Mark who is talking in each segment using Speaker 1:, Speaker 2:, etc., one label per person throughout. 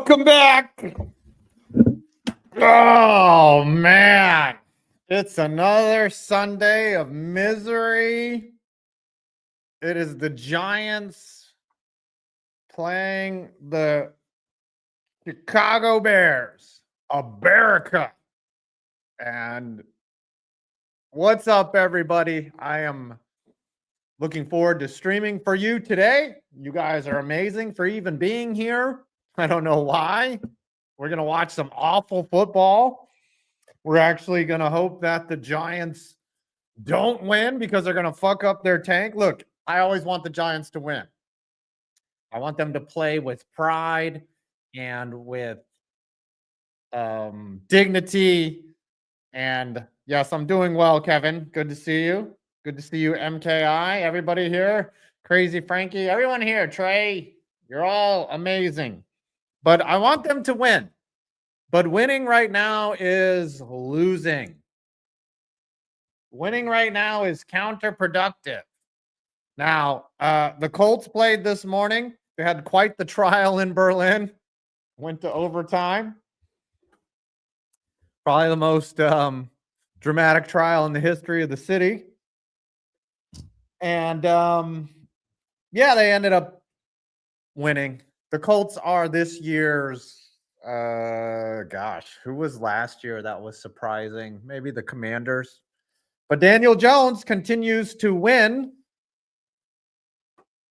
Speaker 1: Welcome back. Oh, man. It's another Sunday of misery. It is the Giants playing the Chicago Bears, America. And what's up, everybody? I am looking forward to streaming for you today. You guys are amazing for even being here. I don't know why. We're going to watch some awful football. We're actually going to hope that the Giants don't win because they're going to fuck up their tank. Look, I always want the Giants to win. I want them to play with pride and with dignity. And yes, I'm doing well, Kevin. Good to see you. Good to see you, MKI. Everybody here. Crazy Frankie. Everyone here. Trey, you're all amazing. But I want them to win. But winning right now is losing. Winning right now is counterproductive. Now, the Colts played this morning. They had quite the trial in Berlin. Went to overtime. Probably the most dramatic trial in the history of the city. And, yeah, they ended up winning. The Colts are this year's, who was last year that was surprising? Maybe the Commanders. But Daniel Jones continues to win.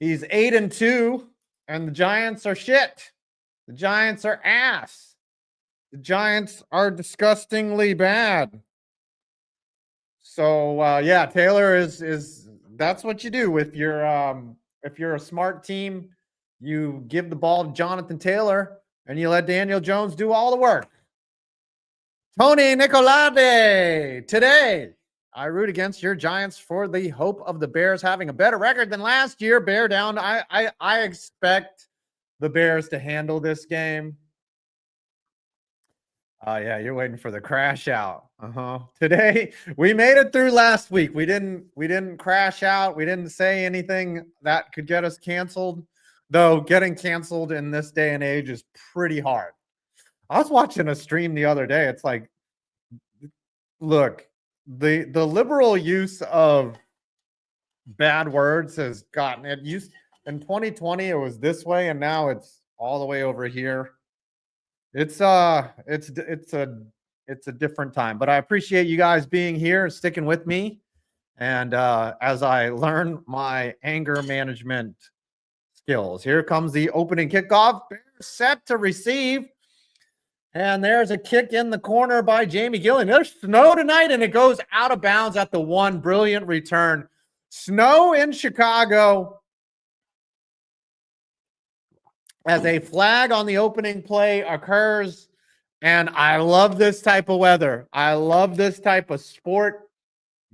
Speaker 1: He's 8-2, and the Giants are shit. The Giants are ass. The Giants are disgustingly bad. So, yeah, Taylor is that's what you do with your if you're a smart team, you give the ball to Jonathan Taylor and you let Daniel Jones do all the work. Tony Nicolade, today I root against your Giants for the hope of the Bears having a better record than last year. Bear down. I expect the Bears to handle this game. Yeah, you're waiting for the crash out. Today we made it through last week. We didn't crash out. We didn't say anything that could get us canceled. Though getting canceled in this day and age is pretty hard. I was watching a stream the other day. It's like, look, the liberal use of bad words has gotten it used in 2020. It was this way, and now it's all the way over here. It's a different time, but I appreciate you guys being here, sticking with me, and as I learn my anger management skills. Here comes the opening kickoff. Bears set to receive. And there's a kick in the corner by Jamie Gillen. There's snow tonight, and it goes out of bounds at the one. Brilliant return. Snow in Chicago as a flag on the opening play occurs. And I love this type of weather. I love this type of sport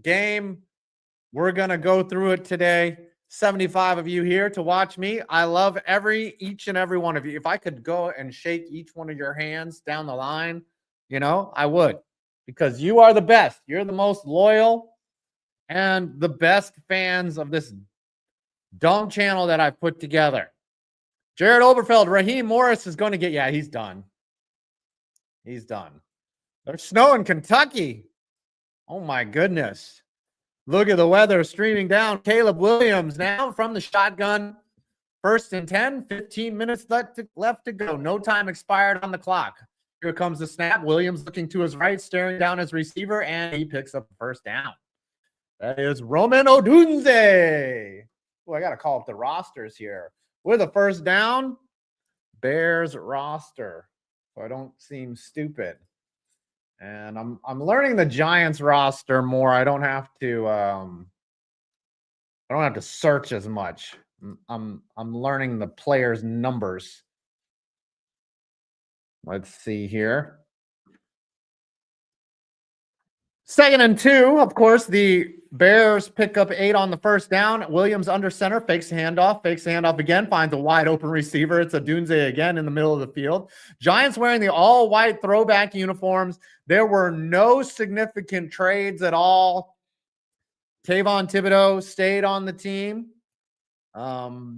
Speaker 1: game. We're going to go through it today. 75 of you here to watch me. I love each and every one of you. If I could go and shake each one of your hands down the line, I would, because you are the best. You're the most loyal and the best fans of this dumb channel that I've put together. Jared Oberfeld, Raheem Morris is going to get, yeah, he's done. He's done. There's snow in Kentucky. Oh my goodness. Look at the weather streaming down. Caleb Williams now from the shotgun. 1st and 10, 15 minutes left to go. No time expired on the clock. Here comes the snap. Williams looking to his right, staring down his receiver, and he picks up the first down. That is Roman Odunze. Oh, I got to call up the rosters here. With a first down, Bears roster, so I don't seem stupid. And I'm learning the Giants roster more. I don't have to search as much. I'm learning the players' numbers. Let's see here. 2nd and 2, of course, the Bears pick up 8 on the first down. Williams under center, fakes the handoff again, finds a wide open receiver. It's Odunze again in the middle of the field. Giants wearing the all-white throwback uniforms. There were no significant trades at all. Kayvon Thibodeau stayed on the team.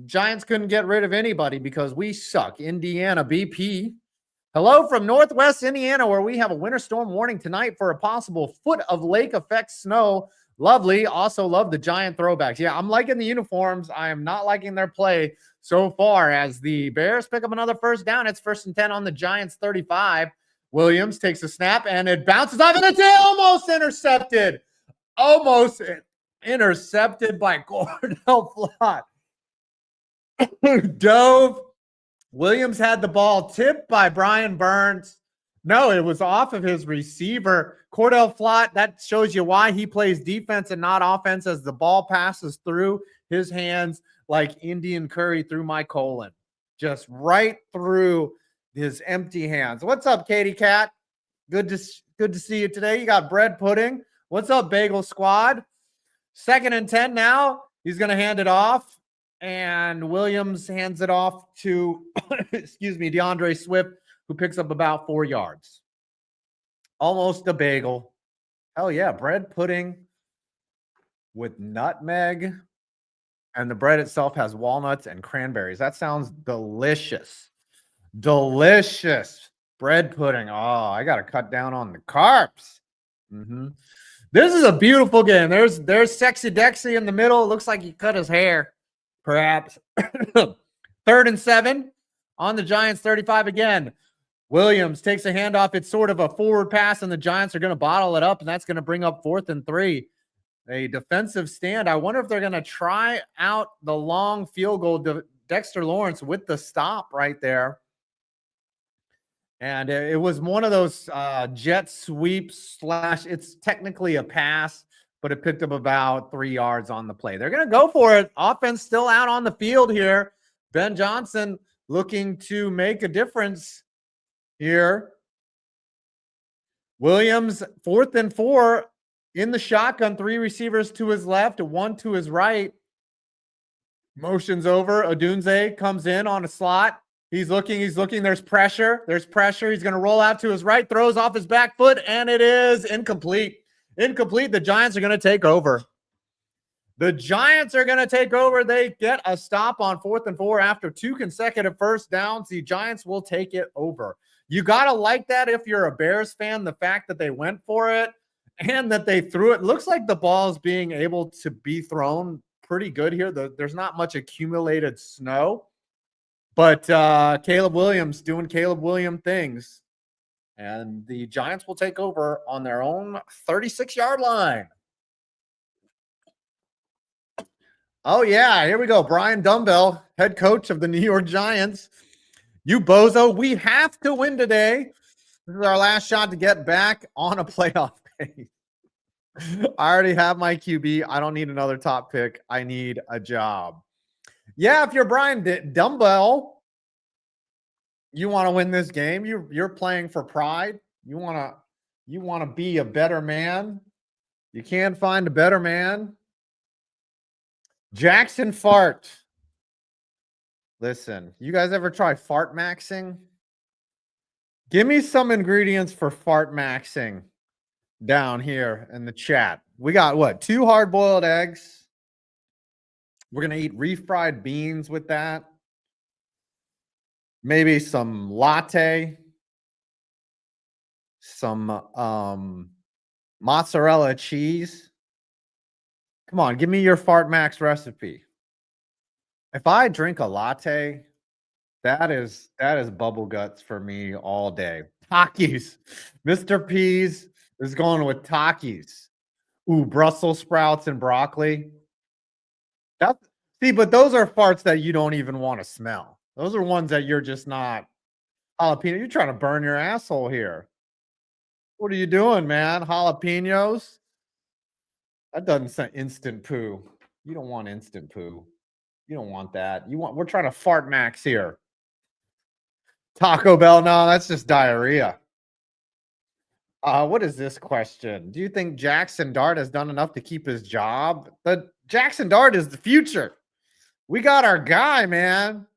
Speaker 1: Giants couldn't get rid of anybody because we suck. Indiana BP Hello from Northwest Indiana, where we have a winter storm warning tonight for a possible foot of lake effect snow. Lovely. Also love the giant throwbacks. Yeah, I'm liking the uniforms. I am not liking their play so far as the Bears pick up another first down. It's 1st and 10 on the Giants 35. Williams takes a snap and it bounces off and it's almost intercepted. Almost intercepted by Cordell Flott. Dove. Williams had the ball tipped by Brian Burns. No, it was off of his receiver. Cordell Flott, that shows you why he plays defense and not offense, as the ball passes through his hands like Indian curry through my colon. Just right through his empty hands. What's up, Katie Cat? Good to see you today. You got bread pudding. What's up, Bagel Squad? 2nd and 10 now. He's going to hand it off. And Williams hands it off to, excuse me, DeAndre Swift, who picks up about 4 yards. Almost a bagel. Hell yeah, bread pudding with nutmeg. And the bread itself has walnuts and cranberries. That sounds delicious. Delicious. Bread pudding. Oh, I got to cut down on the carbs. This is a beautiful game. There's Sexy Dexy in the middle. It looks like he cut his hair. Perhaps. 3rd and 7 on the Giants 35 again. Williams takes a handoff. It's sort of a forward pass, and the Giants are going to bottle it up, and that's going to bring up 4th and 3. A defensive stand. I wonder if they're going to try out the long field goal. Dexter Lawrence with the stop right there. And it was one of those jet sweeps / it's technically a pass, but it picked up about 3 yards on the play. They're going to go for it. Offense still out on the field here. Ben Johnson looking to make a difference here. Williams, 4th and 4 in the shotgun. 3 receivers to his left, 1 to his right. Motions over. Odunze comes in on a slot. He's looking. There's pressure. He's going to roll out to his right, throws off his back foot, and it is incomplete. The Giants are going to take over. They get a stop on 4th and 4 after 2 consecutive first downs. The Giants will take it over. You got to like that if you're a Bears fan, the fact that they went for it and that they threw it. Looks like the ball is being able to be thrown pretty good here. There's not much accumulated snow, but Caleb Williams doing Caleb Williams things. And the Giants will take over on their own 36-yard line. Oh, yeah. Here we go. Brian Dumbbell, head coach of the New York Giants. You bozo, we have to win today. This is our last shot to get back on a playoff pace. I already have my QB. I don't need another top pick. I need a job. Yeah, if you're Brian Dumbbell, you want to win this game. You're playing for pride. You want to be a better man. You can't find a better man. Jackson Fart. Listen, you guys ever try fart maxing? Give me some ingredients for fart maxing down here in the chat. We got what? 2 hard-boiled eggs. We're going to eat refried beans with that. Maybe some latte, some mozzarella cheese. Come on, give me your Fart Max recipe. If I drink a latte, that is bubble guts for me all day. Takis. Mr. P's is going with Takis. Ooh, Brussels sprouts and broccoli. But those are farts that you don't even want to smell. Those are ones that you're just not jalapeno. You're trying to burn your asshole here. What are you doing, man? Jalapenos? That doesn't say instant poo. You don't want instant poo. You don't want that. We're trying to fart max here. Taco Bell? No, that's just diarrhea. What is this question? Do you think Jackson Dart has done enough to keep his job? The Jackson Dart is the future. We got our guy, man.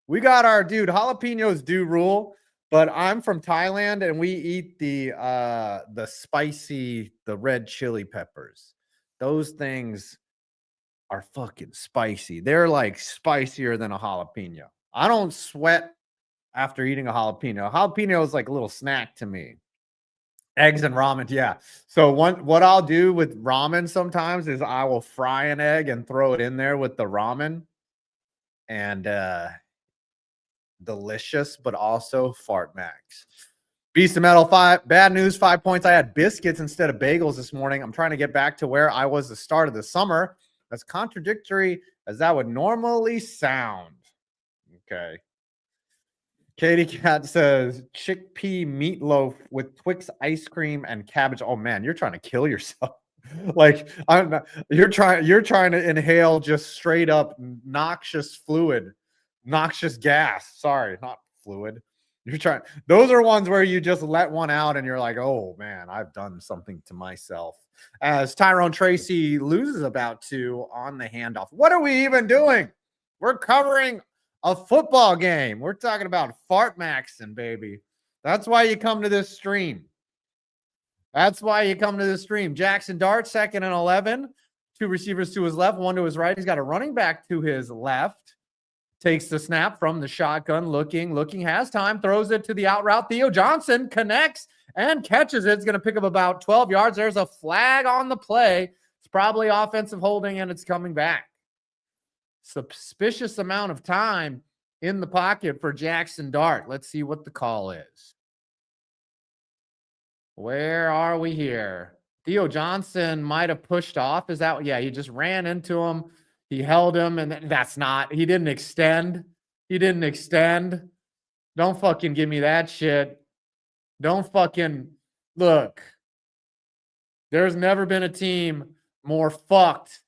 Speaker 1: We got our dude. Jalapenos do rule, but I'm from Thailand and we eat the red chili peppers. Those things are fucking spicy. They're like spicier than a jalapeno. I don't sweat after eating a jalapeno. Jalapeno is like a little snack to me. Eggs and ramen, yeah. So what I'll do with ramen sometimes is I will fry an egg and throw it in there with the ramen. And delicious, but also fart max. Beast of Metal 5. Bad news, 5 points. I had biscuits instead of bagels this morning. I'm trying to get back to where I was the start of the summer. As contradictory as that would normally sound. Okay. Katie Cat says chickpea meatloaf with Twix ice cream and cabbage. Oh man, you're trying to kill yourself. Like you're trying to inhale just straight up noxious fluid, noxious gas. Sorry, not fluid. You're trying. Those are ones where you just let one out and you're like, oh man, I've done something to myself. As Tyrone Tracy loses about 2 on the handoff. What are we even doing? We're covering a football game. We're talking about fart maxing, baby. That's why you come to this stream. That's why you come to this stream. Jackson Dart, 2nd and 11. 2 receivers to his left, 1 to his right. He's got a running back to his left. Takes the snap from the shotgun, looking, has time, throws it to the out route. Theo Johnson connects and catches it. It's going to pick up about 12 yards. There's a flag on the play. It's probably offensive holding, and it's coming back. Suspicious amount of time in the pocket for Jackson Dart. Let's see what the call is. Where are we here? Theo Johnson might have pushed off. Is that? Yeah, he just ran into him. He held him, and that's not. He didn't extend. Don't fucking give me that shit. Don't fucking look. There's never been a team more fucked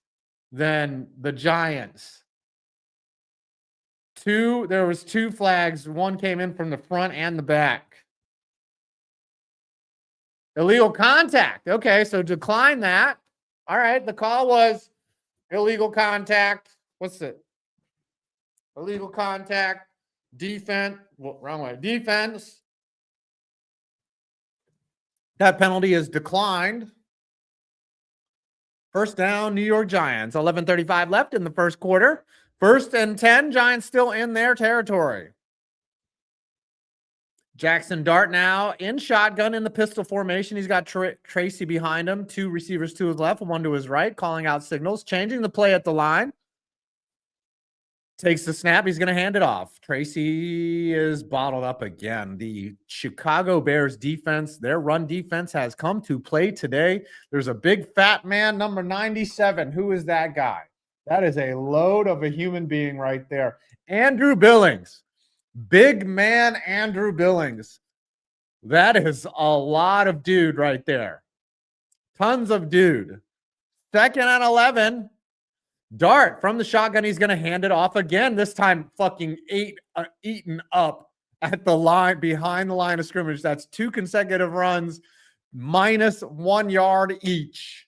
Speaker 1: than the Giants. There was 2 flags. One came in from the front and the back. Illegal contact. Okay, so decline that. All right, the call was illegal contact. What's it? Illegal contact. Defense. Well, wrong way. Defense. That penalty is declined. First down, New York Giants. 11:35 left in the first quarter. 1st and 10. Giants still in their territory. Jackson Dart now in shotgun in the pistol formation. He's got Tracy behind him. 2 receivers to his left, 1 to his right, calling out signals, changing the play at the line. Takes the snap. He's going to hand it off. Tracy is bottled up again. The Chicago Bears defense, their run defense has come to play today. There's a big fat man, number 97. Who is that guy? That is a load of a human being right there. Andrew Billings. Big man Andrew Billings. That is a lot of dude right there. Tons of dude. 2nd and 11. Dart from the shotgun. He's going to hand it off again. This time fucking eaten up at the line, behind the line of scrimmage. That's 2 consecutive runs, minus 1 yard each.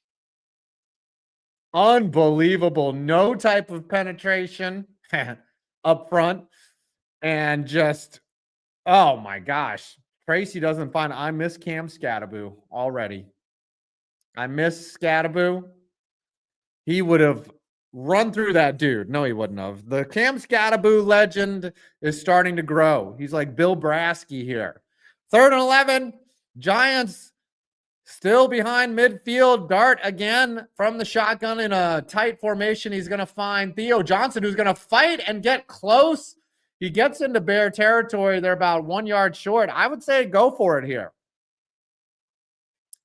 Speaker 1: Unbelievable. No type of penetration up front. And just, oh my gosh. Tracy doesn't find. I miss Cam Scattaboo already. I miss Scattaboo. He would have run through that dude. No, he wouldn't have. The Cam Scattaboo legend is starting to grow. He's like Bill Brasky here. 3rd and 11. Giants still behind midfield. Dart again from the shotgun in a tight formation. He's going to find Theo Johnson, who's going to fight and get close. He gets into Bear territory. They're about 1 yard short. I would say go for it here.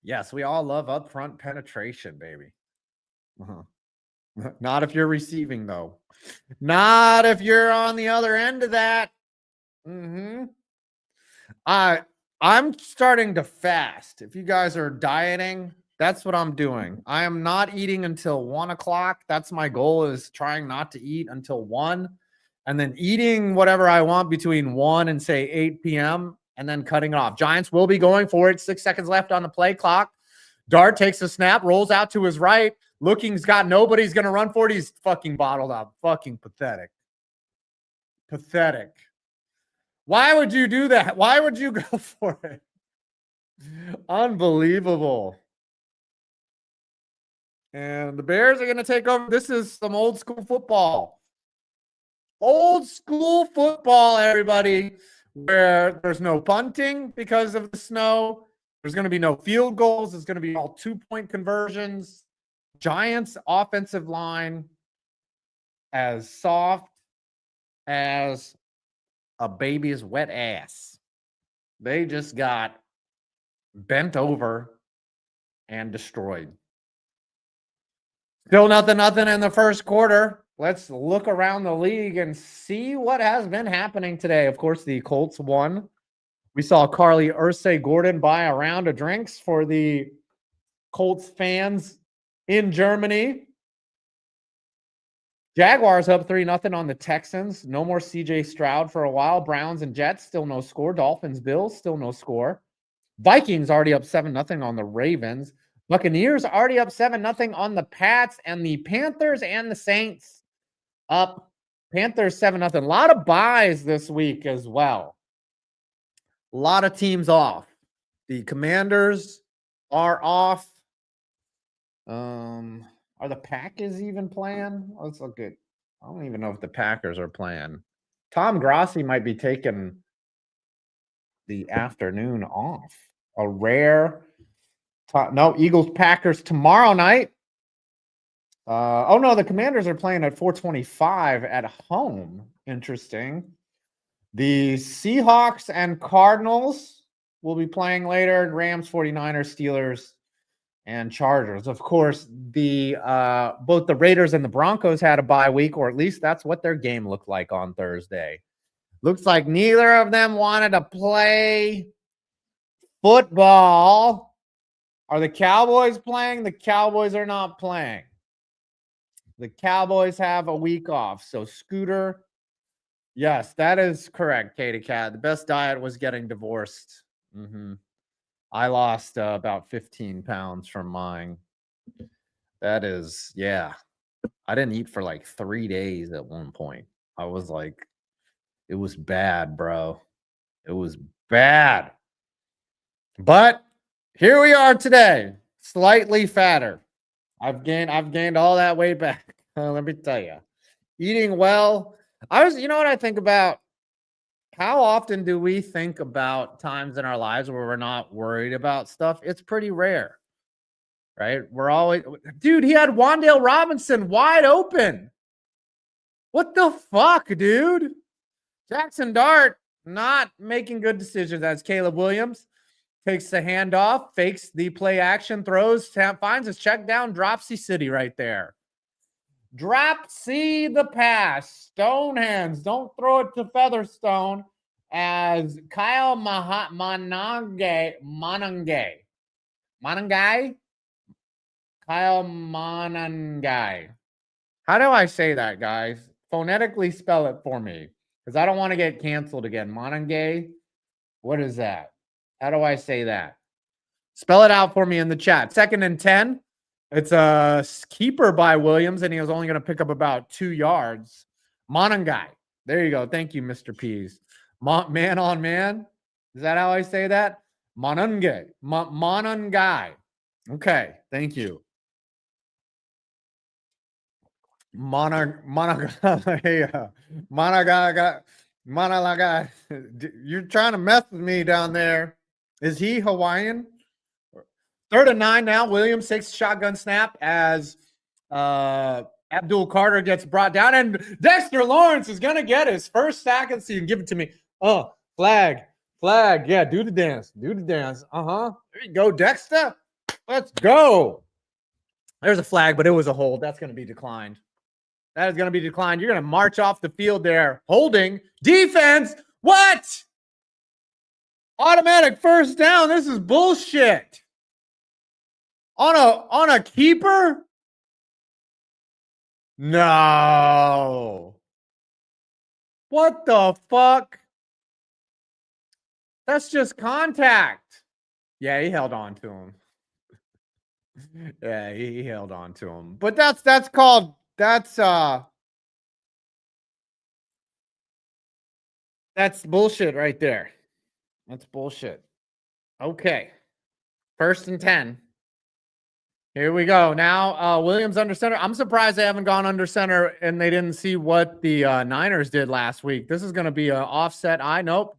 Speaker 1: Yes, we all love upfront penetration, baby. Not if you're receiving, though. Not if you're on the other end of that. I'm starting to fast. If you guys are dieting, that's what I'm doing. I am not eating until 1 o'clock. That's my goal, is trying not to eat until 1, and then eating whatever I want between 1 and say 8 p.m. and then cutting it off. Giants will be going for it. 6 seconds left on the play clock. Dart takes a snap, rolls out to his right. Looking's got nobody. He's going to run for it. He's fucking bottled up. Fucking pathetic. Pathetic. Why would you do that? Why would you go for it? Unbelievable. And the Bears are going to take over. This is some old school football. Old school football, everybody. where there's no punting because of the snow. There's going to be no field goals. It's going to be all 2-point conversions. Giants offensive line as soft as a baby's wet ass. They just got bent over and destroyed. Still nothing in the first quarter. Let's look around the league and see what has been happening today. Of course, the Colts won. We saw Carly Ursay Gordon buy a round of drinks for the Colts fans in Germany. Jaguars up 3-0 on the Texans. No more CJ Stroud for a while. Browns and Jets, still no score. Dolphins, Bills, still no score. Vikings already up 7-0 on the Ravens. Buccaneers already up 7-0 on the Pats, and the Panthers and the Saints up. Panthers 7-0. A lot of buys this week as well. A lot of teams off. The Commanders are off. Are the Packers even playing? Let's look at. I don't even know if the Packers are playing. Tom Grossi might be taking the afternoon off. A rare. No, Eagles Packers tomorrow night. Oh no, the Commanders are playing at 4:25 at home. Interesting. The Seahawks and Cardinals will be playing later. Rams, 49ers, Steelers, and Chargers. Of course, the both the Raiders and the Broncos had a bye week, or at least that's what their game looked like on Thursday. Looks like neither of them wanted to play football. Are the Cowboys playing? The Cowboys are not playing. The Cowboys have a week off. So Scooter, yes, that is correct, Katie Cat. The best diet was getting divorced. I lost about 15 pounds from mine. That is, yeah. I didn't eat for like 3 days at one point. I was like, it was bad, bro. It was bad. But here we are today, slightly fatter. I've gained all that weight back. Let me tell you. Eating well. You know what I think about? How often do we think about times in our lives where we're not worried about stuff? It's pretty rare, right? We're always, dude, he had Wan'Dale Robinson wide open. What the fuck, dude? Jackson Dart not making good decisions as Caleb Williams takes the handoff, fakes the play action, throws, finds his check down, Dropsy City right there. Dropsy the pass. Stone hands. Don't throw it to Featherstone as Kyle Monangai. Kyle Monangai. How do I say that, guys? Phonetically spell it for me because I don't want to get canceled again. Monangai. What is that? How do I say that? Spell it out for me in the chat. 2nd and 10. It's a keeper by Williams, and he was only going to pick up about 2 yards. Monangai. There you go. Thank you, Mr. Pease. Man on man. Is that how I say that? Monangai. Monangai. Okay. Thank you. Monagaga. You're trying to mess with me down there. Is he Hawaiian? 3rd and 9 now. Williams takes a shotgun snap as Abdul Carter gets brought down. And Dexter Lawrence is going to get his first sack of the season. Give it to me. Oh, flag. Yeah, do the dance. There you go, Dexter. Let's go. There's a flag, but it was a hold. That's going to be declined. That is going to be declined. You're going to march off the field there. Holding. Defense. What? Automatic first down. This is bullshit. On a keeper? No. What the fuck? That's just contact. Yeah, he held on to him. Yeah, he held on to him. But that's bullshit right there. That's bullshit. Okay. 1st and 10. Here we go. Now, Williams under center. I'm surprised they haven't gone under center and they didn't see what the Niners did last week. This is going to be an offset. Nope.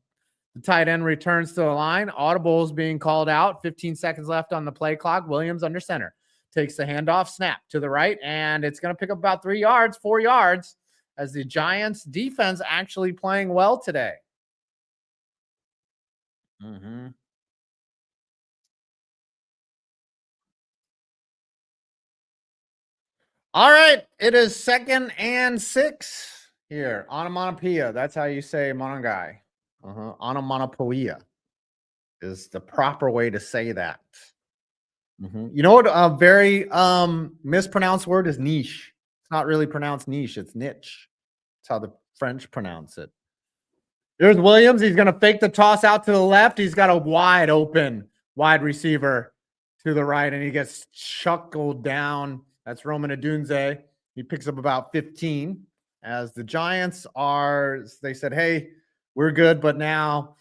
Speaker 1: The tight end returns to the line. Audibles being called out. 15 seconds left on the play clock. Williams under center. Takes the handoff, snap to the right, and it's going to pick up about 3 yards, 4 yards, as the Giants defense actually playing well today. All right, it is 2nd and 6 here. Onomatopoeia. That's how you say Monongai. Onomatopoeia is the proper way to say that. You know what? A very mispronounced word is niche. It's not really pronounced niche. It's niche. That's how the French pronounce it. Here's Williams. He's going to fake the toss out to the left. He's got a wide open wide receiver to the right, and he gets chuckled down. That's Roman Adunze. He picks up about 15 as the Giants are, they said, hey, we're good, but now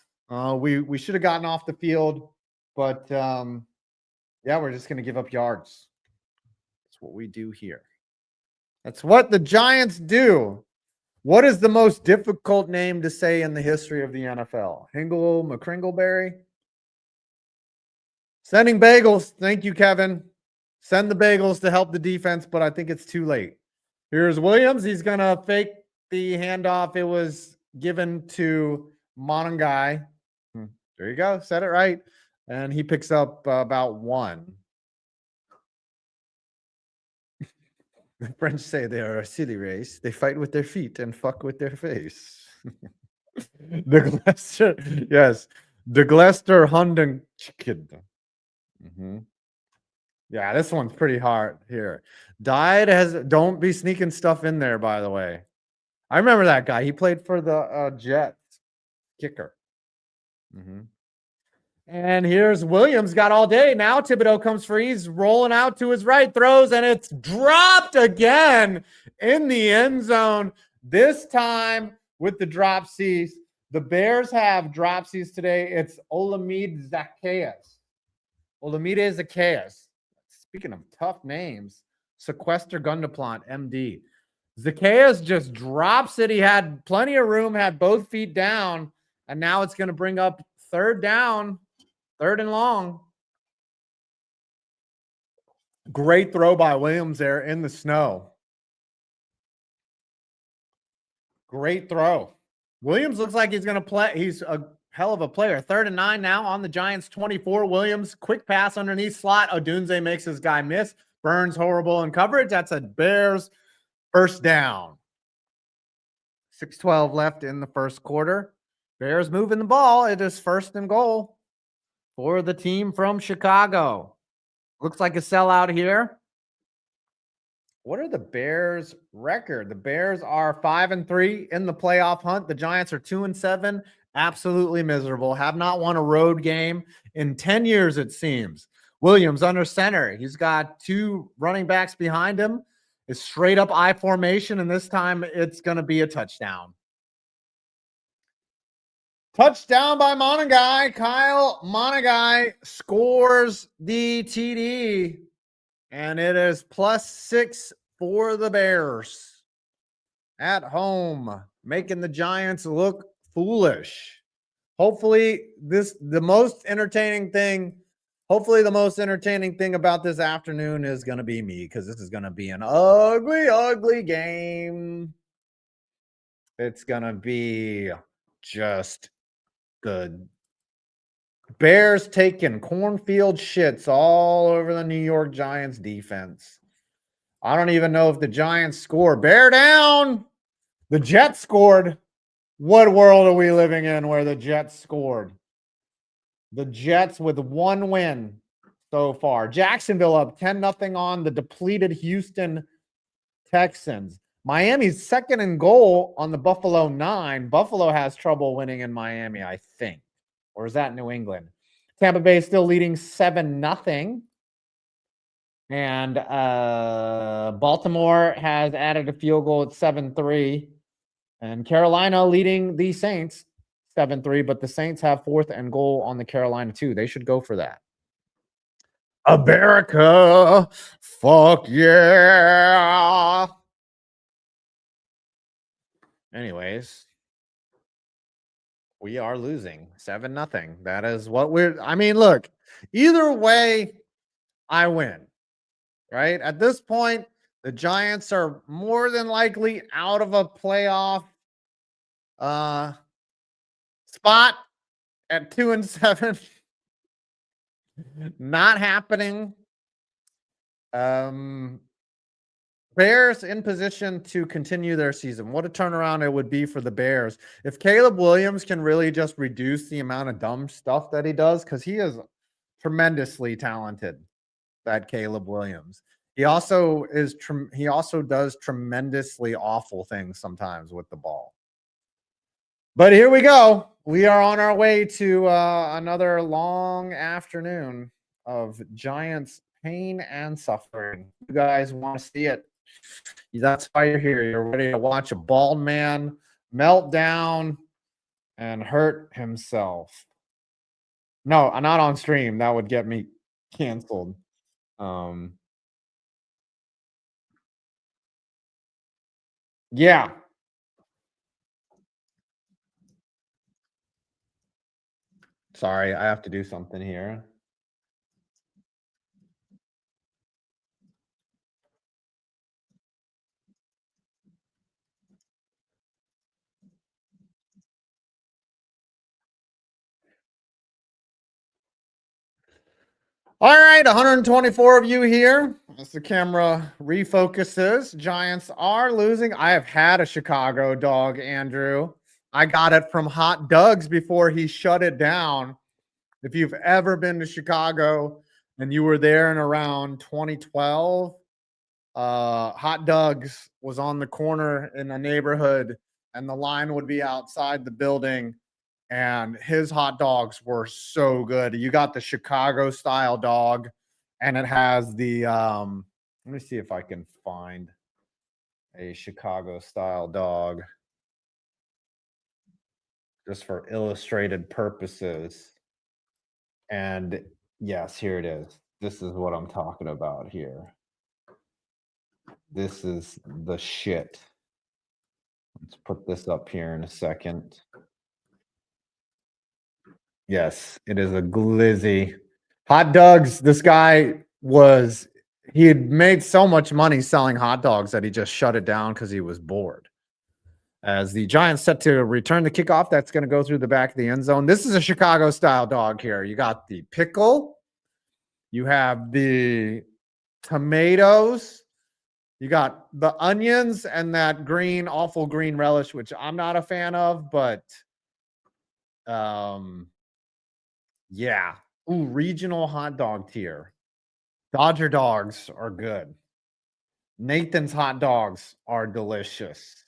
Speaker 1: we should have gotten off the field. But, yeah, we're just going to give up yards. That's what we do here. That's what the Giants do. What is the most difficult name to say in the history of the NFL? Hingle McCringleberry? Sending bagels. Thank you, Kevin. Send the bagels to help the defense, but I think it's too late. Here's Williams. He's going to fake the handoff. It was given to Monongai. There you go. Said it right. And he picks up about 1. The French say they are a silly race. They fight with their feet and fuck with their face. The Glester, yes. The Glester Hunden Kid. Yeah, this one's pretty hard here. Don't be sneaking stuff in there, by the way. I remember that guy. He played for the Jets. Kicker. And here's Williams, got all day. Now Thibodeau comes free. He's rolling out to his right, throws, and it's dropped again in the end zone. This time with the dropsies. The Bears have dropsies today. It's Olamide Zacchaeus. Olamide Zacchaeus. Speaking of tough names, Sequester Gundaplant, MD. Zacchaeus just drops it. He had plenty of room, had both feet down, and now it's going to bring up 3rd down. 3rd and long. Great throw by Williams there in the snow. Great throw. Williams looks like he's going to play. He's a hell of a player. 3rd and 9 now on the Giants 24. Williams, quick pass underneath slot. Odunze makes his guy miss. Burns horrible in coverage. That's a Bears 1st down. 6:12 left in the 1st quarter. Bears moving the ball. It is 1st and goal for the team from Chicago. Looks like a sellout here. What are the Bears' record? The Bears are 5-3 in the playoff hunt. The Giants are 2-7. Absolutely miserable. Have not won a road game in 10 years, it seems. Williams under center. He's got 2 running backs behind him. It's straight up I formation, and this time it's going to be a touchdown. Touchdown by Monongai. Kyle Monongai scores the TD. And it is +6 for the Bears at home, making the Giants look foolish. Hopefully, the most entertaining thing about this afternoon is going to be me, because this is going to be an ugly, ugly game. It's going to be just the Bears taking cornfield shits all over the New York Giants defense. I don't even know if the Giants score. Bear down. The Jets scored. What world are we living in where the Jets scored? The Jets with 1 win so far. Jacksonville up 10-0 on the depleted Houston Texans. Miami's 2nd and goal on the Buffalo 9. Buffalo has trouble winning in Miami, I think. Or is that New England? Tampa Bay is still leading 7-0. And Baltimore has added a field goal at 7-3. And Carolina leading the Saints 7-3. But the Saints have 4th and goal on the Carolina 2. They should go for that. America. Fuck yeah. Anyways. We are losing 7-0. That is what I mean, look, either way, I win, right? At this point, the Giants are more than likely out of a playoff uh spot at 2-7. Not happening. Um Bears in position to continue their season. What a turnaround it would be for the Bears if Caleb Williams can really just reduce the amount of dumb stuff that he does, because he is tremendously talented. That Caleb Williams. He also does tremendously awful things sometimes with the ball. But here we go. We are on our way to another long afternoon of Giants pain and suffering. You guys want to see it? That's why you're here. You're ready to watch a bald man melt down and hurt himself. No, not on stream. That would get me canceled. Yeah. Sorry, I have to do something here. All right, 124 of you here. As the camera refocuses, Giants are losing. I have had a Chicago dog, Andrew. I got it from Hot Doug's before he shut it down. If you've ever been to Chicago and you were there in around 2012, Hot Doug's was on the corner in the neighborhood, and the line would be outside the building. And his hot dogs were so good. You got the Chicago style dog, and it has the let me see if I can find a Chicago style dog just for illustrated purposes. And yes, here it is. This is what I'm talking about here. This is the shit. Let's put this up here in a second. Yes, it is a glizzy. Hot dogs. This guy he had made so much money selling hot dogs that he just shut it down because he was bored. As the Giants set to return the kickoff, that's going to go through the back of the end zone. This is a Chicago style dog here. You got the pickle, you have the tomatoes, you got the onions, and that green, awful green relish, which I'm not a fan of, but yeah. Ooh, regional hot dog tier. Dodger dogs are good. Nathan's hot dogs are delicious.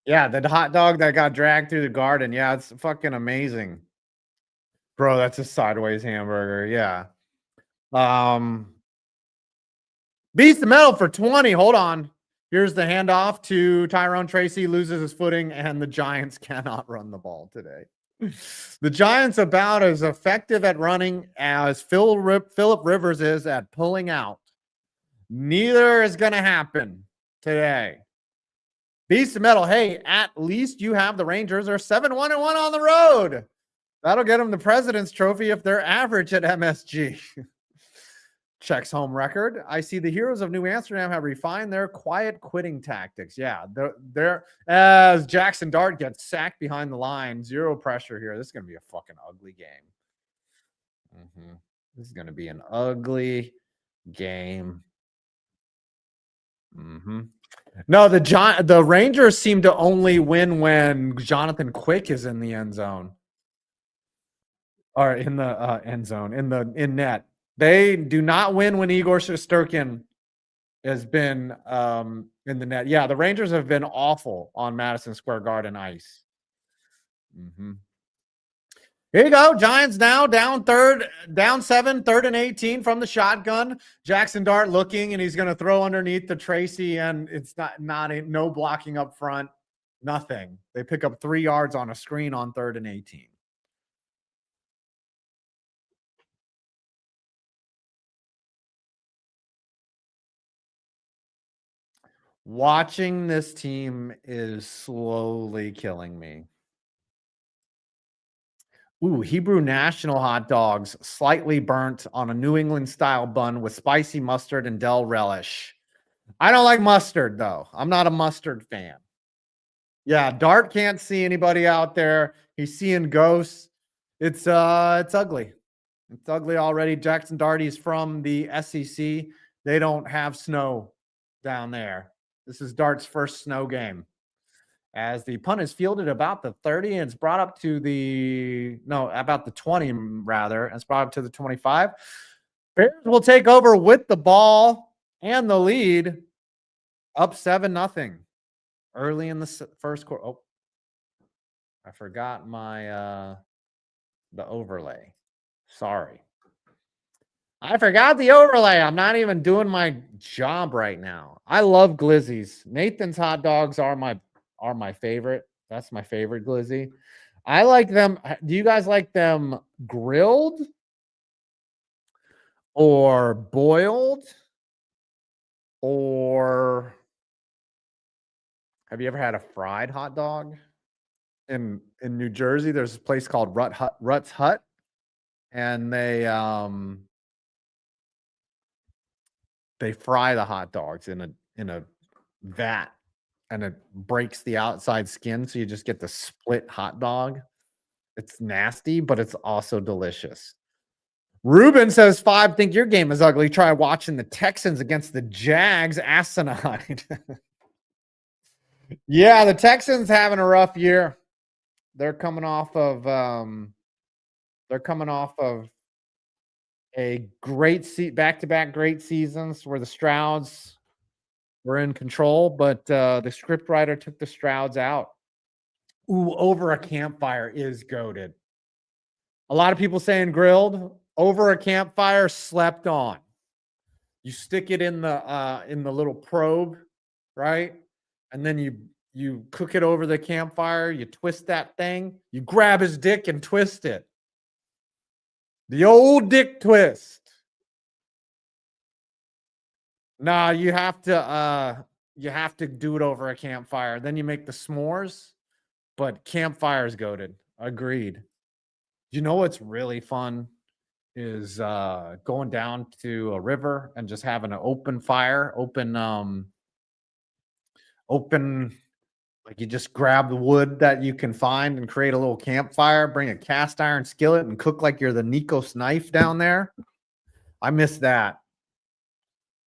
Speaker 1: Yeah, the hot dog that got dragged through the garden. Yeah, it's fucking amazing. Bro, that's a sideways hamburger. Yeah. Beats the metal for 20. Hold on. Here's the handoff to Tyrone Tracy, loses his footing, and the Giants cannot run the ball today. The Giants about as effective at running as Phillip Rivers is at pulling out. Neither is going to happen today. Beast of Metal, hey, at least you have the Rangers are 7-1-1 on the road. That'll get them the President's Trophy if they're average at MSG. Checks home record. I see the Heroes of New Amsterdam have refined their quiet quitting tactics. Yeah, they're as Jackson Dart gets sacked behind the line. Zero pressure here. This is going to be a fucking ugly game. This is going to be an ugly game. No, the Rangers seem to only win when Jonathan Quick is in the end zone. Or in the end zone, in net. They do not win when Igor Shesterkin has been in the net. Yeah, the Rangers have been awful on Madison Square Garden ice. Here you go. Giants now down 7, 3rd and 18 from the shotgun. Jackson Dart looking, and he's going to throw underneath the Tracy, and it's no blocking up front. Nothing. They pick up 3 yards on a screen on 3rd and 18. Watching this team is slowly killing me. Ooh, Hebrew National hot dogs, slightly burnt on a New England style bun with spicy mustard and dill relish. I don't like mustard though. I'm not a mustard fan. Yeah, Dart can't see anybody out there. He's seeing ghosts. It's ugly. It's ugly already. Jackson Darty's from the SEC. They don't have snow down there. This is Dart's first snow game. As the punt is fielded about the 30 and it's brought up to about the 20 rather, and it's brought up to the 25. Bears will take over with the ball and the lead, up 7-0 early in the first quarter. Oh, I forgot my the overlay. Sorry. I forgot the overlay. I'm not even doing my job right now. I love glizzies. Nathan's hot dogs are my favorite. That's my favorite glizzy. I like them. Do you guys like them grilled or boiled? Or have you ever had a fried hot dog? In New Jersey, there's a place called Rutt's Hut, and they fry the hot dogs in a vat, and it breaks the outside skin, so you just get the split hot dog. It's nasty, but it's also delicious. Ruben says, 5, think your game is ugly. Try watching the Texans against the Jags. Asinine. Yeah, the Texans having a rough year. They're coming off of a great back-to-back great seasons where the Strouds were in control, but the scriptwriter took the Strouds out. Ooh, over a campfire is goated. A lot of people saying grilled. Over a campfire, slept on. You stick it in the little probe, right? And then you cook it over the campfire. You twist that thing. You grab his dick and twist it. The old dick twist. Nah, you have to do it over a campfire. Then you make the s'mores. But campfire's goated. Agreed. You know what's really fun is going down to a river and just having an open fire, open, like you just grab the wood that you can find and create a little campfire, bring a cast iron skillet and cook like you're the Nikos knife down there. I miss that.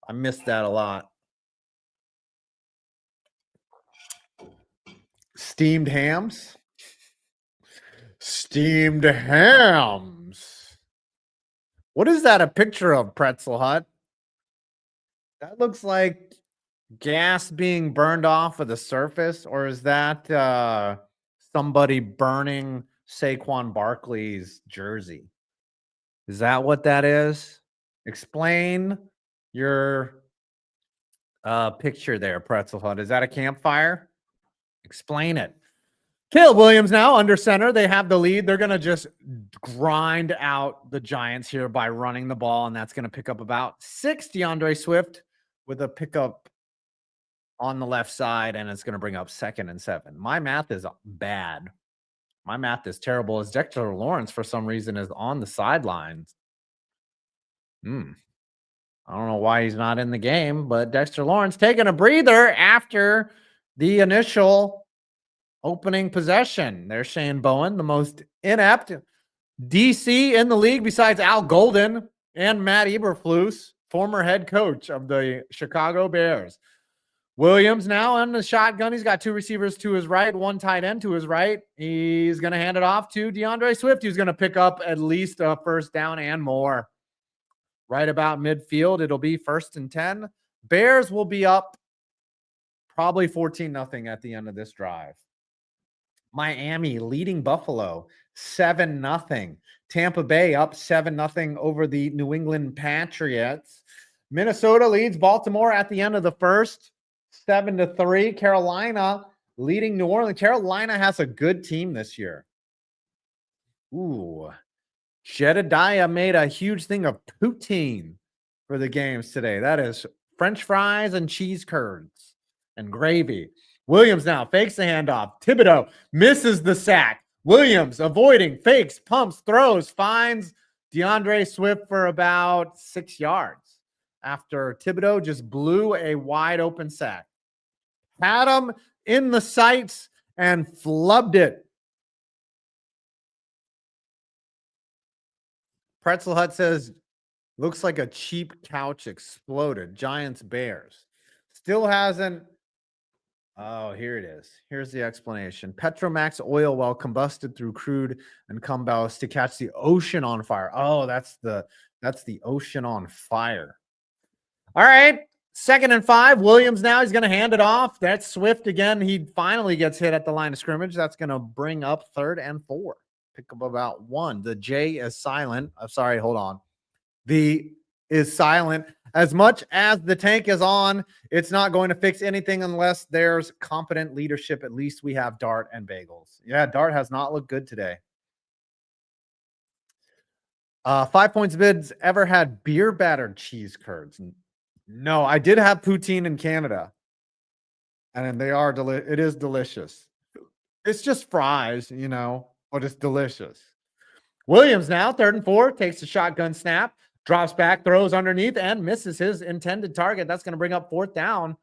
Speaker 1: I miss that a lot. Steamed hams. Steamed hams. What is that a picture of, Pretzel Hut? That looks like gas being burned off of the surface, or is that somebody burning Saquon Barkley's jersey? Is that what that is? Explain your picture there, Pretzel Hut. Is that a campfire? Explain it. Caleb Williams now under center. They have the lead. They're going to just grind out the Giants here by running the ball, and that's going to pick up about 6. DeAndre Swift with a pickup on the left side, and it's going to bring up 2nd and 7. My math is bad. My math is terrible. As Dexter Lawrence, for some reason, is on the sidelines. I don't know why he's not in the game, but Dexter Lawrence taking a breather after the initial opening possession. There's Shane Bowen, the most inept DC in the league besides Al Golden and Matt Eberflus, former head coach of the Chicago Bears. Williams now in the shotgun. He's got 2 receivers to his right, 1 tight end to his right. He's going to hand it off to DeAndre Swift, who's going to pick up at least a first down and more. Right about midfield, it'll be 1st and 10. Bears will be up probably 14-0 at the end of this drive. Miami leading Buffalo 7-0. Tampa Bay up 7-0 over the New England Patriots. Minnesota leads Baltimore at the end of the first 7-3. Carolina leading New Orleans. Carolina has a good team this year. Ooh. Jedediah made a huge thing of poutine for the games today. That is French fries and cheese curds. and gravy. Williams now fakes the handoff. Thibodeau misses the sack. Williams avoiding, fakes, pumps, throws, finds DeAndre Swift for about 6 yards after Thibodeau just blew a wide open sack. Had him in the sights and flubbed it. Pretzel Hut says, looks like a cheap couch exploded. Giants, Bears. Still hasn't. Oh, here it is. Here's the explanation. Petromax oil well combusted through crude and combust to catch the ocean on fire. Oh, that's the ocean on fire. All right. 2nd and 5. Williams now. He's going to hand it off. That's Swift again. He finally gets hit at the line of scrimmage. That's going to bring up 3rd and 4. Pick up about 1. The J is silent. I'm sorry. Hold on. The is silent. As much as the tank is on, it's not going to fix anything unless there's competent leadership. At least we have Dart and Bagels. Yeah, Dart has not looked good today. 5 Points Bids ever had beer battered cheese curds? No, I did have poutine in Canada, and they are it is delicious. It's just fries, you know, but it's delicious. Williams now 3rd and 4 takes a shotgun snap. Drops back, throws underneath, and misses his intended target. That's going to bring up 4th down.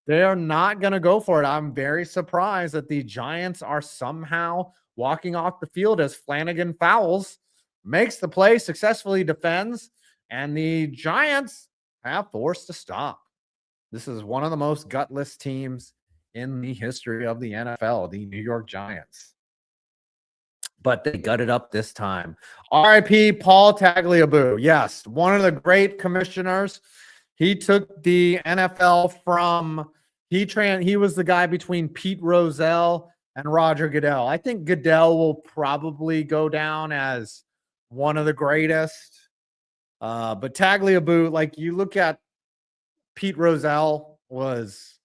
Speaker 1: They are not going to go for it. I'm very surprised that the Giants are somehow walking off the field as Flanagan fouls, makes the play, successfully defends, and the Giants have forced to stop. This is one of the most gutless teams in the history of the NFL, the New York Giants. But they gutted up this time. RIP Paul Tagliabue. Yes, one of the great commissioners. He took the NFL from he was the guy between Pete Rozelle and Roger Goodell. I think Goodell will probably go down as one of the greatest. But Tagliabue, like you look at Pete Rozelle was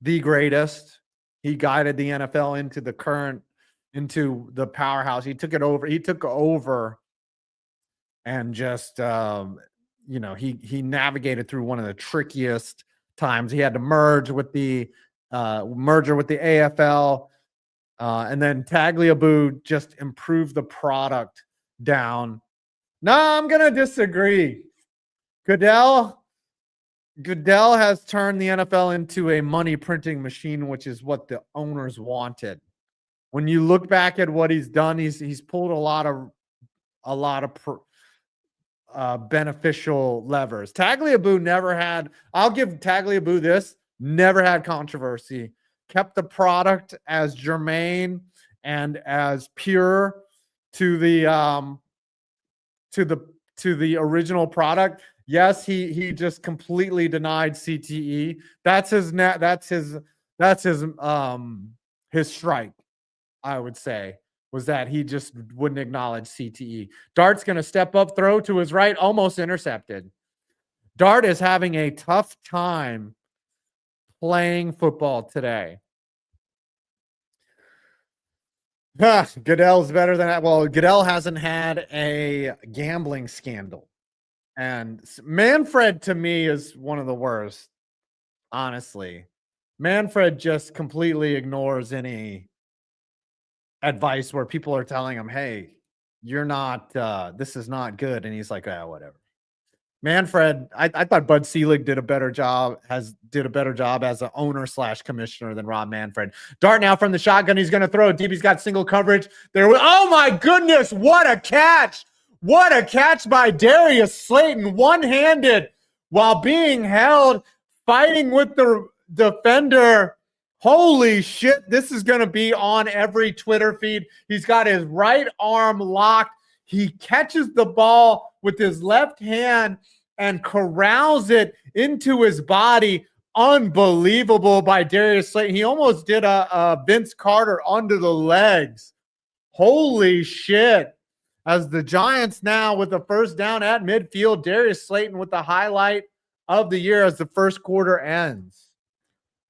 Speaker 1: the greatest. He guided the NFL into the powerhouse. He took over and just he navigated through one of the trickiest times. He had to merge with the merger with the AFL, and then Tagliabue just improved the product down. No, I'm gonna disagree. Goodell has turned the NFL into a money printing machine, which is what the owners wanted. When you look back at what he's done, he's pulled a lot of beneficial levers. Tagliabue never had. I'll give Tagliabue this. Never had controversy. Kept the product as germane and as pure to the original product. Yes, he just completely denied CTE. That's his strike. I would say, was that he just wouldn't acknowledge CTE. Dart's going to step up, throw to his right, almost intercepted. Dart is having a tough time playing football today. Goodell's better than that. Well, Goodell hasn't had a gambling scandal. And Manfred, to me, is one of the worst, honestly. Manfred just completely ignores any advice where people are telling him, hey, you're not this is not good, and he's like, whatever. Manfred, I thought Bud Selig did a better job as an owner / commissioner than Rob Manfred. Dart now from the shotgun. He's going to throw it deep. He's got single coverage there. Oh my goodness, what a catch by Darius Slayton, one-handed while being held, fighting with the defender. Holy shit, this is going to be on every Twitter feed. He's got his right arm locked. He catches the ball with his left hand and corrals it into his body. Unbelievable by Darius Slayton. He almost did a Vince Carter under the legs. Holy shit. As the Giants now with the 1st down at midfield, Darius Slayton with the highlight of the year as the 1st quarter ends.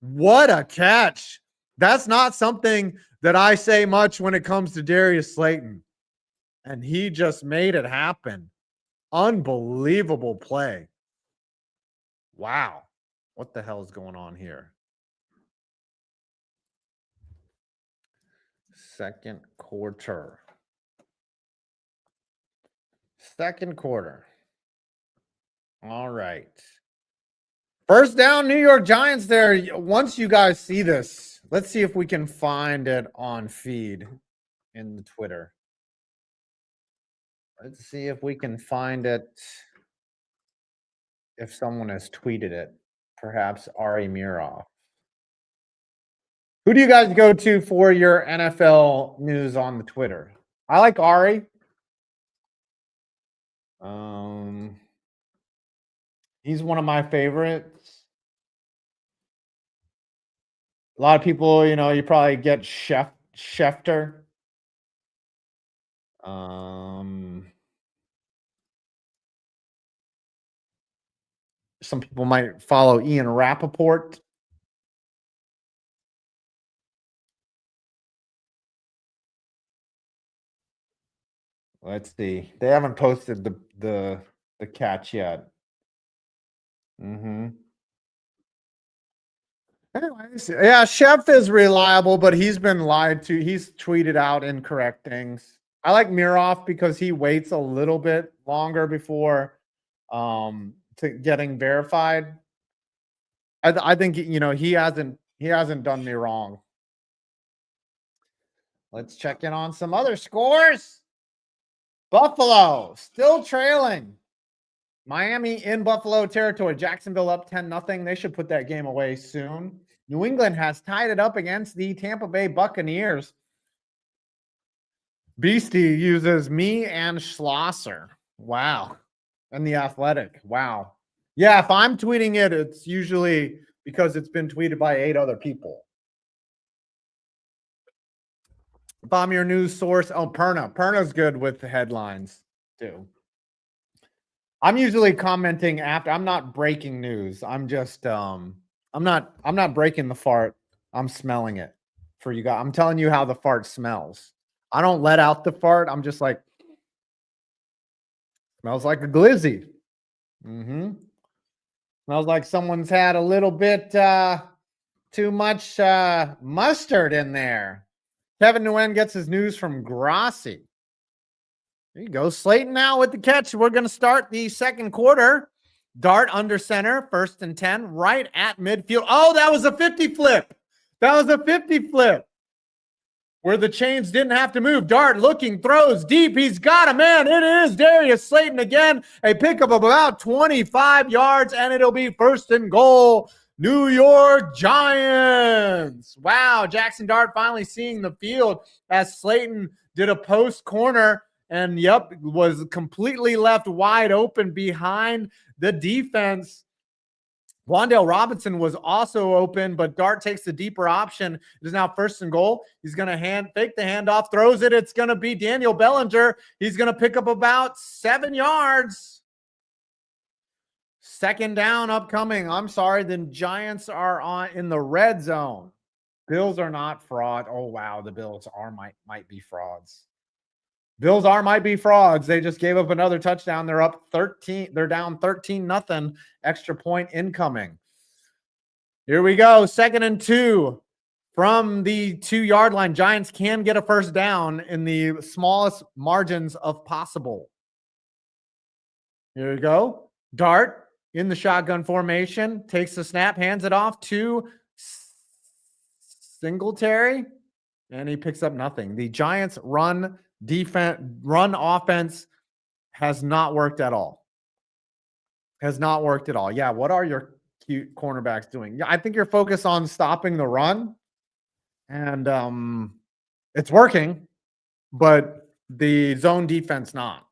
Speaker 1: What a catch. That's not something that I say much when it comes to Darius Slayton. And he just made it happen. Unbelievable play. Wow. What the hell is going on here? Second quarter. Second quarter. All right. First down, New York Giants there. Once you guys see this, let's see if we can find it on feed in the Twitter. Let's see if we can find it. If someone has tweeted it, perhaps Ari Mirov. Who do you guys go to for your NFL news on the Twitter? I like Ari. He's one of my favorites. A lot of people, you probably get Schefter. Some people might follow Ian Rappaport. Let's see. They haven't posted the catch yet. Anyways, yeah, Chef is reliable, but he's been lied to. He's tweeted out incorrect things. I like Miroff because he waits a little bit longer before to getting verified. I think he hasn't done me wrong. Let's check in on some other scores. Buffalo still trailing. Miami in Buffalo territory. Jacksonville up 10-0. They should put that game away soon. New England has tied it up against the Tampa Bay Buccaneers. Beastie uses me and Schlosser. Wow. And the Athletic. Wow. Yeah, if I'm tweeting it, it's usually because it's been tweeted by 8 other people. If I'm your news source, Perna. Perna's good with the headlines too. I'm usually commenting after. I'm not breaking news. I'm just I'm not breaking the fart. I'm smelling it for you guys. I'm telling you how the fart smells. I don't let out the fart. I'm just like, smells like a glizzy. Smells like someone's had a little bit too much mustard in there. Kevin Nguyen gets his news from Grossi. There you go. Slayton now with the catch. We're going to start the second quarter. Dart under center, 1st and 10, right at midfield. Oh, that was a 50 flip. That was a 50 flip where the chains didn't have to move. Dart looking, throws deep. He's got a man. It is Darius Slayton again. A pickup of about 25 yards, and it'll be 1st and goal. New York Giants. Wow, Jackson Dart finally seeing the field as Slayton did a post corner and, was completely left wide open behind the defense. Wan'Dale Robinson was also open, but Dart takes the deeper option. It is now 1st and goal. He's going to fake the handoff, throws it. It's going to be Daniel Bellinger. He's going to pick up about 7 yards. 2nd down upcoming. I'm sorry. The Giants are in the red zone. Bills are not fraud. Oh, wow. The Bills might be frauds. Might be frauds. They just gave up another touchdown. They're up 13. They're down 13-0. Extra point incoming. Here we go. 2nd and 2 from the 2-yard line. Giants can get a 1st down in the smallest margins of possible. Here we go. Dart in the shotgun formation, takes the snap, hands it off to Singletary, and he picks up nothing. The Giants run offense has not worked at all. Yeah, what are your cute cornerbacks doing? Yeah, I think you're focused on stopping the run, and it's working, but the zone defense not.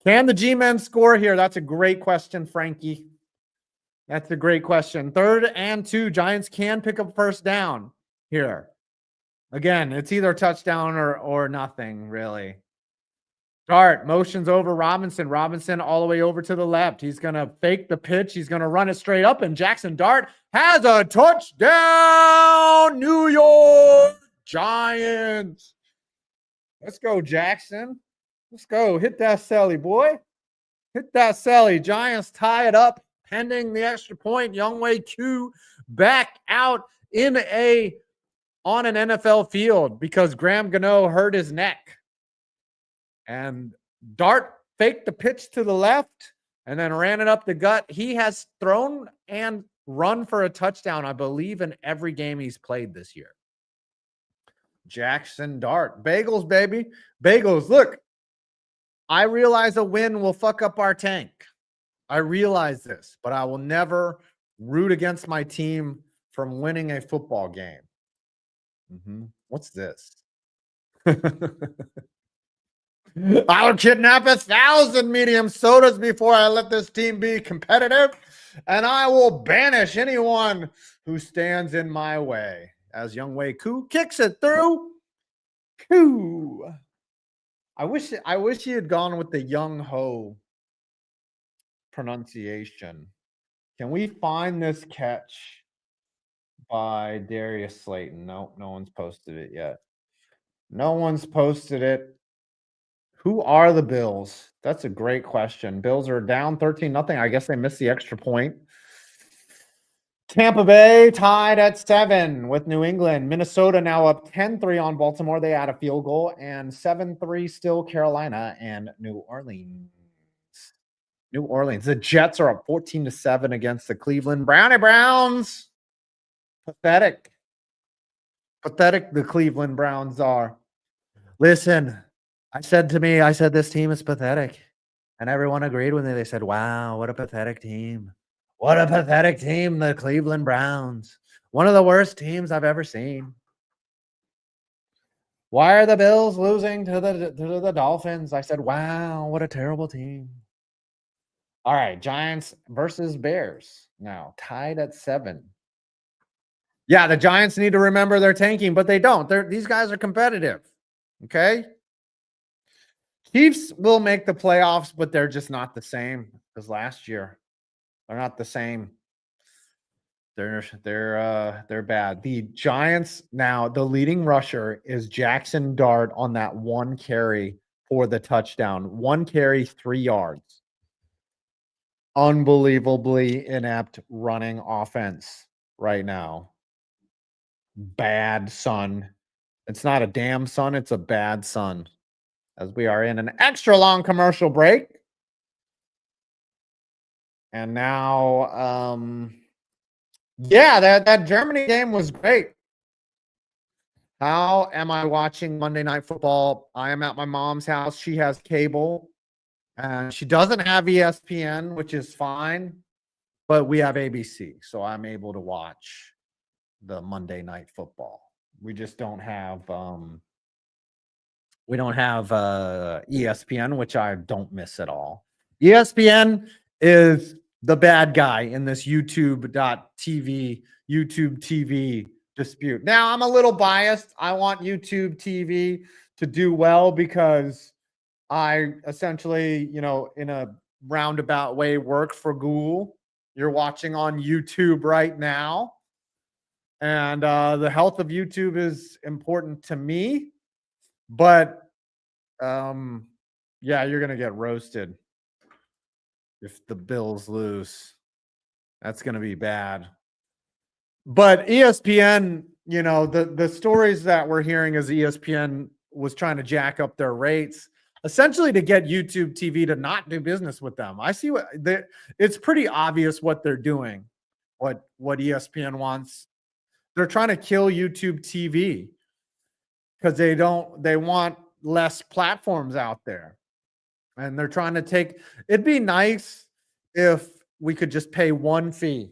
Speaker 1: Can the G-men score here? That's a great question, Frankie. That's a great question. 3rd and 2. Giants can pick up 1st down here. Again, it's either touchdown or nothing, really. Dart motions over Robinson. Robinson all the way over to the left. He's going to fake the pitch. He's going to run it straight up, and Jackson Dart has a touchdown. New York Giants. Let's go, Jackson. Let's go. Hit that celly, boy. Hit that celly. Giants tie it up pending the extra point. Younghoe Koo back out in a on an NFL field because Graham Gano hurt his neck. And Dart faked the pitch to the left and then ran it up the gut. He has thrown and run for a touchdown, I believe, in every game he's played this year. Jackson Dart. Bagels, baby. Bagels. Look, I realize a win will fuck up our tank. I realize this, but I will never root against my team from winning a football game. What's this? I'll kidnap 1,000 medium sodas before I let this team be competitive, and I will banish anyone who stands in my way. As Young Wei Koo kicks it through. Koo. I wish he had gone with the Young Ho pronunciation. Can we find this catch by Darius Slayton? No, no one's posted it yet. No one's posted it. Who are the Bills? That's a great question. Bills are down 13-0. I guess they missed the extra point. Tampa Bay tied at 7 with New England. Minnesota now up 10-3 on Baltimore. They add a field goal. And 7-3 still Carolina and New Orleans. New Orleans. The Jets are up 14-7 against the Cleveland Browns. Pathetic. Pathetic the Cleveland Browns are. Listen, I said this team is pathetic. And everyone agreed with me. They said, wow, what a pathetic team. What a pathetic team, the Cleveland Browns. One of the worst teams I've ever seen. Why are the Bills losing to the Dolphins? I said, wow, what a terrible team. All right, Giants versus Bears. Now, tied at 7. Yeah, the Giants need to remember they're tanking, but they don't. These guys are competitive. Okay? Chiefs will make the playoffs, but they're just not the same as last year. They're not the same. They're bad. The Giants now, the leading rusher is Jackson Dart on that one carry for the touchdown. 1 carry, 3 yards. Unbelievably inept running offense right now. Bad son. It's not a damn son, it's a bad son. As we are in an extra long commercial break. And now, yeah, that Germany game was great. How am I watching Monday Night Football? I am at my mom's house. She has cable. And she doesn't have ESPN, which is fine. But we have ABC, so I'm able to watch the Monday Night Football. We just don't have ESPN, which I don't miss at all. ESPN is the bad guy in this YouTube TV dispute. Now, I'm a little biased. I want YouTube TV to do well because I essentially, in a roundabout way, work for Google. You're watching on YouTube right now. And the health of YouTube is important to me. But, yeah, you're going to get roasted if the Bills lose. That's going to be bad. But ESPN, the stories that we're hearing is ESPN was trying to jack up their rates, essentially to get YouTube TV to not do business with them. I see it's pretty obvious what they're doing, what ESPN wants. They're trying to kill YouTube TV because they want less platforms out there. And they're trying to it'd be nice if we could just pay one fee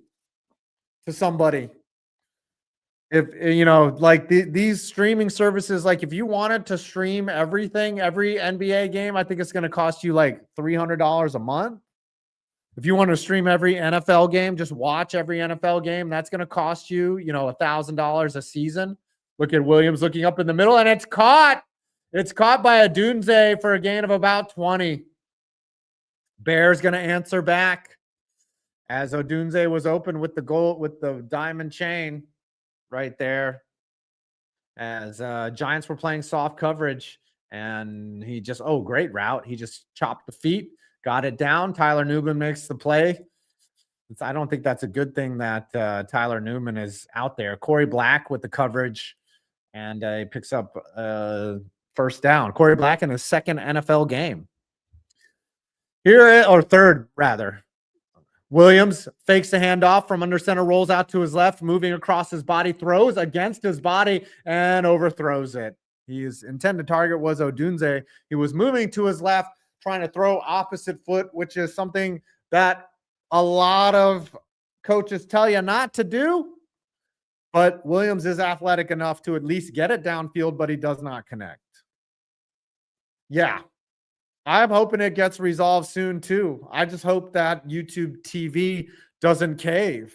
Speaker 1: to somebody. If, like these streaming services, like if you wanted to stream everything, every NBA game, I think it's going to cost you like $300 a month. If you want to stream every NFL game, just watch every NFL game, that's going to cost you, $1,000 a season. Look at Williams looking up in the middle, and it's caught. It's caught by Odunze for a gain of about 20. Bears going to answer back as Odunze was open with the goal, with the diamond chain right there. As Giants were playing soft coverage, and he just, great route. He just chopped the feet, got it down. Tyler Newman makes the play. I don't think that's a good thing that Tyler Newman is out there. Corey Black with the coverage. And he picks up first down. Corey Black in his second NFL game. Or third, rather. Williams fakes the handoff from under center, rolls out to his left, moving across his body, throws against his body, and overthrows it. His intended target was Odunze. He was moving to his left, trying to throw opposite foot, which is something that a lot of coaches tell you not to do. But Williams is athletic enough to at least get it downfield, but he does not connect. Yeah. I'm hoping it gets resolved soon too. I just hope that YouTube TV doesn't cave,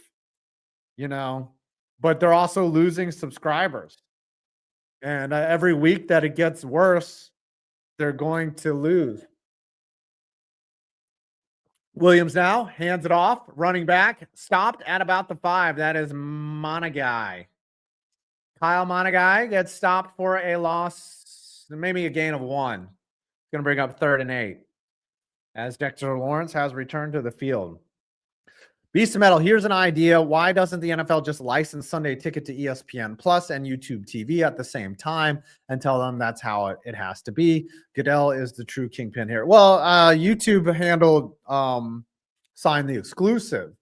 Speaker 1: but they're also losing subscribers. And every week that it gets worse, they're going to lose. Williams now hands it off, running back, stopped at about the 5. That is Monagai. Kyle Monagai gets stopped for a loss, maybe a gain of 1. Going to bring up 3rd and 8 as Dexter Lawrence has returned to the field. Beast of Metal, here's an idea. Why doesn't the NFL just license Sunday Ticket to ESPN Plus and YouTube TV at the same time and tell them that's how it has to be? Goodell is the true kingpin here. Well, YouTube handled signed the exclusive.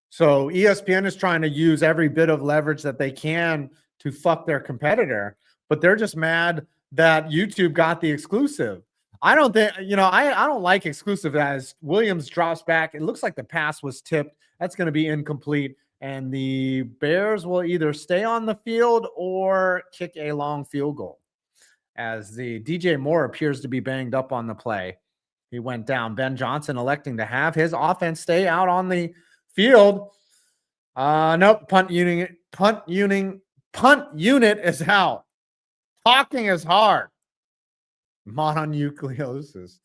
Speaker 1: So ESPN is trying to use every bit of leverage that they can to fuck their competitor, but they're just mad that YouTube got the exclusive. I don't think, I don't like exclusive as Williams drops back. It looks like the pass was tipped. That's going to be incomplete. And the Bears will either stay on the field or kick a long field goal as the DJ Moore appears to be banged up on the play. He went down. Ben Johnson electing to have his offense stay out on the field. Nope. Punt unit is out. Talking is hard. Mononucleosis.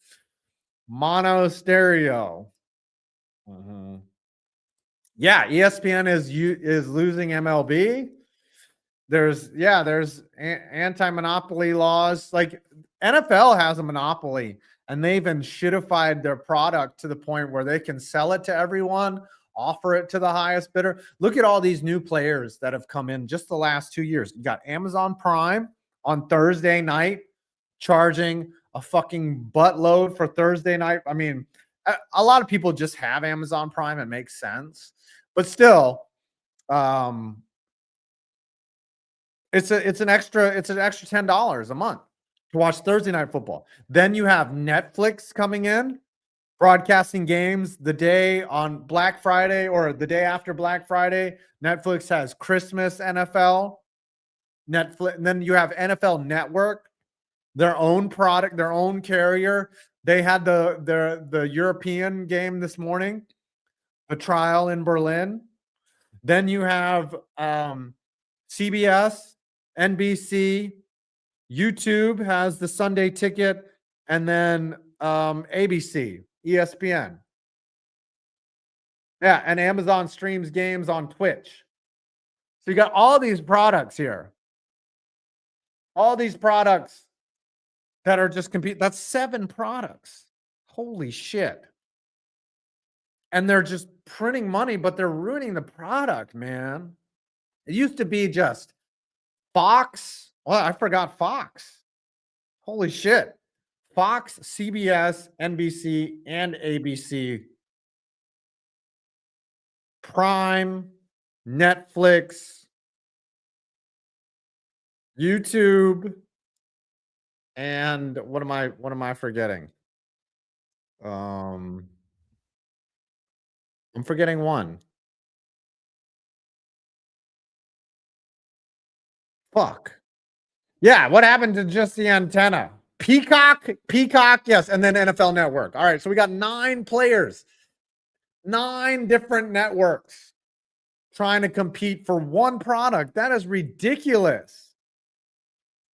Speaker 1: Monostereo. Yeah, ESPN is losing MLB. There's anti-monopoly laws. Like NFL has a monopoly, and they've shitified their product to the point where they can sell it to everyone, offer it to the highest bidder. Look at all these new players that have come in just the last 2 years. You got Amazon Prime on Thursday night, charging a fucking buttload for Thursday night. I mean, a lot of people just have Amazon Prime. It makes sense, but still, it's an extra $10 a month to watch Thursday night football. Then you have Netflix coming in, broadcasting games the day on Black Friday or the day after Black Friday. Netflix has Christmas NFL. Netflix, and then you have NFL Network, their own product, their own carrier. They had the European game this morning, the trial in Berlin. Then you have CBS, NBC, YouTube has the Sunday Ticket, and then ABC, ESPN. Yeah, and Amazon streams games on Twitch. So you got all these products here. All these products that are just compete. That's 7 products. Holy shit. And they're just printing money, but they're ruining the product, man. It used to be just Fox. Well, I forgot Fox. Holy shit. Fox, CBS, NBC, and ABC. Prime, Netflix, YouTube, and what am I forgetting? I'm forgetting one. Fuck. Yeah, what happened to just the antenna? Peacock, yes, and then NFL Network. All right, so we got 9 players, 9 different networks trying to compete for one product. That is ridiculous.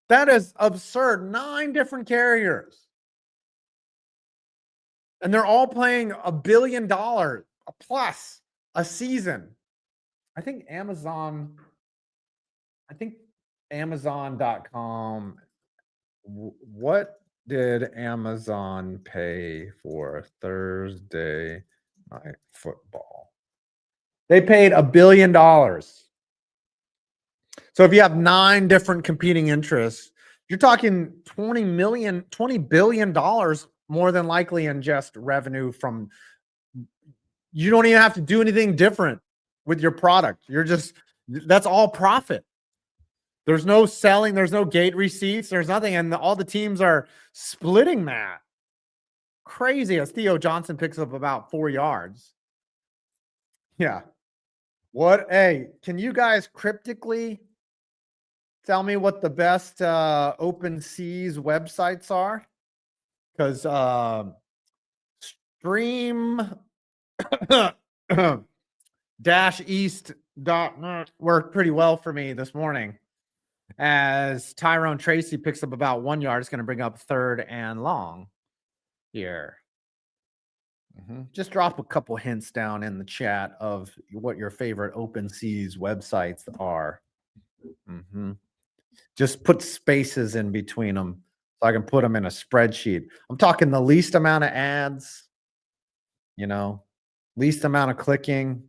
Speaker 1: That is absurd. 9 different carriers. And they're all paying $1 billion plus a season. I think Amazon.com. What did Amazon pay for Thursday Night Football? They paid $1 billion. So if you have 9 different competing interests, you're talking $20 billion more than likely in just revenue from. You don't even have to do anything different with your product. That's all profit. There's no selling, there's no gate receipts, there's nothing. And all the teams are splitting that. Crazy as Theo Johnson picks up about 4 yards. Yeah. Hey, can you guys cryptically tell me what the best open seas websites are? Because stream dash east worked pretty well for me this morning. As Tyrone Tracy picks up about 1 yard, it's going to bring up 3rd and long here. Just drop a couple hints down in the chat of what your favorite open seas websites are. Just put spaces in between them so I can put them in a spreadsheet. I'm talking the least amount of ads, least amount of clicking.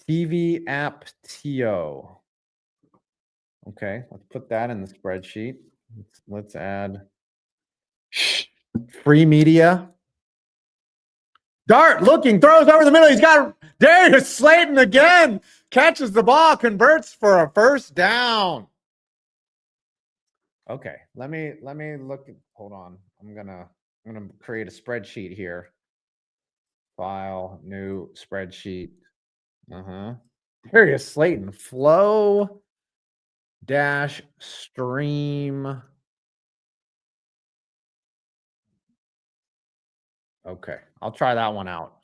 Speaker 1: TV app TO. Okay, let's put that in the spreadsheet. Let's add free media. Dart looking, throws over the middle. He's got Darius Slayton again. Catches the ball, converts for a 1st down. Okay, let me look at, hold on. I'm gonna create a spreadsheet here. File, new spreadsheet. Darius Slayton, flow dash stream. Okay, I'll try that one out.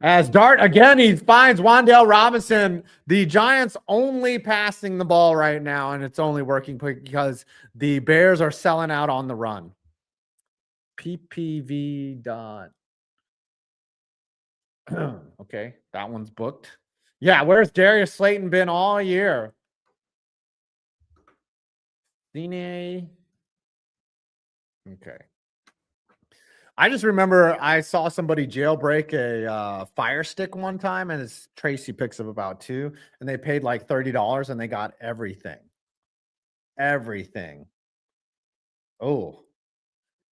Speaker 1: As Dart again, he finds Wan'Dale Robinson. The Giants only passing the ball right now, and it's only working because the Bears are selling out on the run. PPV dot. Okay, that one's booked. Yeah, where's Darius Slayton been all year? Cine. Okay. I just remember I saw somebody jailbreak a Fire Stick one time, and it's Tracy picks up about 2, and they paid like $30 and they got everything. Everything. Oh,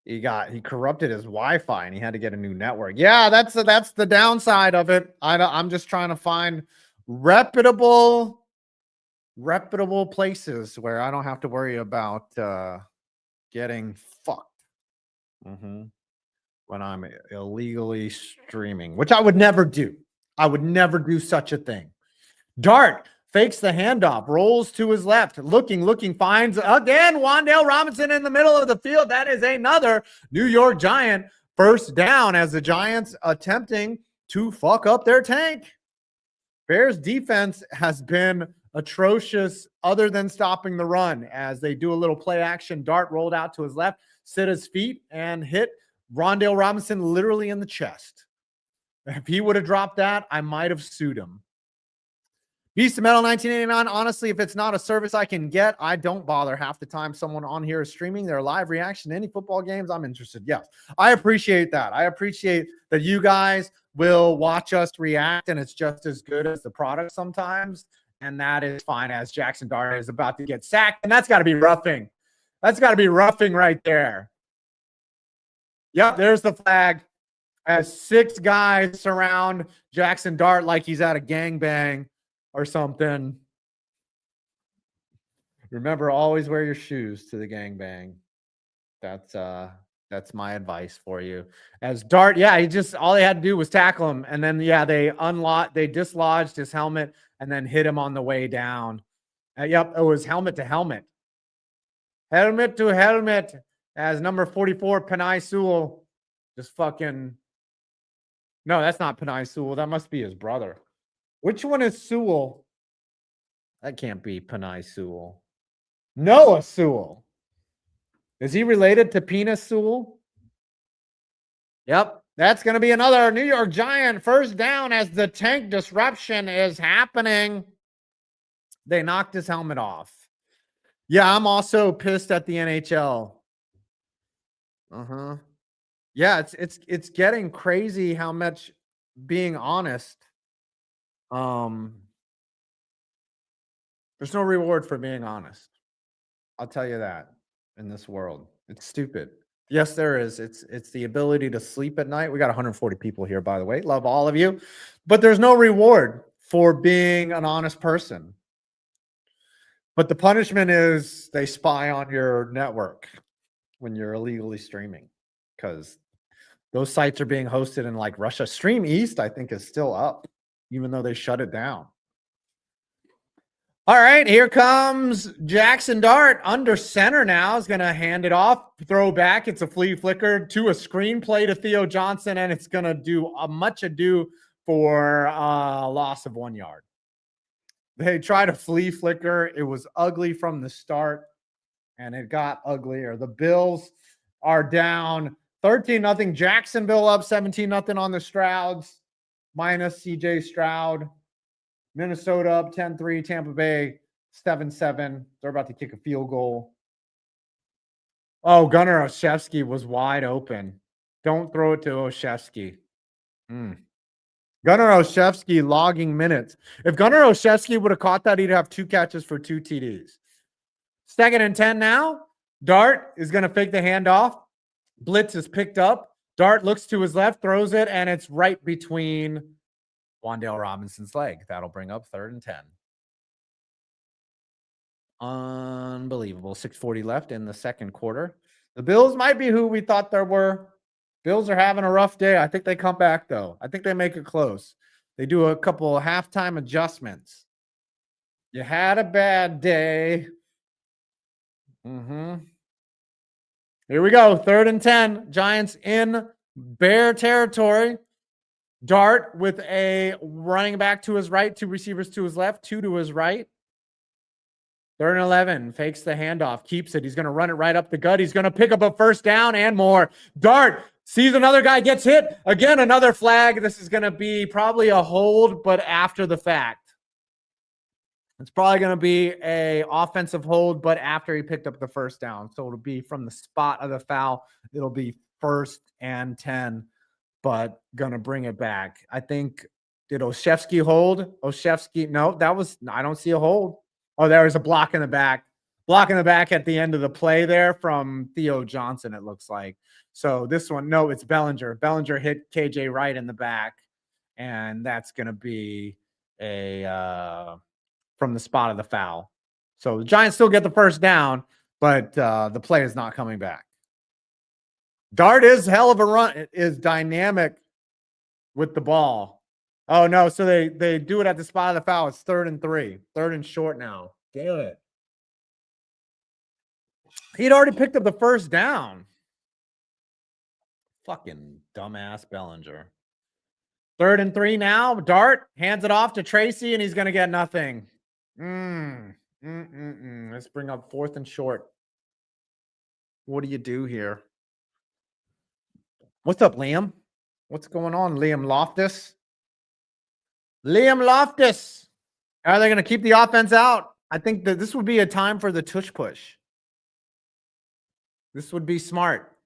Speaker 1: he corrupted his Wi-Fi and he had to get a new network. Yeah, that's the downside of it. I'm just trying to find reputable places where I don't have to worry about getting fucked. When I'm illegally streaming, which I would never do. I would never do such a thing. Dart fakes the handoff, rolls to his left, looking, finds again Wan'Dale Robinson in the middle of the field. That is another New York Giant 1st down as the Giants attempting to fuck up their tank. Bears defense has been atrocious other than stopping the run as they do a little play action. Dart rolled out to his left, sit his feet, and hit Wan'Dale Robinson literally in the chest. If he would have dropped that, I might have sued him. Beast of Metal 1989. Honestly, if it's not a service I can get, I don't bother. Half the time someone on here is streaming their live reaction to any football games, I'm interested. Yes, I appreciate that. I appreciate that you guys will watch us react, and it's just as good as the product sometimes. And that is fine, as Jackson Dart is about to get sacked. And that's got to be roughing. That's got to be roughing right there. Yep, there's the flag. As 6 guys surround Jackson Dart like he's at a gangbang or something. Remember, always wear your shoes to the gangbang. That's my advice for you. As Dart, yeah, all they had to do was tackle him, and then they dislodged his helmet and then hit him on the way down. Yep, it was helmet to helmet. Helmet to helmet. As number 44, Penei Sewell, just fucking. No, that's not Penei Sewell. That must be his brother. Which one is Sewell? That can't be Penei Sewell. Noah Sewell. Is he related to Penis Sewell? Yep. That's going to be another New York Giant 1st down as the tank disruption is happening. They knocked his helmet off. Yeah, I'm also pissed at the NHL. Yeah, it's getting crazy how much, being honest, There's no reward for being honest. I'll tell you that in this world. It's stupid. Yes, there is. It's the ability to sleep at night. We got 140 people here, by the way. Love all of you. But there's no reward for being an honest person. But the punishment is they spy on your network when you're illegally streaming, because those sites are being hosted in like Russia. Stream East, I think, is still up, even though they shut it down. All right, here comes Jackson Dart under center now. Is going to hand it off, throw back. It's a flea flicker to a screenplay to Theo Johnson, and it's going to do a much ado for a loss of 1 yard. They tried a flea flicker. It was ugly from the start, and it got uglier. The Bills are down 13-0. Jacksonville up 17-0 on the Strouds, minus CJ Stroud. Minnesota up 10-3. Tampa Bay 7-7. They're about to kick a field goal. Oh, Gunnar Olszewski was wide open. Don't throw it to Olszewski. Gunnar Olszewski logging minutes. If Gunnar Olszewski would have caught that, he'd have 2 catches for 2 TDs. 2nd and 10 now. Dart is going to fake the handoff. Blitz is picked up. Dart looks to his left, throws it, and it's right between Wan'Dale Robinson's leg. That'll bring up 3rd and 10. Unbelievable. 6:40 left in the second quarter. The Bills might be who we thought there were. Bills are having a rough day. I think they come back, though. I think they make it close. They do a couple of halftime adjustments. You had a bad day. Here we go. 3rd and 10. Giants in Bear territory. Dart with a running back to his right, 2 receivers to his left, 2 to his right. 3rd and 11, fakes the handoff, keeps it. He's going to run it right up the gut. He's going to pick up a 1st down and more. Dart sees another guy, gets hit. Again, another flag. This is going to be probably a hold, but after the fact. It's probably going to be a offensive hold, but after he picked up the 1st down. So it'll be from the spot of the foul. It'll be 1st and 10. But gonna bring it back. I think, did Olszewski hold? Olszewski, no, that was, I don't see a hold. Oh, there was a block in the back. Block in the back at the end of the play there from Theo Johnson, it looks like. So this one, no, it's Bellinger. Bellinger hit KJ right in the back, and that's gonna be a from the spot of the foul. So the Giants still get the 1st down, but the play is not coming back. Dart is hell of a run. It is dynamic with the ball. Oh, no. So they do it at the spot of the foul. It's 3rd and 3. 3rd and short now. Damn it. He'd already picked up the 1st down. Fucking dumbass Bellinger. 3rd and 3 now. Dart hands it off to Tracy, and he's going to get nothing. Let's bring up 4th and short. What do you do here? What's up, Liam? What's going on, Liam Loftus? Liam Loftus. Are they going to keep the offense out? I think that this would be a time for the tush push. This would be smart.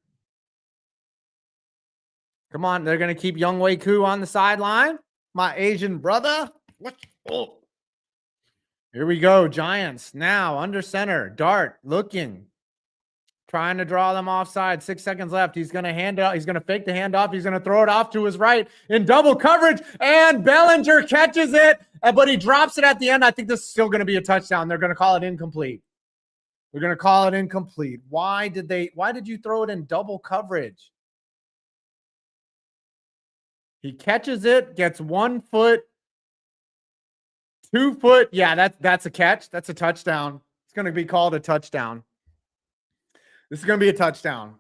Speaker 1: Come on, they're going to keep Younghoe Koo on the sideline. My Asian brother. Oh. Here we go, Giants. Now, under center. Dart looking. Trying to draw them offside. 6 seconds left. He's going to hand it out. He's going to fake the handoff. He's going to throw it off to his right in double coverage. And Bellinger catches it, but he drops it at the end. I think this is still going to be a touchdown. They're going to call it incomplete. They're going to call it incomplete. Why did you throw it in double coverage? He catches it, gets 1 foot, 2 foot. Yeah, that's a catch. That's a touchdown. It's going to be called a touchdown. This is going to be a touchdown.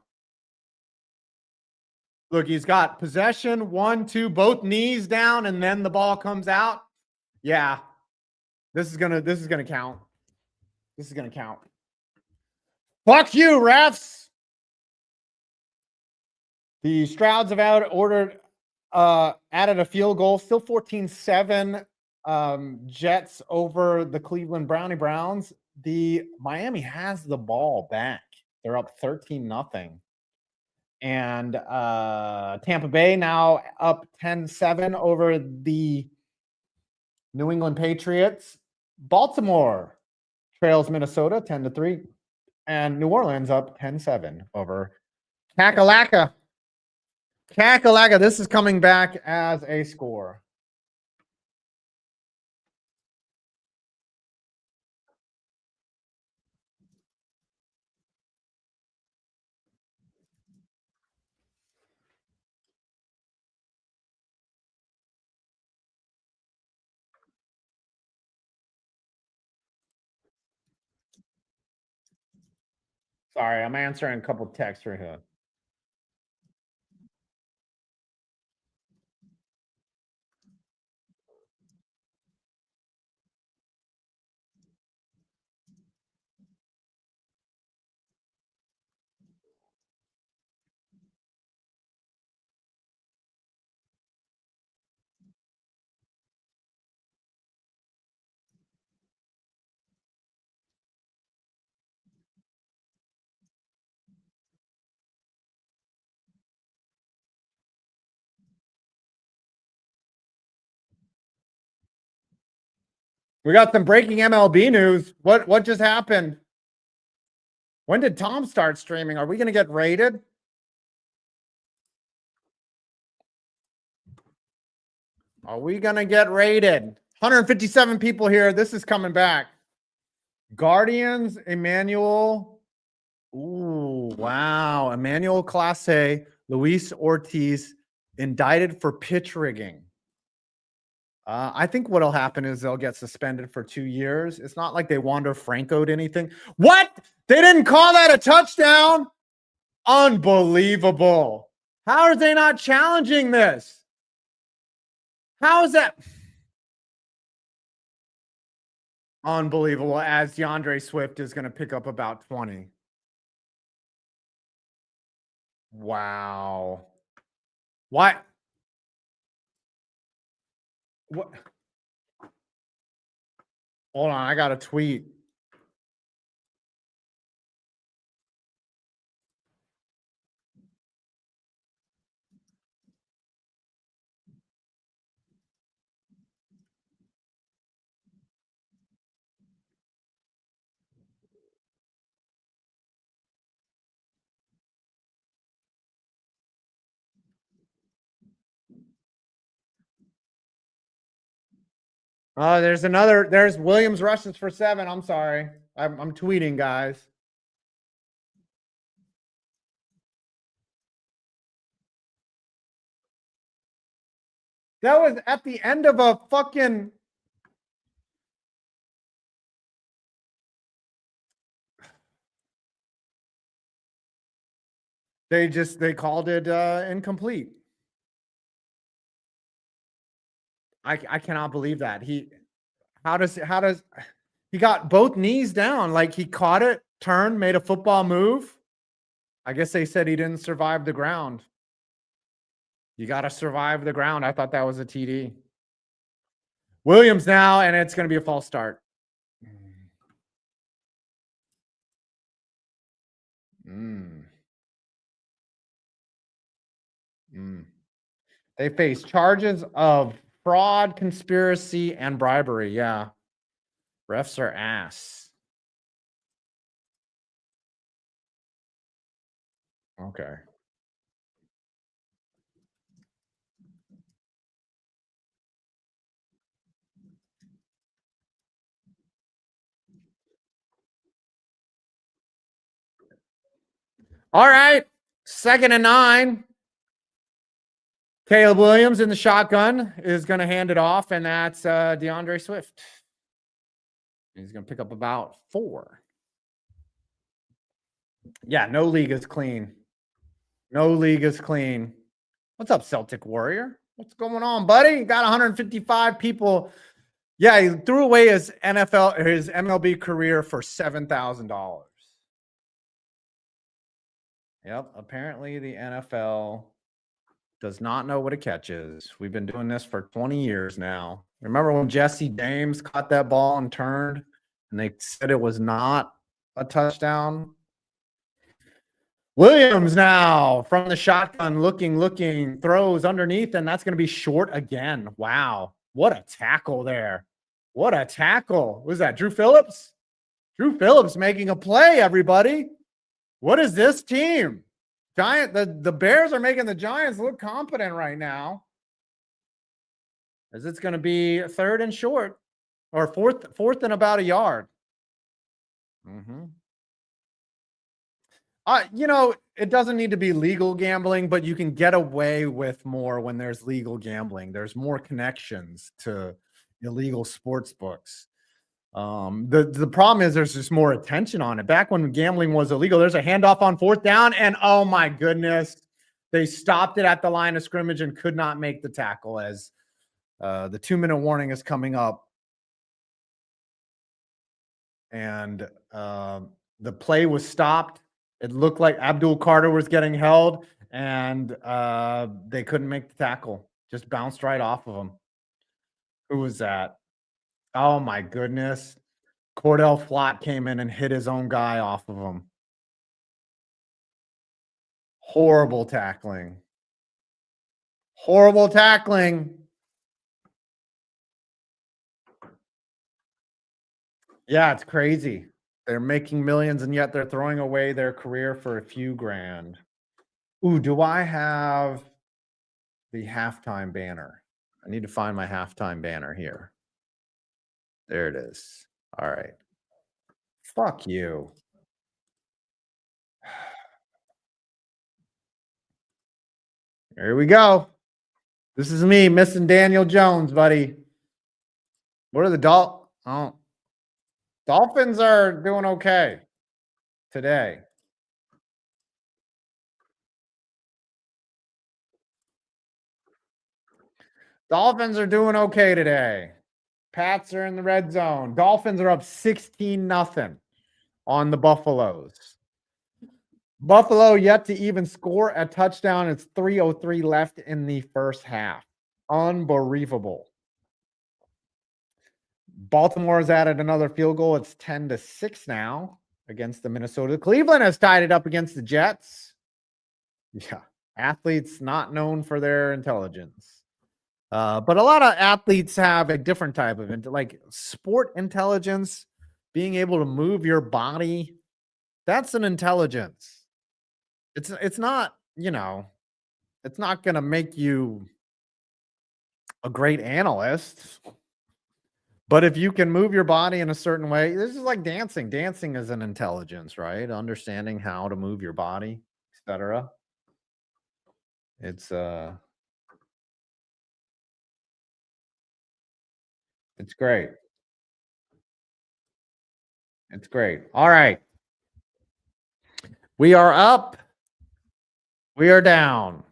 Speaker 1: Look, he's got possession, 1, 2, both knees down, and then the ball comes out. Yeah. This is gonna count. This is gonna count. Fuck you, refs. The Strouds have added a field goal. Still 14-7. Jets over the Cleveland Browns. The Miami has the ball back. They're up 13-0. And Tampa Bay now up 10-7 over the New England Patriots. Baltimore trails Minnesota 10-3. And New Orleans up 10-7 over Kakalaka. Kakalaka, this is coming back as a score. Sorry, I'm answering a couple texts right here. We got some breaking MLB news. What just happened? When did Tom start streaming? Are we going to get raided? Are we going to get raided? 157 people here. This is coming back. Guardians, Emmanuel. Ooh, wow. Emmanuel Clase, Luis Ortiz indicted for pitch rigging. I think what'll happen is they'll get suspended for 2 years. It's not like they Wander Franco'd anything. What? They didn't call that a touchdown? Unbelievable. How are they not challenging this? How is that? Unbelievable, as DeAndre Swift is going to pick up about 20. Wow. What? What? Hold on, I got a tweet. Oh, there's Williams rushes for 7. I'm sorry. I'm tweeting, guys. That was at the end of a fucking. They called it incomplete. I cannot believe that. How does he got both knees down? Like he caught it, turned, made a football move. I guess they said he didn't survive the ground. You got to survive the ground. I thought that was a TD. Williams now, and it's going to be a false start. They face charges of fraud, conspiracy, and bribery. Yeah. Refs are ass. Okay. All right. 2nd and 9. Caleb Williams in the shotgun is going to hand it off, and that's DeAndre Swift. He's going to pick up about 4. Yeah, no league is clean. No league is clean. What's up, Celtic Warrior? What's going on, buddy? You got 155 people. Yeah, he threw away his MLB career for $7,000. Yep, apparently the NFL does not know what a catch is. We've been doing this for 20 years now. Remember when Jesse James caught that ball and turned, and they said it was not a touchdown? Williams now from the shotgun, looking, throws underneath, and that's going to be short again. Wow. What a tackle there. What a tackle. Was that Drew Phillips? Drew Phillips making a play, everybody. What is this team? The Bears are making the Giants look competent right now. As it's going to be third and short, or fourth and about a yard. It doesn't need to be legal gambling, but you can get away with more when there's legal gambling. There's more connections to illegal sports books. The problem is there's just more attention on it. Back when gambling was illegal, there's a handoff on fourth down, and oh my goodness, they stopped it at the line of scrimmage and could not make the tackle as the 2-minute warning is coming up. And the play was stopped. It looked like Abdul Carter was getting held, and they couldn't make the tackle. Just bounced right off of him. Who was that? Oh, my goodness. Cordell Flott came in and hit his own guy off of him. Horrible tackling. Horrible tackling. Yeah, it's crazy. They're making millions, and yet they're throwing away their career for a few grand. Ooh, do I have the halftime banner? I need to find my halftime banner here. There it is. All right. Fuck you. Here we go. This is me missing Daniel Jones, buddy. What are the Dolphins are doing okay today. Dolphins are doing okay today. Pats are in the red zone. Dolphins are up 16-0 on the Buffaloes. Buffalo yet to even score a touchdown. It's 3:03 left in the first half. Unbelievable. Baltimore has added another field goal. It's 10-6 now against the Minnesota. Cleveland has tied it up against the Jets. Yeah. Athletes not known for their intelligence. But a lot of athletes have a different type of like sport intelligence, being able to move your body. That's an intelligence. It's not, it's not going to make you a great analyst. But if you can move your body in a certain way, this is like dancing. Dancing is an intelligence, right? Understanding how to move your body, etc. It's great. It's great. All right. We are up. We are down.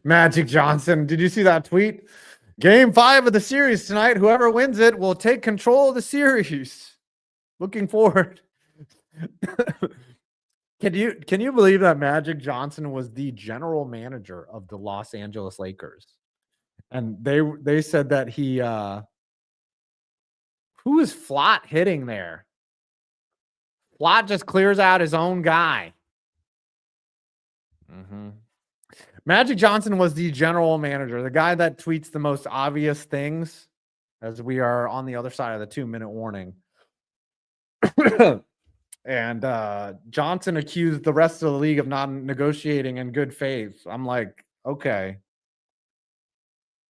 Speaker 1: Magic Johnson. Did you see that tweet? Game 5 of the series tonight. Whoever wins it will take control of the series. Looking forward. Can you believe that Magic Johnson was the general manager of the Los Angeles Lakers? And they said that he who is Flott hitting there? Flott just clears out his own guy. Magic Johnson was the general manager, the guy that tweets the most obvious things, as we are on the other side of the 2-minute warning. And Johnson accused the rest of the league of not negotiating in good faith. I'm like, okay.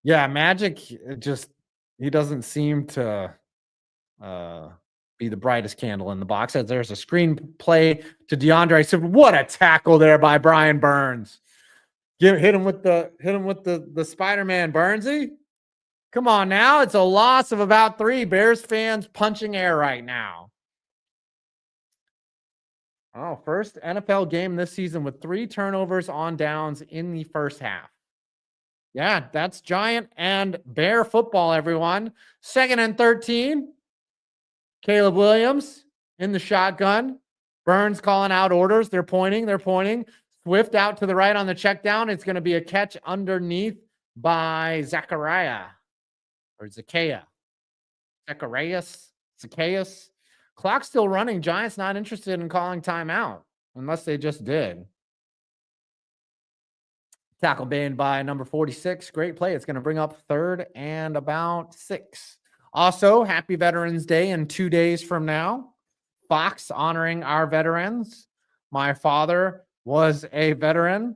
Speaker 1: Yeah, Magic, he doesn't seem to be the brightest candle in the box. As there's a screen play to DeAndre Swift. What a tackle there by Brian Burns. Hit him with the Spider-Man Burnsy. Come on now. It's a loss of about 3. Bears fans punching air right now. Oh, first NFL game this season with 3 turnovers on downs in the first half. Yeah, that's Giant and Bear football, everyone. 2nd and 13. Caleb Williams in the shotgun. Burns calling out orders. They're pointing. Swift out to the right on the check down. It's going to be a catch underneath by Zacchaeus. Zacchaeus. Clock still running. Giants not interested in calling timeout unless they just did. Tackle made by number 46. Great play. It's going to bring up 3rd and about 6 Also, happy Veterans Day in 2 days from now. Fox honoring our veterans. My father was a veteran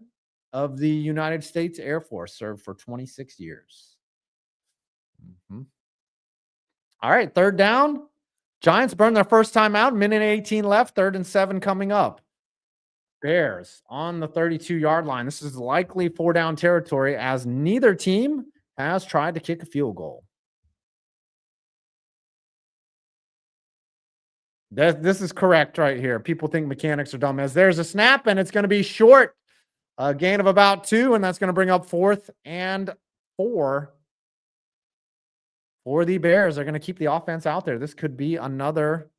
Speaker 1: of the United States Air Force, served for 26 years. Mhm. All right, third down. Giants burn their first time out, minute 18 left, 3rd and 7 coming up. Bears on the 32-yard line. This is likely 4-down territory as neither team has tried to kick a field goal. This is correct right here. People think mechanics are dumb. As there's a snap, and it's going to be short. A gain of about 2, and that's going to bring up 4th and 4 for the Bears. They're going to keep the offense out there. This could be another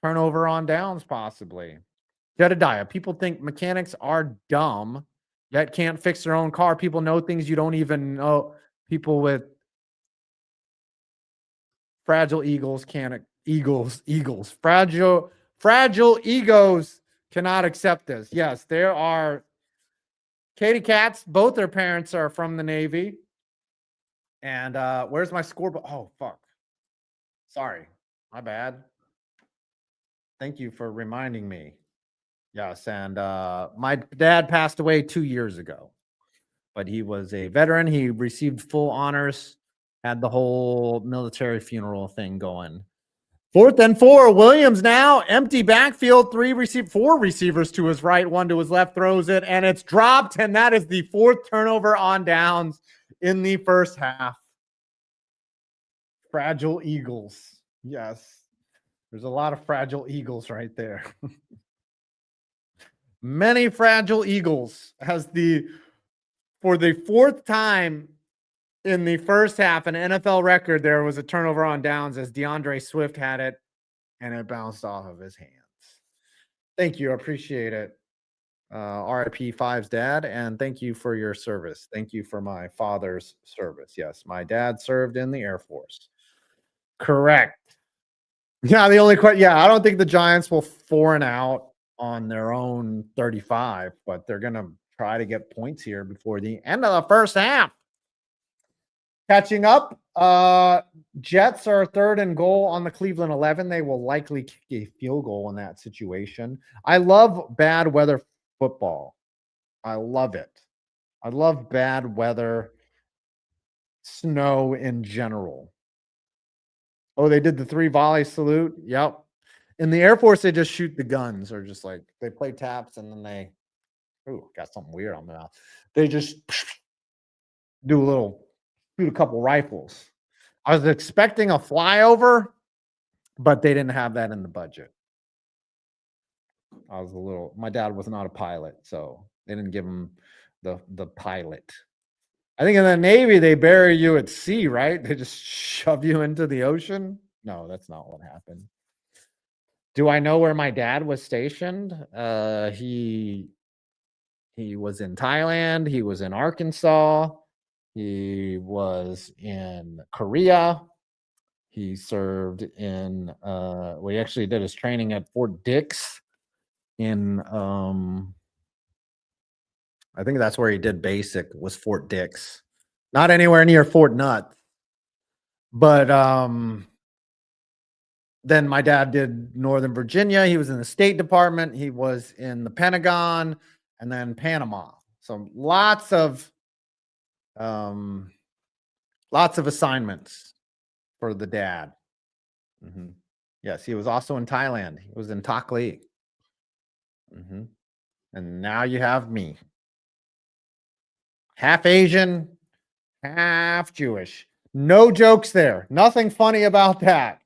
Speaker 1: turnover on downs, possibly. Jedediah, people think mechanics are dumb, yet can't fix their own car. People know things you don't even know. People with fragile egos can't fragile egos cannot accept this. Yes, there are Katie Cats. Both their parents are from the Navy. And where's my scoreboard? Oh, fuck. Sorry. My bad. Thank you for reminding me. Yes, and my dad passed away 2 years ago, but he was a veteran. He received full honors, had the whole military funeral thing going. 4th and 4. Williams now empty backfield. 4 receivers to his right, 1 to his left, throws it, and it's dropped. And that is the 4th turnover on downs in the first half. Fragile Eagles. Yes. There's a lot of fragile Eagles right there. Many fragile Eagles as for the 4th time in the first half, an NFL record, there was a turnover on downs as DeAndre Swift had it, and it bounced off of his hands. Thank you. I appreciate it. RIP Five's dad, and thank you for your service. Thank you for my father's service. Yes, my dad served in the Air Force. Correct. Yeah, the only question. Yeah, I don't think the Giants will 4 and out on their own 35, but they're going to try to get points here before the end of the first half. Catching up, Jets are 3rd and goal on the Cleveland 11. They will likely kick a field goal in that situation. I love bad weather football. I love it. I love bad weather, snow in general. Oh, they did the 3 volley salute. Yep. In the Air Force, they just shoot the guns, or just like they play taps and then they, got something weird on the mouth. They just shoot a couple rifles. I was expecting a flyover, but they didn't have that in the budget. My dad was not a pilot, so they didn't give him the pilot. I think in the Navy, they bury you at sea, right? They just shove you into the ocean. No, that's not what happened. Do I know where my dad was stationed? He was in Thailand. He was in Arkansas. He was in Korea. He served in, he actually did his training at Fort Dix in, I think that's where he did basic, was Fort Dix. Not anywhere near Fort Nutt. But then my dad did Northern Virginia. He was in the State Department. He was in the Pentagon, and then Panama. So lots of assignments for the dad. Mm-hmm. Yes, he was also in Thailand. He was in Tak Lee. Mm-hmm. And now you have me. Half Asian, half Jewish. No jokes there. Nothing funny about that.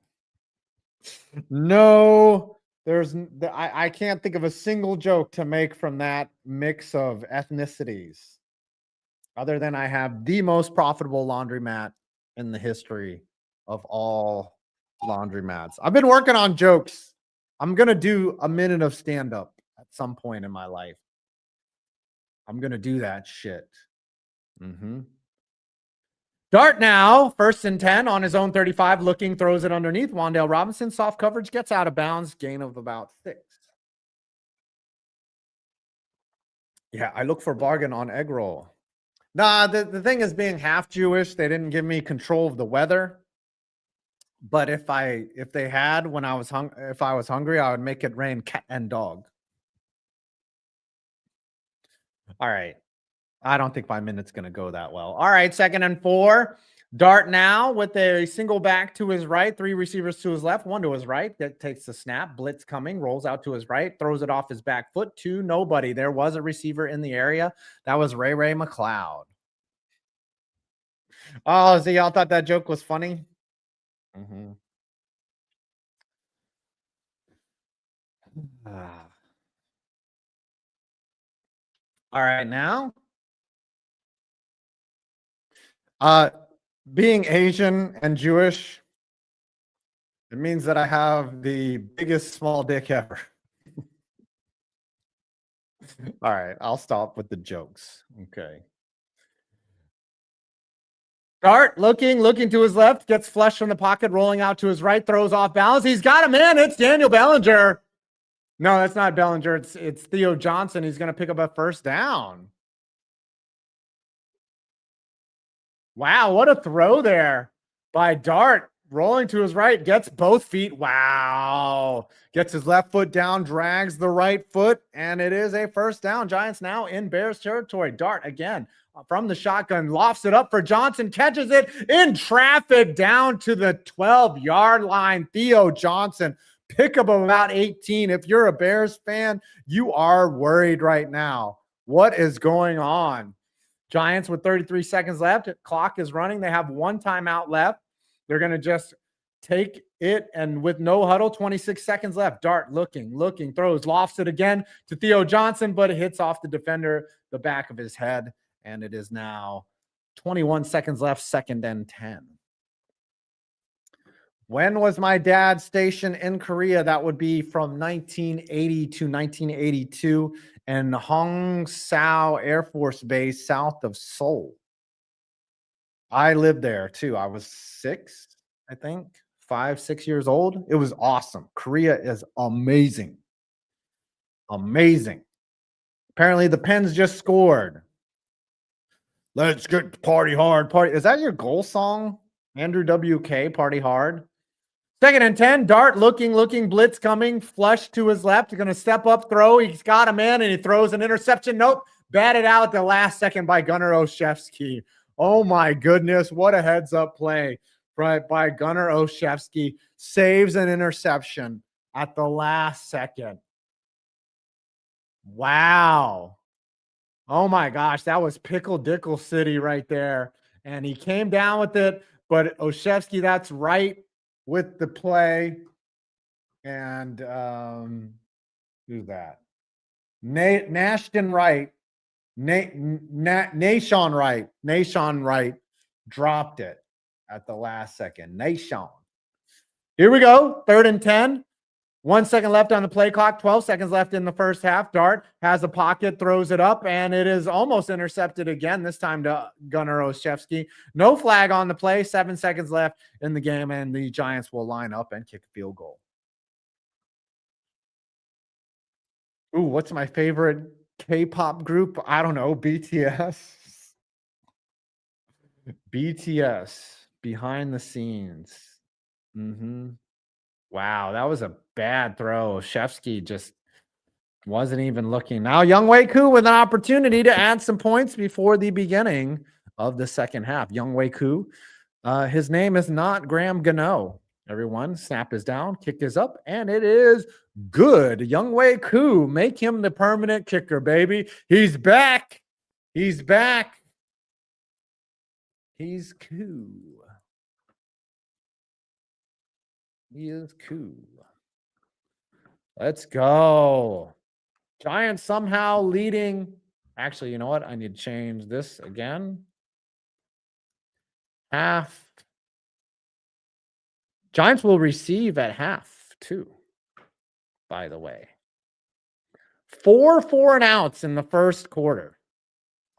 Speaker 1: No, I can't think of a single joke to make from that mix of ethnicities, other than I have the most profitable laundromat in the history of all laundromats. I've been working on jokes. I'm going to do a minute of stand-up at some point in my life. I'm going to do that shit. Mm-hmm. Dart now, 1st and 10 on his own 35, looking, throws it underneath. Wan'Dale Robinson, soft coverage, gets out of bounds, gain of about 6. Yeah, I look for bargain on egg roll. Nah, the thing is, being half Jewish, they didn't give me control of the weather. But if they had, when I was if I was hungry, I would make it rain cat and dog. All right. I don't think my minute's going to go that well. All right, 2nd and 4. Dart now with a single back to his right, 3 receivers to his left, 1 to his right. That takes the snap, blitz coming, rolls out to his right, throws it off his back foot to nobody. There was a receiver in the area. That was Ray McLeod. Oh, so y'all thought that joke was funny? Mm-hmm. All right, now. Being Asian and Jewish, it means that I have the biggest small dick ever. All right, I'll stop with the jokes. Okay. Dart looking to his left, gets flushed from the pocket, rolling out to his right, throws off balance. He's got a man. It's Daniel Bellinger. No, that's not Bellinger. It's Theo Johnson. He's going to pick up a 1st down. Wow, what a throw there by Dart. Rolling to his right, gets both feet. Wow. Gets his left foot down, drags the right foot, and it is a 1st down. Giants now in Bears territory. Dart again from the shotgun, lofts it up for Johnson, catches it in traffic down to the 12-yard line. Theo Johnson, pickup of about 18. If you're a Bears fan, you are worried right now. What is going on? Giants with 33 seconds left. Clock is running. They have 1 timeout left. They're going to just take it, and with no huddle, 26 seconds left. Dart looking, throws, lofts it again to Theo Johnson, but it hits off the defender, the back of his head, and it is now 21 seconds left, 2nd and 10. When was my dad stationed in Korea? That would be from 1980 to 1982 in Hongsan Air Force Base south of Seoul. I lived there too. I was 6, I think, 5, 6 years old. It was awesome. Korea is amazing. Amazing. Apparently the Pens just scored. Let's get party hard. Party. Is that your goal song? Andrew WK, party hard. 2nd and 10. Dart looking, blitz coming, flush to his left. He's going to step up, throw. He's got a man, and he throws an interception. Nope. Batted out at the last second by Gunnar Olszewski. Oh my goodness, what a heads-up play by Gunnar Olszewski. Saves an interception at the last second. Wow. Oh my gosh, that was Pickle Dickle City right there. And he came down with it, but Olszewski, that's right with the play. And who's that? Nashton Wright. Nashon Wright dropped it at the last second. Nashon. Here we go. 3rd and 10. 1 second left on the play clock. 12 seconds left in the first half. Dart has a pocket, throws it up, and it is almost intercepted again, this time to Gunnar Olszewski. No flag on the play. 7 seconds left in the game, and the Giants will line up and kick a field goal. Ooh, what's my favorite K-pop group? I don't know. BTS. BTS. Behind the scenes. Wow, that was a bad throw. Shevsky just wasn't even looking. Now Younghoe Koo with an opportunity to add some points before the beginning of the 2nd half. Younghoe Koo. His name is not Graham Gano. Everyone, snap is down, kick is up, and it is good. Younghoe Koo, make him the permanent kicker, baby. He's back. He's back. He's cool. He is cool. Let's go. Giants somehow leading. Actually, you know what? I need to change this again. Half. Giants will receive at half, too, by the way. 4 and outs in the first quarter.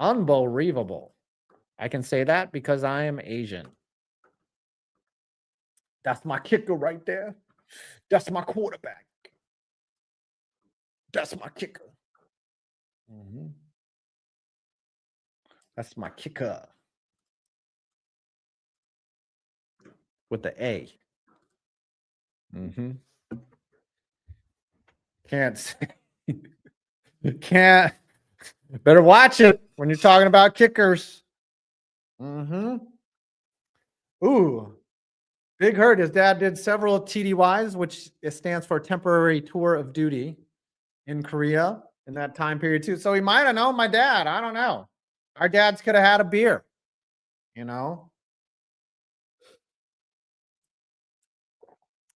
Speaker 1: Unbelievable. I can say that because I am Asian. That's my kicker right there. That's my quarterback. That's my kicker. That's my kicker. With the A. Mm-hmm. Can't say. Can't. Better watch it when you're talking about kickers. Mm-hmm. Ooh. Big Hurt. His dad did several TDYs, which stands for temporary tour of duty in Korea in that time period too. So he might have known my dad. I don't know. Our dads could have had a beer, you know.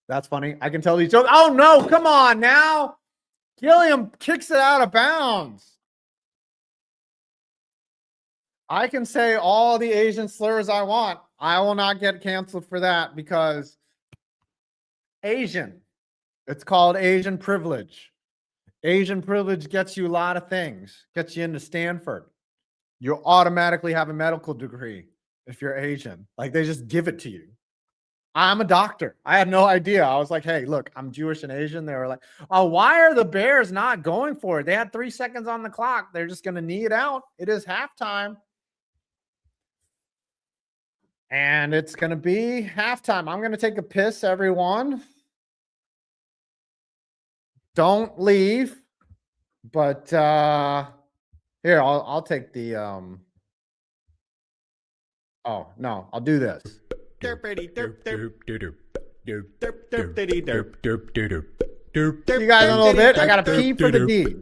Speaker 1: That's funny. I can tell these jokes. Oh no, come on now. Gilliam kicks it out of bounds. I can say all the Asian slurs I want. I will not get canceled for that because Asian. It's called Asian privilege. Asian privilege gets you a lot of things. Gets you into Stanford. You automatically have a medical degree if you're Asian. Like they just give it to you. I'm a doctor. I had no idea. I was like, hey, look, I'm Jewish and Asian. They were like, oh, why are the Bears not going for it? They had 3 seconds on the clock. They're just going to knee it out. It is halftime. And it's going to be halftime. I'm going to take a piss, everyone. Don't leave. But here, I'll take the oh, no, I'll do this. See you guys in a little bit. I got to pee for the D.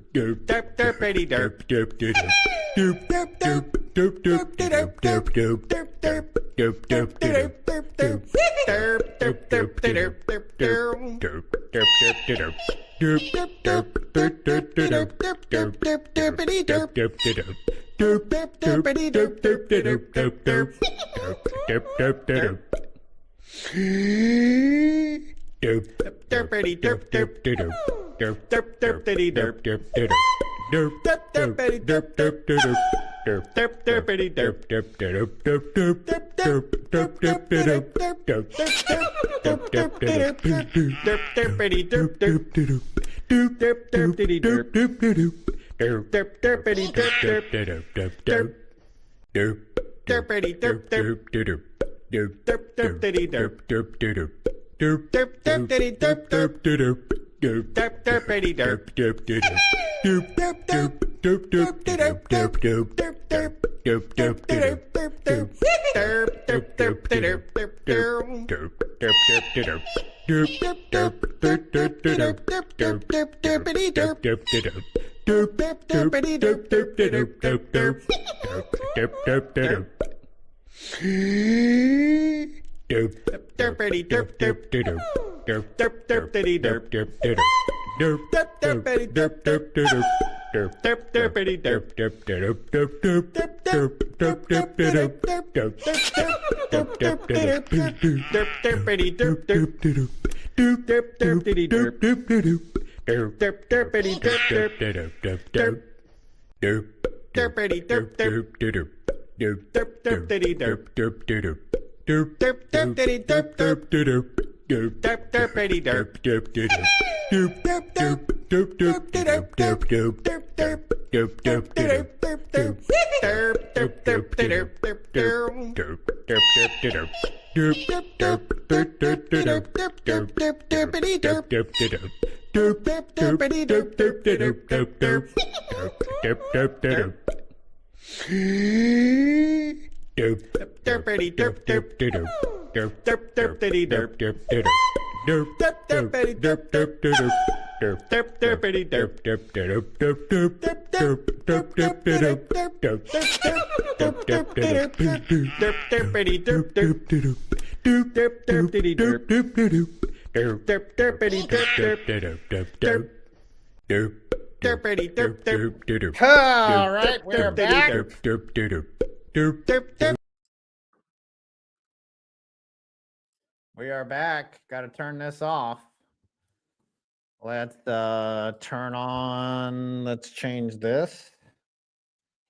Speaker 1: All right, we're back. We are back. Got to turn this off. Let's turn on. Let's change this.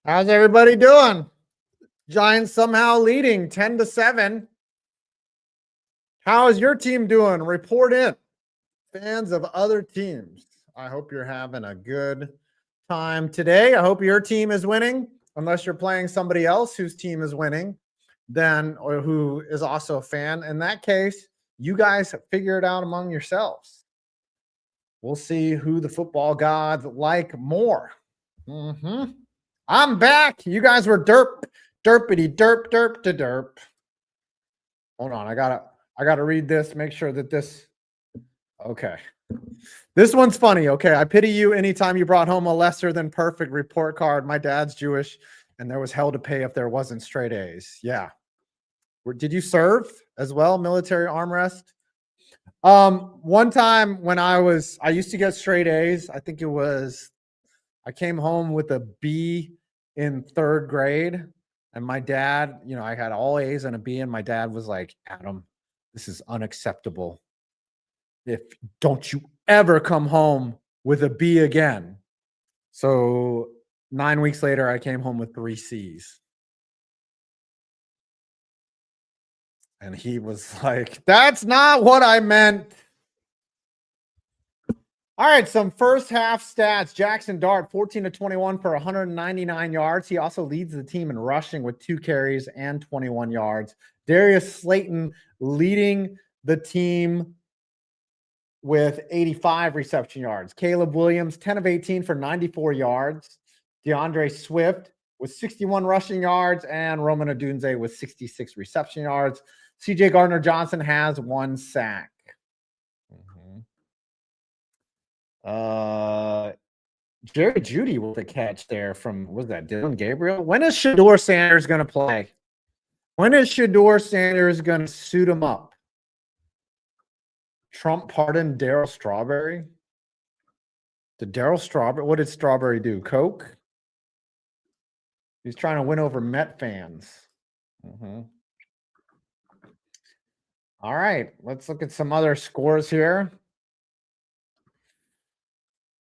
Speaker 1: How's everybody doing? Giants somehow leading 10-7. How is your team doing? Report in. Fans of other teams. I hope you're having a good time today. I hope your team is winning. unless you're playing somebody else whose team is winning, then or who is also a fan. In that case, you guys figure it out among yourselves. We'll see who the football gods like more. I'm back. You guys were derpity derp to derp. Hold on, I gotta read this. Make sure that this. Okay, this one's funny. Okay, I pity you. Anytime you brought home a lesser than perfect report card. My dad's Jewish, and there was hell to pay if there wasn't straight A's. Yeah. Did you serve as well? Military armrest. One time when I used to get straight A's. I think I came home with a B in 3rd grade, and my dad, I had all A's and a B, and my dad was like, Adam, this is unacceptable. Don't you ever come home with a B again. So 9 weeks later, I came home with 3 C's. And he was like, that's not what I meant. All right, some first half stats. Jackson Dart, 14-21 for 199 yards. He also leads the team in rushing with 2 carries and 21 yards. Darius Slayton leading the team with 85 reception yards. Caleb Williams, 10-18 for 94 yards. DeAndre Swift with 61 rushing yards, and Roman Odunze with 66 reception yards. CJ Gardner-Johnson has 1 sack. Jerry Jeudy with a catch there from, was that Dylan Gabriel? When is Shedeur Sanders going to play? When is Shedeur Sanders going to suit him up? Trump pardoned Darryl Strawberry. What did Strawberry do? Coke? He's trying to win over Met fans. All right, let's look at some other scores here.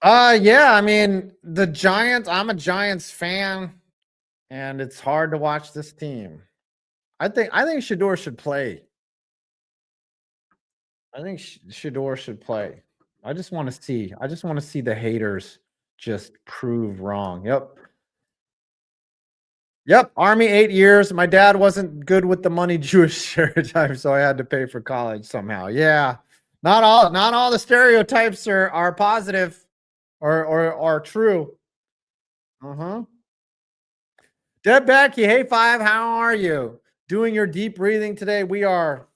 Speaker 1: Yeah, I mean, the Giants, I'm a Giants fan, and it's hard to watch this team. I think Shedeur should play. I think Shedeur should play. I just want to see the haters just prove wrong. Yep. Army 8 years. My dad wasn't good with the money Jewish stereotype, so I had to pay for college somehow. Yeah. Not all the stereotypes are positive or true. Deb Becky, hey Five, how are you? Doing your deep breathing today? We're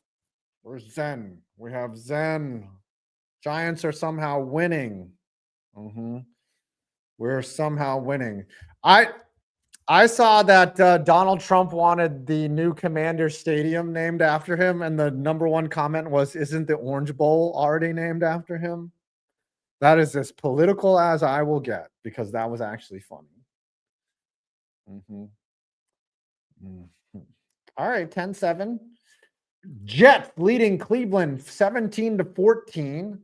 Speaker 1: zen. We have zen. Giants are somehow winning. We're somehow winning. I saw that Donald Trump wanted the new Commander Stadium named after him, and the #1 comment was, isn't the Orange Bowl already named after him? That is as political as I will get, because that was actually funny. All right, 10-7. Jets leading Cleveland 17-14.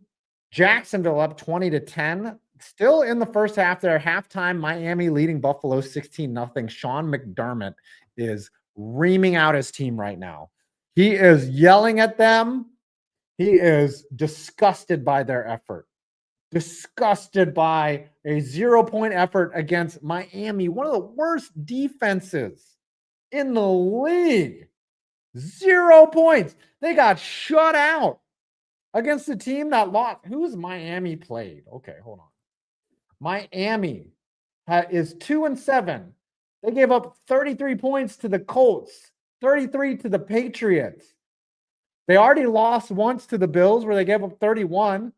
Speaker 1: Jacksonville up 20-10. Still in the first half there. Halftime, Miami leading Buffalo 16-0. Sean McDermott is reaming out his team right now. He is yelling at them. He is disgusted by their effort. Disgusted by a 0-point effort against Miami, one of the worst defenses in the league. 0 points. They got shut out against the team that lost. Who's Miami played? Okay, hold on. Miami is 2-7. They gave up 33 points to the Colts, 33 to the Patriots. They already lost once to the Bills, where they gave up 31.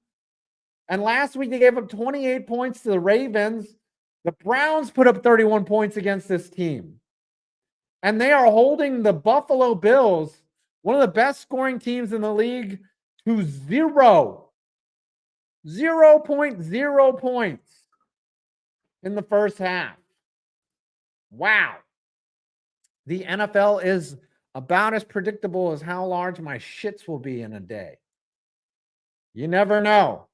Speaker 1: And last week they gave up 28 points to the Ravens. The Browns put up 31 points against this team. And they are holding the Buffalo Bills, one of the best scoring teams in the league, to 0. 0.0 points in the first half. Wow. The NFL is about as predictable as how large my shits will be in a day. You never know.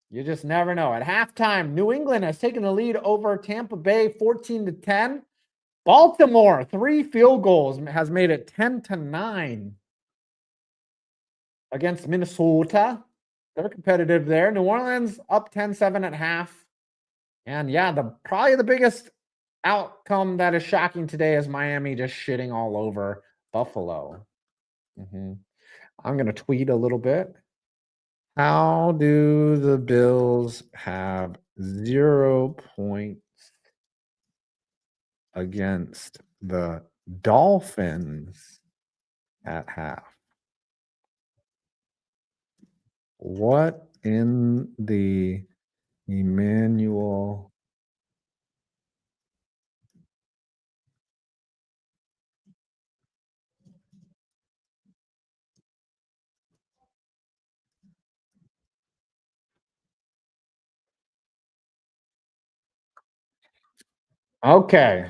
Speaker 1: You just never know. At halftime, New England has taken the lead over Tampa Bay 14-10. Baltimore, 3 field goals, has made it 10-9 against Minnesota. They're competitive there. New Orleans up 10-7 at half. And yeah, probably the biggest outcome that is shocking today is Miami just shitting all over Buffalo. I'm going to tweet a little bit. How do the Bills have 0 points against the Dolphins at half? What in the Emmanuel? Okay.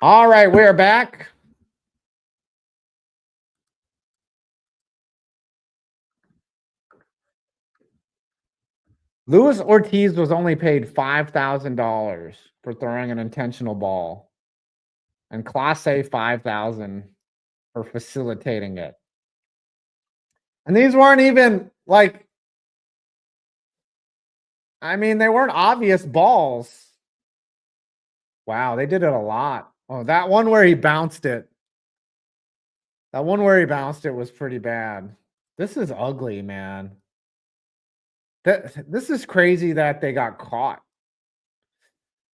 Speaker 1: All right, we're back. Luis Ortiz was only paid $5,000 for throwing an intentional ball, and Clase $5,000 for facilitating it. And these weren't even like, I mean, they weren't obvious balls. Wow, they did it a lot. Oh, that one where he bounced it. That one where he bounced it was pretty bad. This is ugly, man. This is crazy that they got caught.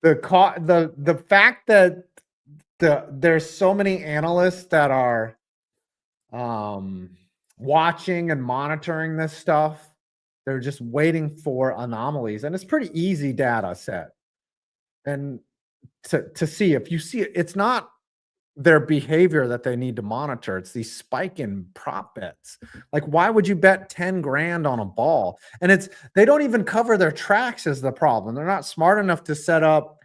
Speaker 1: The fact that there's so many analysts that are watching and monitoring this stuff. They're just waiting for anomalies, and it's pretty easy data set. And to see, if you see it, it's not their behavior that they need to monitor. It's these spike in prop bets. Like, why would you bet 10 grand on a ball? And they don't even cover their tracks is the problem. They're not smart enough to set up,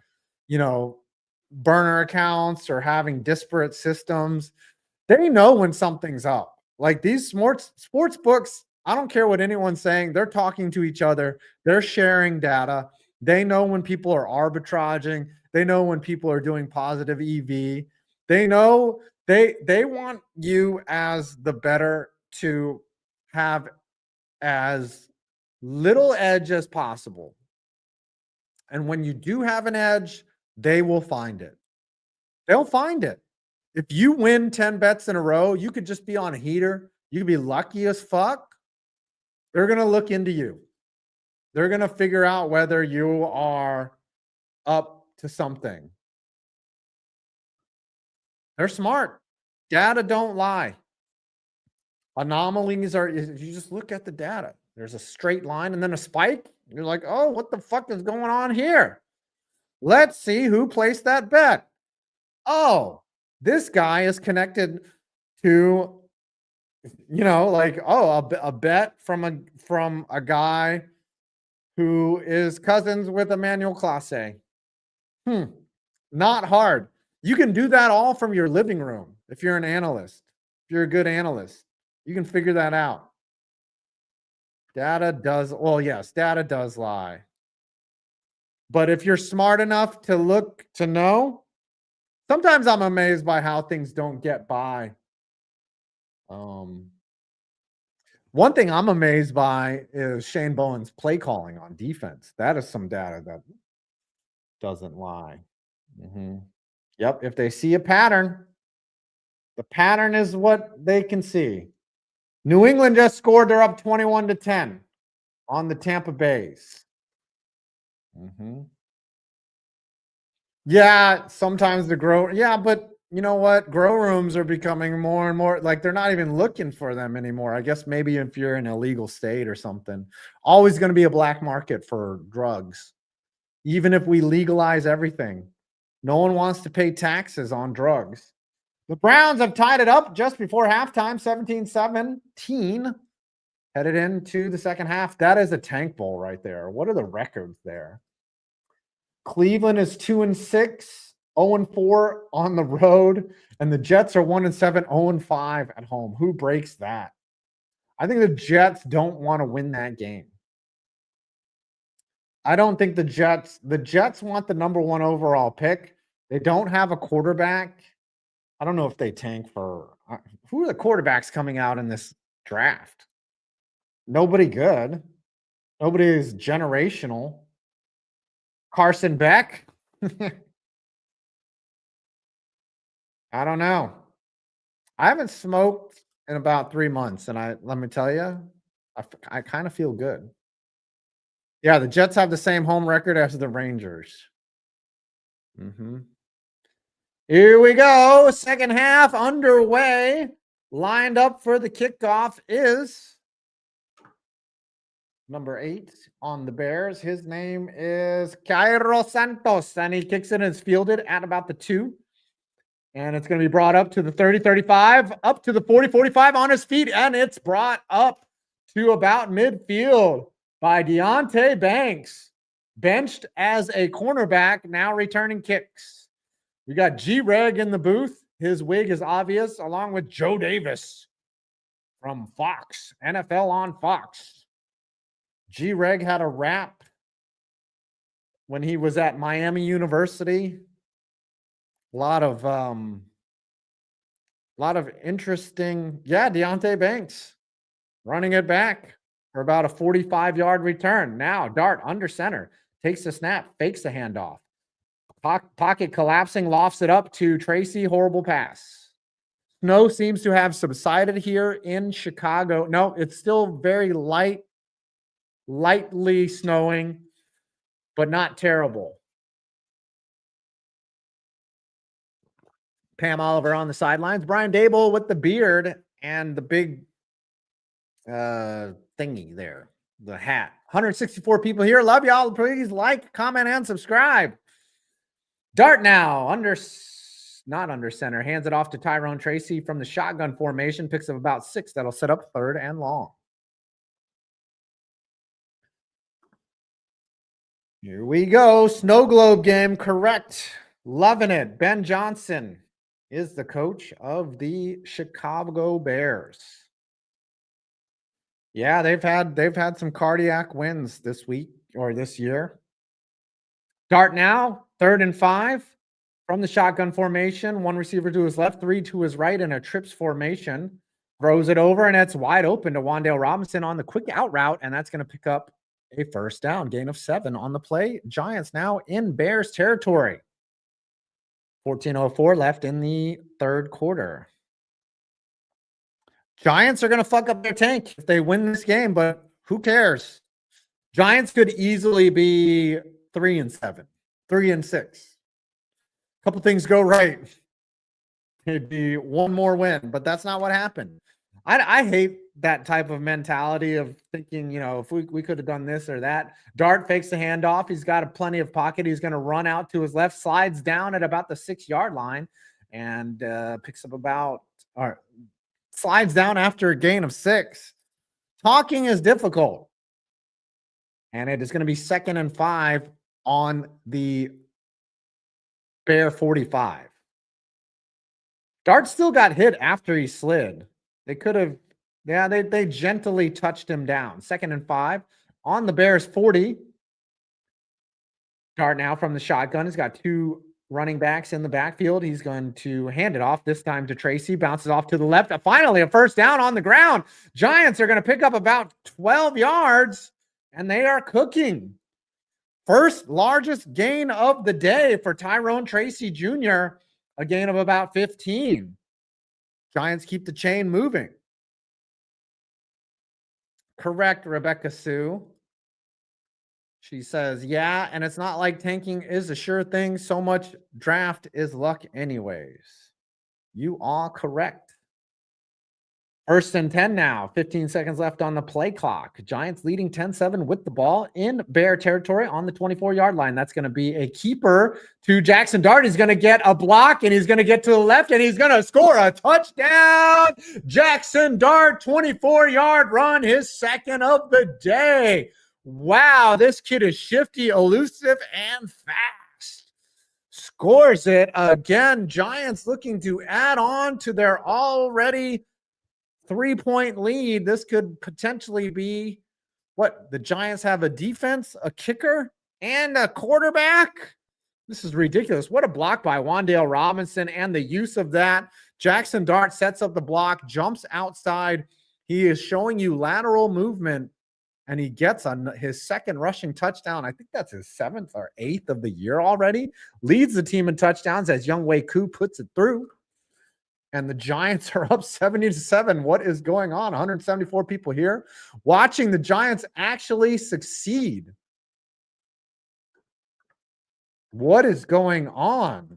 Speaker 1: burner accounts or having disparate systems. They know when something's up. Like these sports books, I don't care what anyone's saying. They're talking to each other. They're sharing data. They know when people are arbitraging. They know when people are doing positive EV. They know they want you as the bettor to have as little edge as possible. And when you do have an edge, they will find it. They'll find it. If you win 10 bets in a row, you could just be on a heater. You could be lucky as fuck. They're going to look into you. They're going to figure out whether you are up to something. They're smart. Data don't lie. Anomalies are, if you just look at the data, there's a straight line and then a spike. You're like, oh, what the fuck is going on here? Let's see who placed that bet. Oh, this guy is connected to, a bet from a guy who is cousins with Emmanuel Clase. Not hard. You can do that all from your living room if you're an analyst. If you're a good analyst, you can figure that out. Data does lie. But if you're smart enough to look to know, sometimes I'm amazed by how things don't get by. One thing I'm amazed by is Shane Bowen's play calling on defense. That is some data that doesn't lie. Yep. If they see a pattern, the pattern is what they can see. New England just scored. They're up 21-10 on the Tampa Bays. Yeah, sometimes but you know what? Grow rooms are becoming more and more like they're not even looking for them anymore. I guess maybe if you're in a legal state or something, always going to be a black market for drugs. Even if we legalize everything, no one wants to pay taxes on drugs. The Browns have tied it up just before halftime, 17-17, headed into the second half. That is a tank bowl right there. What are the records there? Cleveland is 2-6, 0-4 on the road, and the Jets are 1-7, 0-5 at home. Who breaks that? I think the Jets don't want to win that game. I don't think the Jets want the number 1 overall pick. They don't have a quarterback. I don't know if they tank for who are the quarterbacks coming out in this draft? Nobody good. Nobody is generational. Carson Beck. I don't know. I haven't smoked in about 3 months, and let me tell you, I kind of feel good. Yeah, the Jets have the same home record as the Rangers. Here we go. Second half underway. Lined up for the kickoff is number 8 on the Bears. His name is Cairo Santos, and he kicks it and is fielded at about the 2. And it's going to be brought up to the 30, 35, up to the 40, 45 on his feet, and it's brought up to about midfield by Deontay Banks, benched as a cornerback, now returning kicks. We got G-Reg in the booth. His wig is obvious, along with Joe Davis from Fox, NFL on Fox. G-Reg had a rap when he was at Miami University. A lot of interesting, Deontay Banks running it back for about a 45-yard return. Now, Dart under center, takes the snap, fakes the handoff. Pocket collapsing, lofts it up to Tracy. Horrible pass. Snow seems to have subsided here in Chicago. No, it's still very lightly snowing, but not terrible. Pam Oliver on the sidelines. Brian Dable with the beard and the big thingy there, the hat. 164 people here. Love y'all. Please like, comment, and subscribe. Dart now, not under center. Hands it off to Tyrone Tracy from the shotgun formation. Picks up about 6. That'll set up 3rd and long. Here we go. Snow globe game, correct. Loving it. Ben Johnson is the coach of the Chicago Bears. Yeah, they've had some cardiac wins this week or this year. Dart now, 3rd and 5 from the shotgun formation. 1 receiver to his left, 3 to his right in a trips formation. Throws it over, and it's wide open to Wan'Dale Robinson on the quick out route, and that's going to pick up a 1st down. Gain of 7 on the play. Giants now in Bears territory. 14:04 left in the 3rd quarter. Giants are going to fuck up their tank if they win this game, but who cares? Giants could easily be 3-7, 3-6. A couple things go right. It'd be one more win, but that's not what happened. I hate that type of mentality of thinking, if we could have done this or that. Dart fakes the handoff. He's got plenty of pocket. He's going to run out to his left, slides down at about the 6-yard line, and picks up slides down after a gain of 6. Talking is difficult. And it is going to be 2nd and 5 on the Bear 45. Dart still got hit after he slid. They could have, they gently touched him down. 2nd and 5 on the Bears 40. Dart now from the shotgun. He's got 2 running backs in the backfield. He's going to hand it off this time to Tracy. Bounces off to the left. Finally, a 1st down on the ground. Giants are going to pick up about 12 yards, and they are cooking. First largest gain of the day for Tyrone Tracy Jr., a gain of about 15. Giants keep the chain moving. Correct, Rebecca Sue. She says, yeah, and it's not like tanking is a sure thing. So much draft is luck anyways. You are correct. 1st and 10 now. 15 seconds left on the play clock. Giants leading 10-7 with the ball in Bear territory on the 24-yard line. That's going to be a keeper to Jackson Dart. He's going to get a block, and he's going to get to the left, and he's going to score a touchdown. Jackson Dart, 24-yard run, his 2nd of the day. Wow, this kid is shifty, elusive, and fast. Scores it again. Giants looking to add on to their already 3-point lead. This could potentially be what? The Giants have a defense, a kicker, and a quarterback. This is ridiculous. What a block by Wan'Dale Robinson, and the use of that. Jackson Dart sets up the block, jumps outside. He is showing you lateral movement and he gets his second rushing touchdown. I think that's his 7th or 8th of the year already. Leads the team in touchdowns as Younghoe Koo puts it through. And the Giants are up 70-7. What is going on? 174 people here watching the Giants actually succeed. What is going on?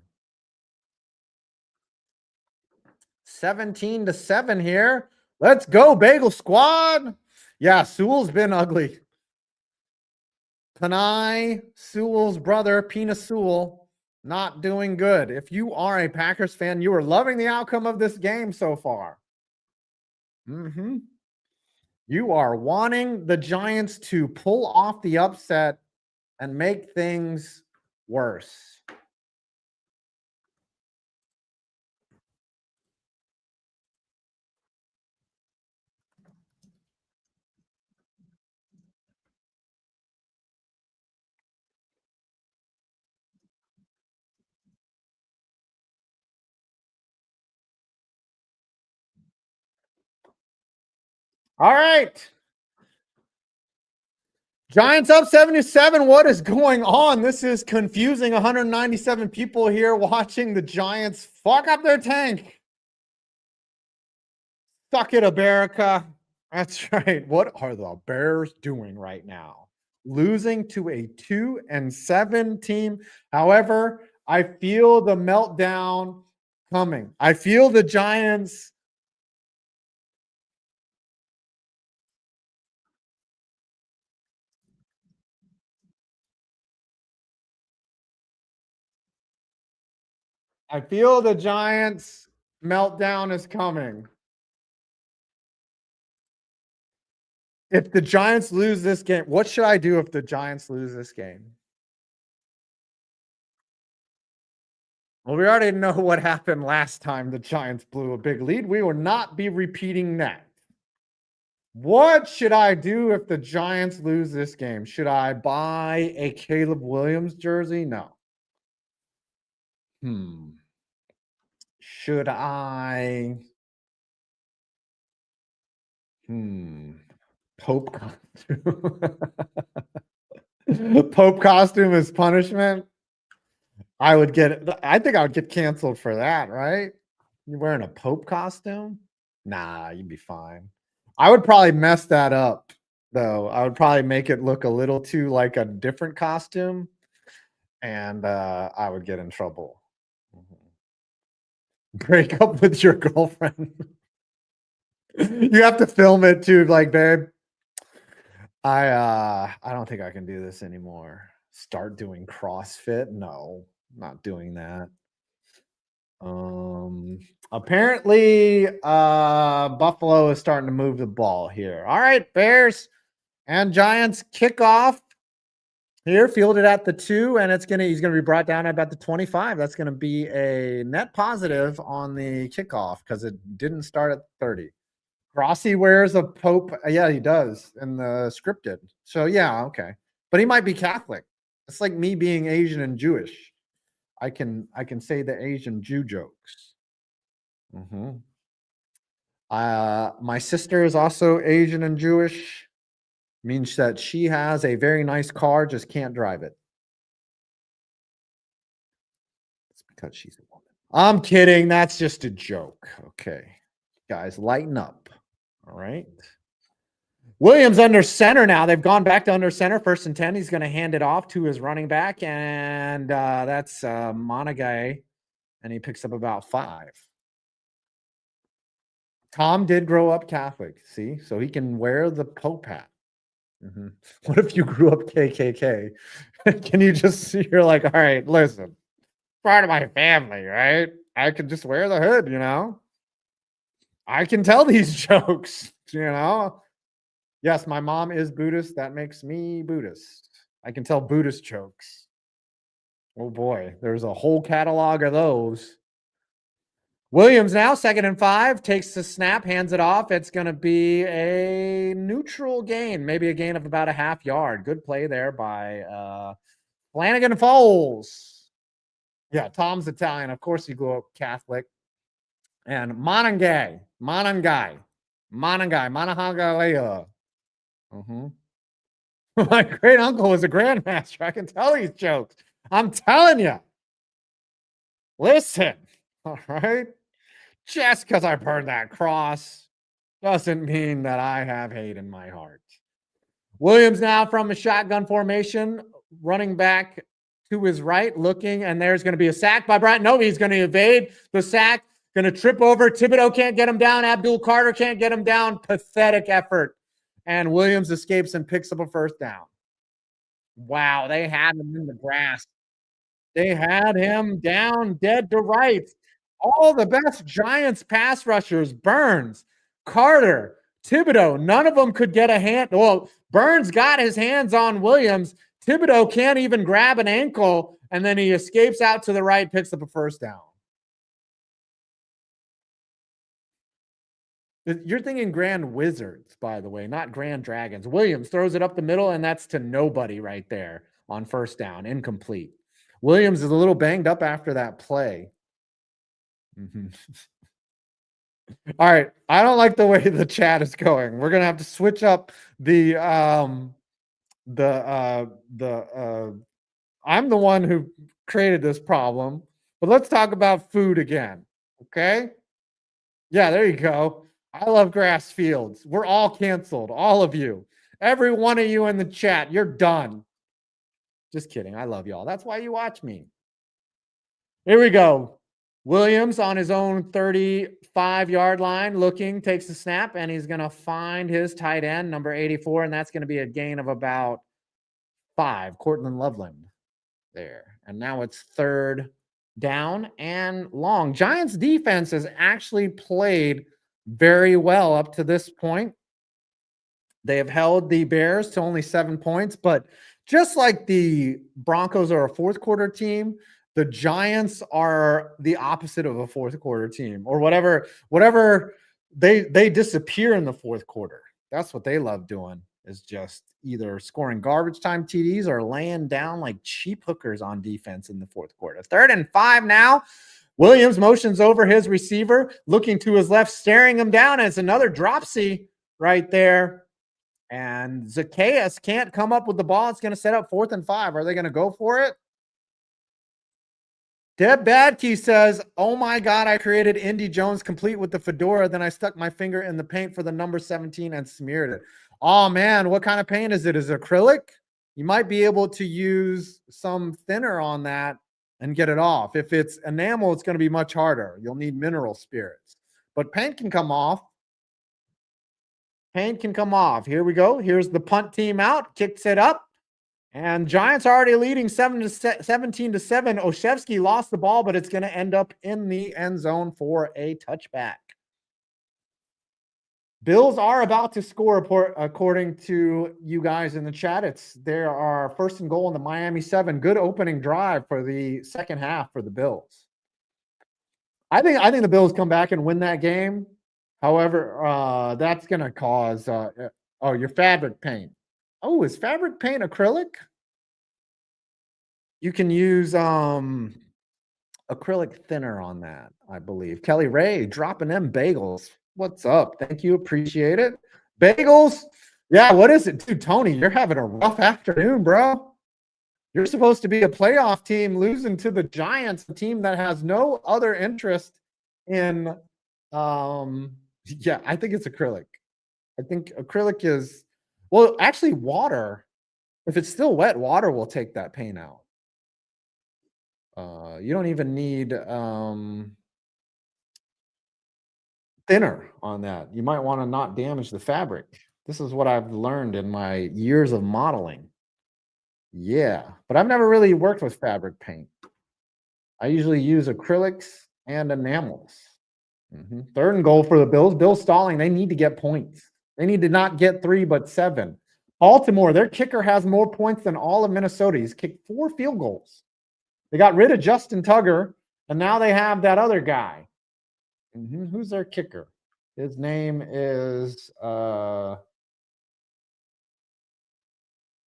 Speaker 1: 17-7 here. Let's go, Bagel Squad. Yeah, Sewell's been ugly. Panay Sewell's brother, Pina Sewell, not doing good. If you are a Packers fan, you are loving the outcome of this game so far. You are wanting the Giants to pull off the upset and make things worse. All right. Giants up 77. What is going on? This is confusing. 197 people here watching the Giants fuck up their tank. Suck it, America. That's right. What are the Bears doing right now? Losing to a 2-7 team. However, I feel the meltdown coming. I feel the Giants. I feel the Giants meltdown is coming. If the Giants lose this game, what should I do if the Giants lose this game? Well, we already know what happened last time the Giants blew a big lead. We will not be repeating that. What should I do if the Giants lose this game? Should I buy a Caleb Williams jersey? No. Should I? Pope costume. Pope costume is punishment. I think I would get canceled for that, right? You wearing a Pope costume? Nah, you'd be fine. I would probably mess that up, though. I would probably make it look a little too like a different costume, and I would get in trouble. Break up with your girlfriend. You have to film it too, like, babe. I don't think I can do this anymore. Start doing CrossFit? No, not doing that. Apparently Buffalo is starting to move the ball here. All right, Bears and Giants kickoff here, fielded at the 2, and he's gonna be brought down at about the 25. That's gonna be a net positive on the kickoff because it didn't start at 30. Rossi wears a Pope. Yeah, he does in the scripted. So yeah, okay. But he might be Catholic. It's like me being Asian and Jewish. I can say the Asian Jew jokes. My sister is also Asian and Jewish. Means that she has a very nice car, just can't drive it. It's because she's a woman. I'm kidding. That's just a joke. Okay. Guys, lighten up. All right. Williams under center now. They've gone back to under center. 1st and 10. He's going to hand it off to his running back, and that's Monagai, and he picks up about 5. Tom did grow up Catholic, see? So he can wear the Pope hat. What if you grew up KKK? Can you just, you're like, all right, listen, part of my family, right? I could just wear the hood, you know? I can tell these jokes, you know? Yes, my mom is Buddhist. That makes me Buddhist. I can tell Buddhist jokes. Oh boy, there's a whole catalog of those. Williams now, 2nd and 5, takes the snap, hands it off. It's going to be a neutral gain, maybe a gain of about a half yard. Good play there by Flanagan Foles. Yeah, Tom's Italian. Of course, he grew up Catholic. And Manangalea. My great uncle was a grandmaster. I can tell these jokes. I'm telling you. Listen, all right? Just because I burned that cross doesn't mean that I have hate in my heart. Williams now from a shotgun formation, running back to his right, looking, and there's going to be a sack by Bryant. No, he's going to evade the sack, going to trip over. Thibodeau can't get him down. Abdul Carter can't get him down. Pathetic effort. And Williams escapes and picks up a first down. Wow, they had him in the grass. They had him down dead to rights. All the best Giants pass rushers, Burns, Carter, Thibodeau, none of them could get a hand. Well, Burns got his hands on Williams. Thibodeau can't even grab an ankle, and then he escapes out to the right, picks up a first down. You're thinking Grand Wizards, by the way, not Grand Dragons. Williams throws it up the middle, and that's to nobody right there on first down, incomplete. Williams is a little banged up after that play. Mm-hmm. All right. I don't like the way the chat is going. We're gonna have to switch up the I'm the one who created this problem, but let's talk about food again. Okay. Yeah, there you go. I love grass fields. We're all canceled. All of you. Every one of you in the chat, you're done. Just kidding. I love y'all. That's why you watch me. Here we go. Williams on his own 35-yard line, looking, takes the snap, and he's going to find his tight end, number 84, and that's going to be a gain of about 5. Cortland Loveland there. And now it's third down and long. Giants defense has actually played very well up to this point. They have held the Bears to only 7 points, but just like the Broncos are a fourth quarter team, the Giants are the opposite of a fourth quarter team, or whatever they disappear in the fourth quarter. That's what they love doing, is just either scoring garbage time TDs or laying down like cheap hookers on defense in the fourth quarter. 3rd and 5 now. Williams motions over his receiver, looking to his left, staring him down. It's another dropsy right there. And Zacchaeus can't come up with the ball. It's going to set up 4th and 5. Are they going to go for it? Deb Badkey says, oh my God, I created Indy Jones complete with the fedora. Then I stuck my finger in the paint for the number 17 and smeared it. Oh man, what kind of paint is it? Is it acrylic? You might be able to use some thinner on that and get it off. If it's enamel, it's going to be much harder. You'll need mineral spirits. But paint can come off. Paint can come off. Here we go. Here's the punt team out. Kicks it up. And Giants are already leading 17-7. Oshevsky lost the ball, but it's going to end up in the end zone for a touchback. Bills are about to score, according to you guys in the chat. There are 1st and goal in the Miami 7. Good opening drive for the second half for the Bills. I think the Bills come back and win that game. However, that's going to cause your fabric paint. Oh, is fabric paint acrylic? You can use acrylic thinner on that, I believe. Kelly Ray dropping them bagels. What's up? Thank you. Appreciate it. Bagels? Yeah, what is it? Dude, Tony, you're having a rough afternoon, bro. You're supposed to be a playoff team losing to the Giants, a team that has no other interest in yeah, I think it's acrylic. I think acrylic is, well, actually water. If it's still wet, water will take that paint out. You don't even need thinner on that. You might want to not damage the fabric. This is what I've learned in my years of modeling. Yeah, but I've never really worked with fabric paint. I usually use acrylics and enamels. 3rd and goal for the Bills. Bills stalling. They need to get points. They need to not get 3, but 7. Baltimore, their kicker has more points than all of Minnesota. He's kicked 4 field goals. They got rid of Justin Tugger, and now they have that other guy. Who's their kicker? His name is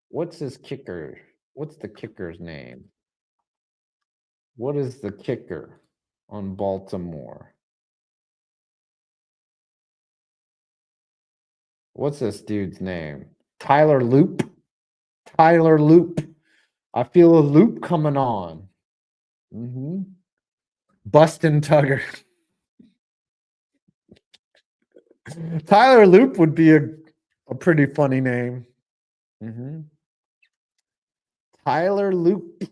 Speaker 1: what's his kicker? What's the kicker's name? What is the kicker on Baltimore? What's this dude's name? Tyler Loop. Tyler Loop. I feel a loop coming on. Bustin' Tugger. Tyler Loop would be a pretty funny name. Tyler Loop.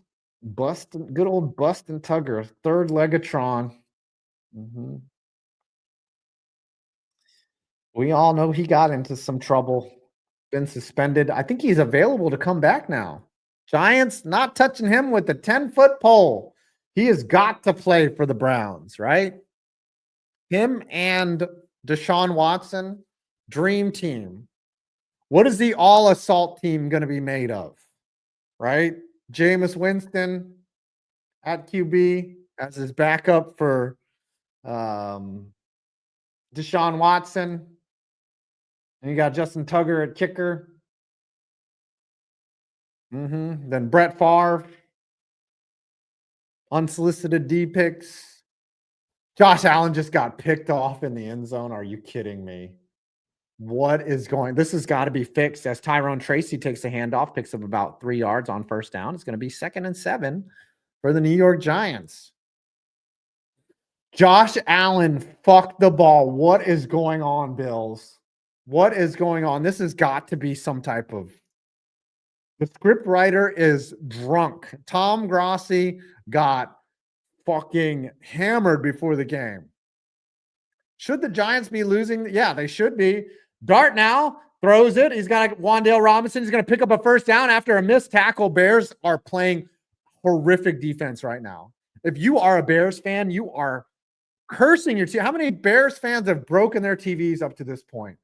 Speaker 1: Bustin', good old Bustin' Tugger. Third Legatron. We all know he got into some trouble. Been suspended. I think he's available to come back now. Giants not touching him with the 10-foot pole. He has got to play for the Browns, right? Him and Deshaun Watson, dream team. What is the all assault team going to be made of? Right? Jameis Winston at QB as his backup for Deshaun Watson. And you got Justin Tugger at kicker. Then Brett Favre. Unsolicited D picks. Josh Allen just got picked off in the end zone. Are you kidding me? What is going? This has got to be fixed as Tyrone Tracy takes the handoff, picks up about 3 yards on first down. It's going to be 2nd and 7 for the New York Giants. Josh Allen fucked the ball. What is going on, Bills? What is going on? This has got to be some type of... The script writer is drunk. Tom Grossi got fucking hammered before the game. Should the Giants be losing? Yeah, they should be. Dart now throws it. He's got Wan'Dale Robinson. He's going to pick up a first down after a missed tackle. Bears are playing horrific defense right now. If you are a Bears fan, you are cursing your team. How many Bears fans have broken their TVs up to this point?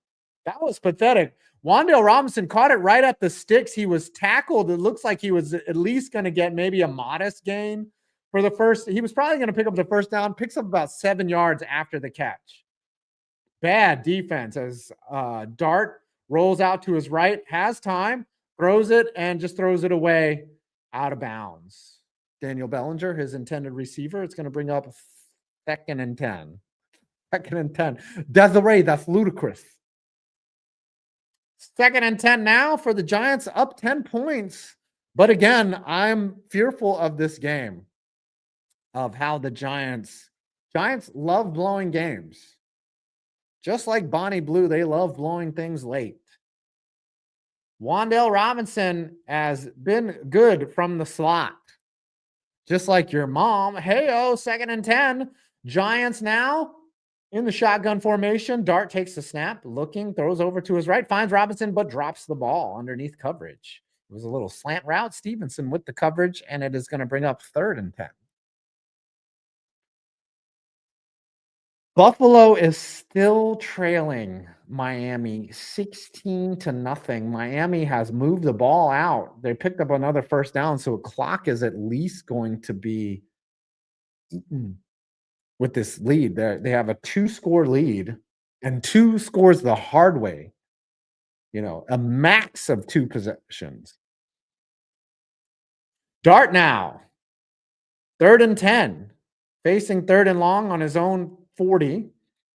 Speaker 1: That was pathetic. Wan'Dale Robinson caught it right at the sticks. He was tackled. It looks like he was at least going to get maybe a modest gain for the first. He was probably going to pick up the first down, picks up about 7 yards after the catch. Bad defense as Dart rolls out to his right, has time, throws it, and just throws it away out of bounds. Daniel Bellinger, his intended receiver, it's going to bring up 2nd and 10. 2nd and 10. Desiree, that's ludicrous. 2nd and 10 now for the Giants, up 10 points. But again, I'm fearful of this game, of how the Giants love blowing games. Just like Bonnie Blue, they love blowing things late. Wan'Dale Robinson has been good from the slot. Just like your mom. Hey-oh, 2nd and 10. Giants now in the shotgun formation. Dart takes the snap, looking, throws over to his right, finds Robinson, but drops the ball underneath coverage. It was a little slant route. Stevenson with the coverage, and it is going to bring up 3rd and 10. Buffalo is still trailing Miami 16-0. Miami has moved the ball out. They picked up another first down, so a clock is at least going to be eaten with this lead. They have a 2-score lead and 2 scores the hard way. You know, a max of 2 possessions. Dart now. 3rd and 10. Facing 3rd and long on his own 40,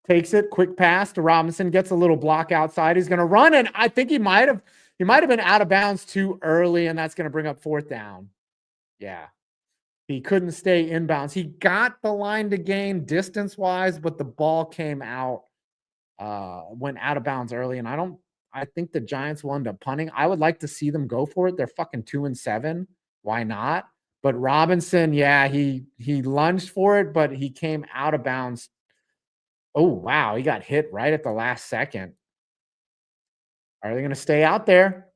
Speaker 1: takes it, quick pass to Robinson, gets a little block outside. He's going to run, and I think he might have been out of bounds too early, and that's going to bring up 4th down. Yeah. He couldn't stay inbounds. He got the line to gain distance-wise, but the ball came out, went out of bounds early, and I think the Giants will end up punting. I would like to see them go for it. They're fucking 2-7. Why not? But Robinson, yeah, he lunged for it, but he came out of bounds. Oh, wow. He got hit right at the last second. Are they going to stay out there?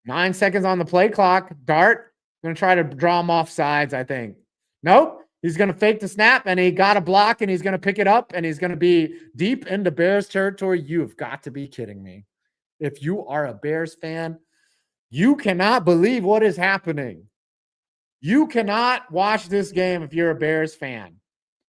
Speaker 1: 9 seconds on the play clock. Dart going to try to draw him off sides, I think. Nope. He's going to fake the snap, and he got a block, and he's going to pick it up, and he's going to be deep into Bears territory. You've got to be kidding me. If you are a Bears fan, you cannot believe what is happening. You cannot watch this game if you're a Bears fan.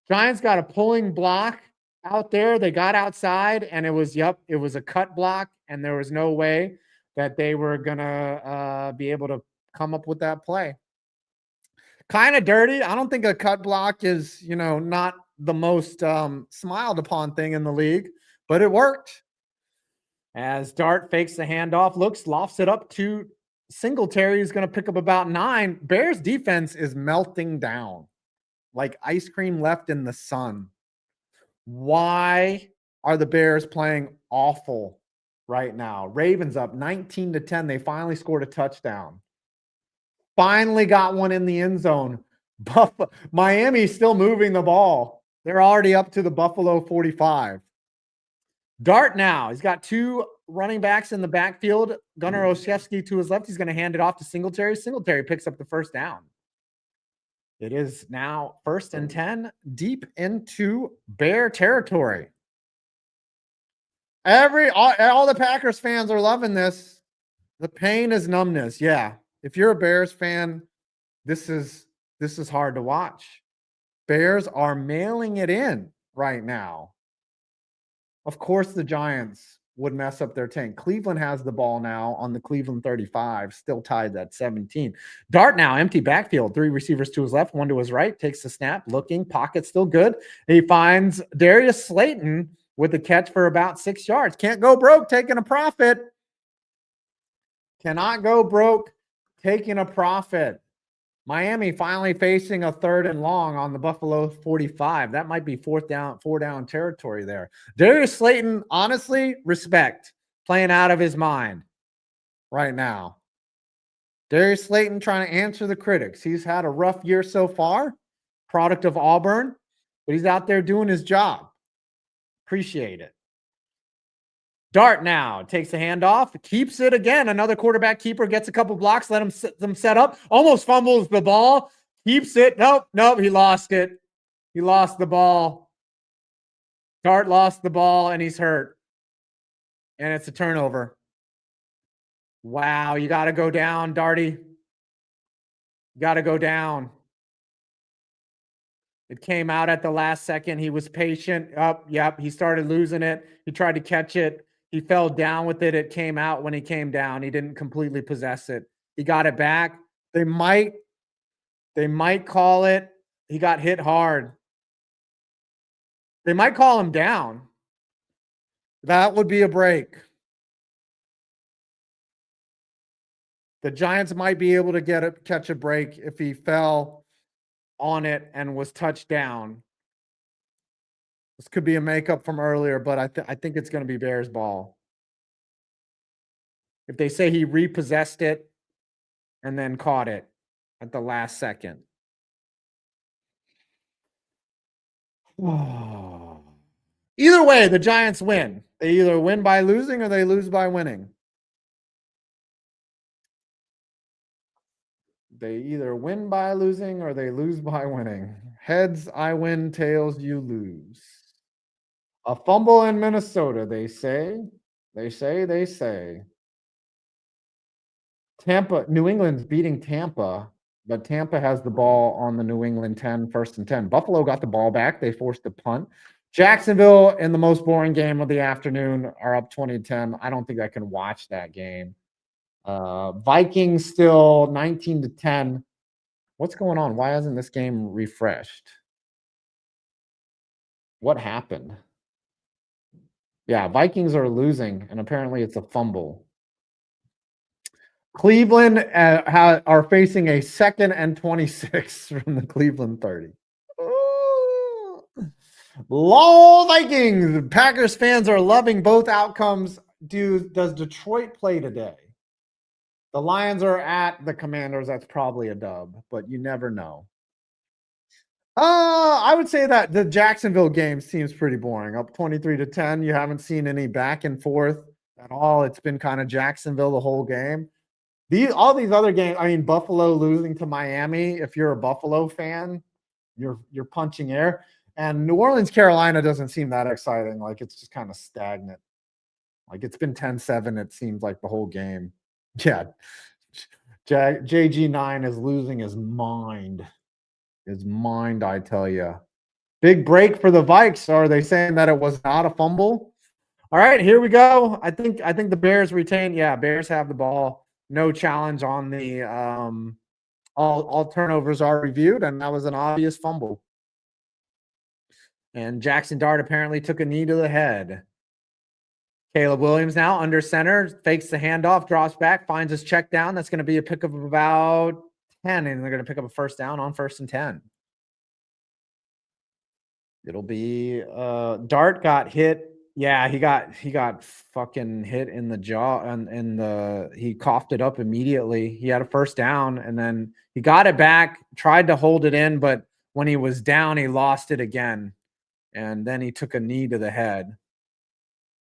Speaker 1: Giants got a pulling block out there. They got outside, and it was a cut block, and there was no way that they were going to be able to come up with that play. Kind of dirty. I don't think a cut block is, not the most smiled upon thing in the league, but it worked. As Dart fakes the handoff, lofts it up to Singletary is going to pick up about 9. Bears defense is melting down like ice cream left in the sun. Why are the Bears playing awful right now? Ravens up 19-10. They finally scored a touchdown. Finally got one in the end zone. Miami's still moving the ball. They're already up to the Buffalo 45. Dart now. He's got 2 running backs in the backfield. Gunnar Olszewski to his left. He's going to hand it off to Singletary. Singletary picks up the first down. It is now 1st and 10, deep into Bear territory. All the Packers fans are loving this. The pain is numbness. Yeah. If you're a Bears fan, this is hard to watch. Bears are mailing it in right now. Of course, the Giants would mess up their tank. Cleveland has the ball now on the Cleveland 35, still tied at 17. Dart now, empty backfield. 3 receivers to his left, 1 to his right. Takes the snap, looking, pocket still good. He finds Darius Slayton with a catch for about 6 yards. Can't go broke taking a profit. Cannot go broke taking a profit. Miami finally facing a 3rd and long on the Buffalo 45. That might be 4 down territory there. Darius Slayton, honestly, respect. Playing out of his mind right now. Darius Slayton trying to answer the critics. He's had a rough year so far, product of Auburn, but he's out there doing his job. Appreciate it. Dart now takes the handoff, keeps it again. Another quarterback keeper gets a couple blocks, let them set up, almost fumbles the ball, keeps it. Nope, he lost it. He lost the ball. Dart lost the ball, and he's hurt. And it's a turnover. Wow, you got to go down, Darty. You got to go down. It came out at the last second. He was patient. Yep, he started losing it. He tried to catch it. He fell down with it. It came out when he came down. He didn't completely possess it. He got it back. They might call it. He got hit hard. They might call him down. That would be a break. The Giants might be able to catch a break if he fell on it and was touched down. This could be a makeup from earlier, but I think it's going to be Bears ball. If they say he repossessed it and then caught it at the last second. Either way, the Giants win. They either win by losing or they lose by winning. They either win by losing or they lose by winning. Heads, I win. Tails, you lose. A fumble in Minnesota, they say. They say. Tampa, New England's beating Tampa, but Tampa has the ball on the New England 10, 1st and 10. Buffalo got the ball back. They forced a punt. Jacksonville, in the most boring game of the afternoon, are up 20-10. I don't think I can watch that game. Vikings still 19-10. What's going on? Why hasn't this game refreshed? What happened? Yeah, Vikings are losing, and apparently it's a fumble. Cleveland are facing a 2nd and 26 from the Cleveland 30. Lol, Vikings. Packers fans are loving both outcomes. Does Detroit play today? The Lions are at the Commanders. That's probably a dub, but you never know. I would say that the Jacksonville game seems pretty boring. Up 23-10. You haven't seen any back and forth at all. It's been kind of Jacksonville the whole game. All these other games, I mean, Buffalo losing to Miami. If you're a Buffalo fan, you're punching air. And New Orleans, Carolina doesn't seem that exciting. Like, it's just kind of stagnant. Like, it's been 10-7, it seems like the whole game. Yeah. JG9 is losing his mind. His mind, I tell you. Big break for the Vikes. Are they saying that it was not a fumble? All right, here we go. I think the Bears retain. Yeah, Bears have the ball. No challenge on the all turnovers are reviewed, and that was an obvious fumble. And Jackson Dart apparently took a knee to the head. Caleb Williams now under center, fakes the handoff, drops back, finds his check down. That's going to be a pickup of about 10, and they're going to pick up a first down on 1st and 10. It'll be Dart got hit. Yeah, he got fucking hit in the jaw, and he coughed it up immediately. He had a first down, and then he got it back, tried to hold it in, but when he was down, he lost it again, and then he took a knee to the head.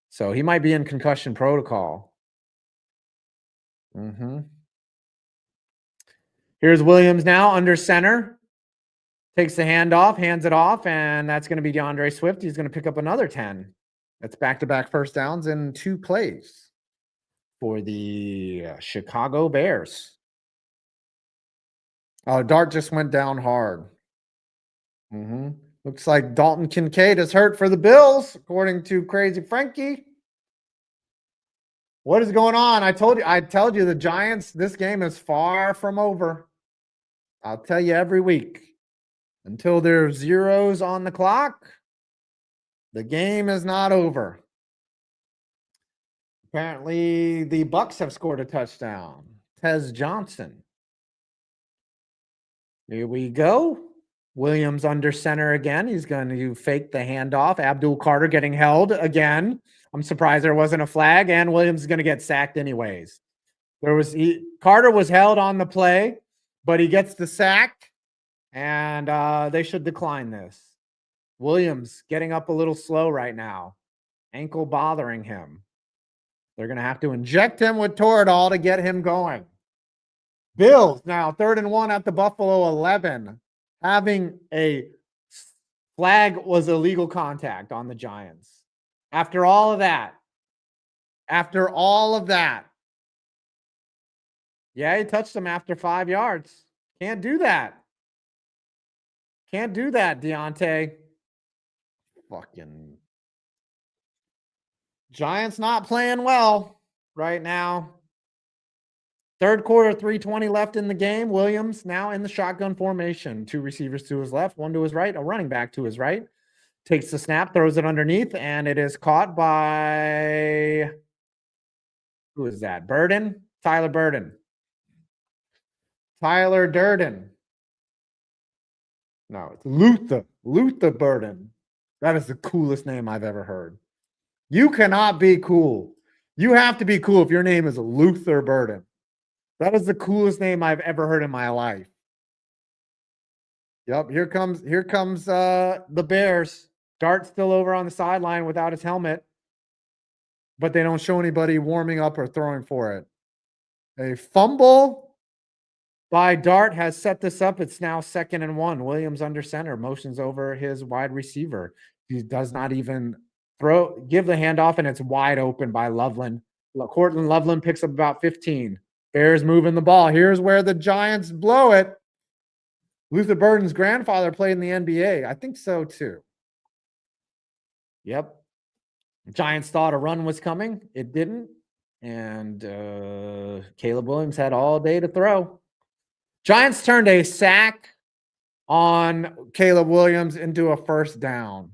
Speaker 1: So he might be in concussion protocol. Here's Williams now under center. Takes the handoff, hands it off, and that's going to be DeAndre Swift. He's going to pick up another 10. That's back-to-back first downs in 2 plays for the Chicago Bears. Oh, Dart just went down hard. Looks like Dalton Kincaid is hurt for the Bills, according to Crazy Frankie. What is going on? I told you the Giants, this game is far from over. I'll tell you every week. Until there's zeros on the clock, the game is not over. Apparently, the Bucks have scored a touchdown. Tez Johnson. Here we go. Williams under center again. He's going to fake the handoff. Abdul Carter getting held again. I'm surprised there wasn't a flag, and Williams is going to get sacked anyways. Carter was held on the play, but he gets the sack, and they should decline this. Williams getting up a little slow right now. Ankle bothering him. They're going to have to inject him with Toradol to get him going. Bills now 3rd and 1 at the Buffalo 11. Having a flag was illegal contact on the Giants. After all of that. Yeah, he touched him after 5 yards. Can't do that. Deontay. Fucking Giants not playing well right now. 3rd quarter, 3:20 left in the game. Williams now in the shotgun formation. 2 receivers to his left, 1 to his right, a running back to his right. Takes the snap, throws it underneath, and it is caught by, who is that? Burden? Tyler Durden. No, it's Luther Burden. That is the coolest name I've ever heard. You cannot be cool. You have to be cool if your name is Luther Burden. That is the coolest name I've ever heard in my life. Yep, here comes the Bears. Dart still over on the sideline without his helmet, but they don't show anybody warming up or throwing for it. A fumble by Dart has set this up. It's now 2nd and 1. Williams under center, motions over his wide receiver. He does not even give the handoff, and it's wide open by Loveland. Cortland Loveland picks up about 15. Bears moving the ball. Here's where the Giants blow it. Luther Burden's grandfather played in the NBA. I think so too. Yep. Giants thought a run was coming. It didn't. And Caleb Williams had all day to throw. Giants turned a sack on Caleb Williams into a first down.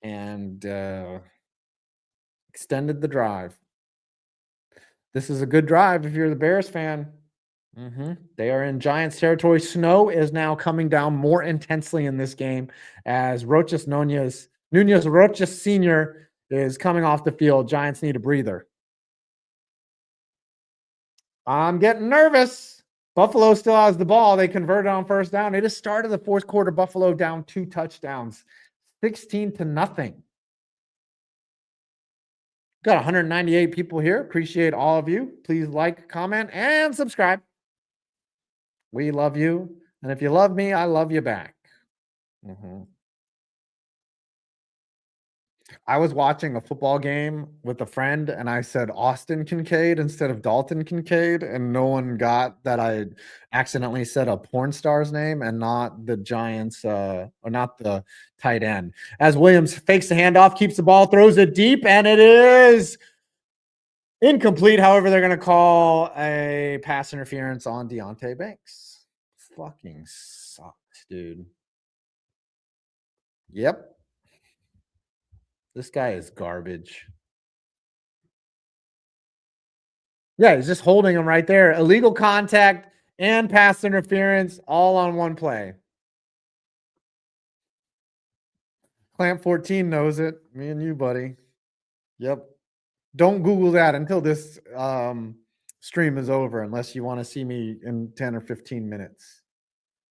Speaker 1: And extended the drive. This is a good drive if you're the Bears fan. They are in Giants territory. Snow is now coming down more intensely in this game as Nunez Roches Sr. is coming off the field. Giants need a breather. I'm getting nervous. Buffalo still has the ball. They converted on first down. It has started the 4th quarter. Buffalo down 2 touchdowns, 16-0. Got 198 people here. Appreciate all of you. Please like, comment, and subscribe. We love you. And if you love me, I love you back. I was watching a football game with a friend, and I said Austin Kincaid instead of Dalton Kincaid, and no one got that I accidentally said a porn star's name and not the Giants, or not the tight end. As Williams fakes the handoff, keeps the ball, throws it deep, and it is incomplete. However, they're going to call a pass interference on Deontay Banks. Fucking sucks, dude. Yep. This guy is garbage. Yeah, he's just holding him right there. Illegal contact and pass interference all on one play. Clamp 14 knows it. Me and you, buddy. Yep. Don't Google that until this stream is over, unless you want to see me in 10 or 15 minutes.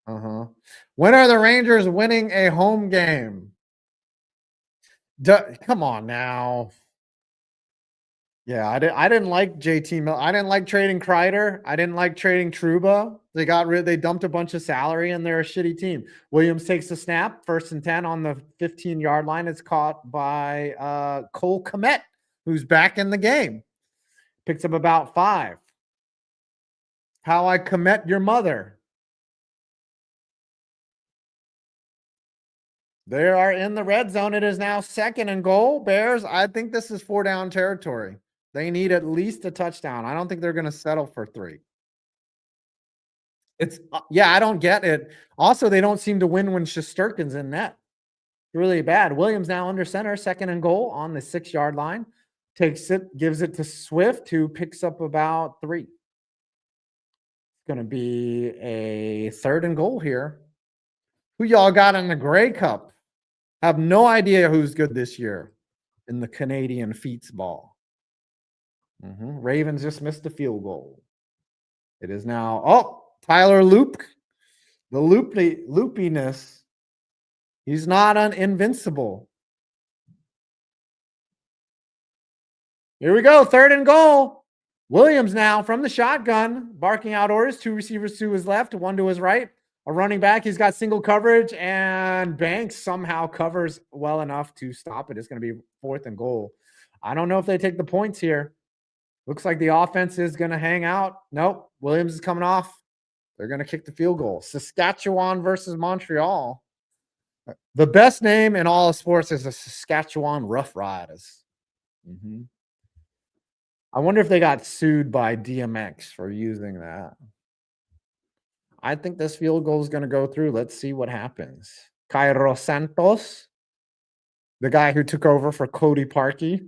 Speaker 1: When are the Rangers winning a home game? Come on now. Yeah, I didn't like JT Miller. I didn't like trading Kreider. I didn't like trading Trouba. They dumped a bunch of salary and they're a shitty team. Williams takes the snap, 1st and 10 on the 15-yard line. It's caught by Cole Kmet, who's back in the game. Picks up about 5. How I Kmet your mother. They are in the red zone. It is now 2nd and goal. Bears, I think this is 4-down territory. They need at least a touchdown. I don't think they're going to settle for 3. Yeah, I don't get it. Also, they don't seem to win when Shesterkin's in net. Really bad. Williams now under center, 2nd and goal on the 6-yard line. Takes it, gives it to Swift, who picks up about 3. It's going to be a 3rd and goal here. Who y'all got in the Grey Cup? Have no idea who's good this year in the Canadian Feats ball. Ravens just missed a field goal. It is now, Tyler Loop. The loopiness. He's not invincible. Here we go. 3rd and goal. Williams now from the shotgun, barking out orders. 2 receivers to his left, 1 to his right. A running back. He's got single coverage, and Banks somehow covers well enough to stop it. It's going to be 4th and goal. I don't know if they take the points here. Looks like the offense is going to hang out. Nope. Williams is coming off. They're going to kick the field goal. Saskatchewan versus Montreal. The best name in all of sports is the Saskatchewan Roughriders. I wonder if they got sued by DMX for using that. I think this field goal is going to go through. Let's see what happens. Cairo Santos, the guy who took over for Cody Parkey.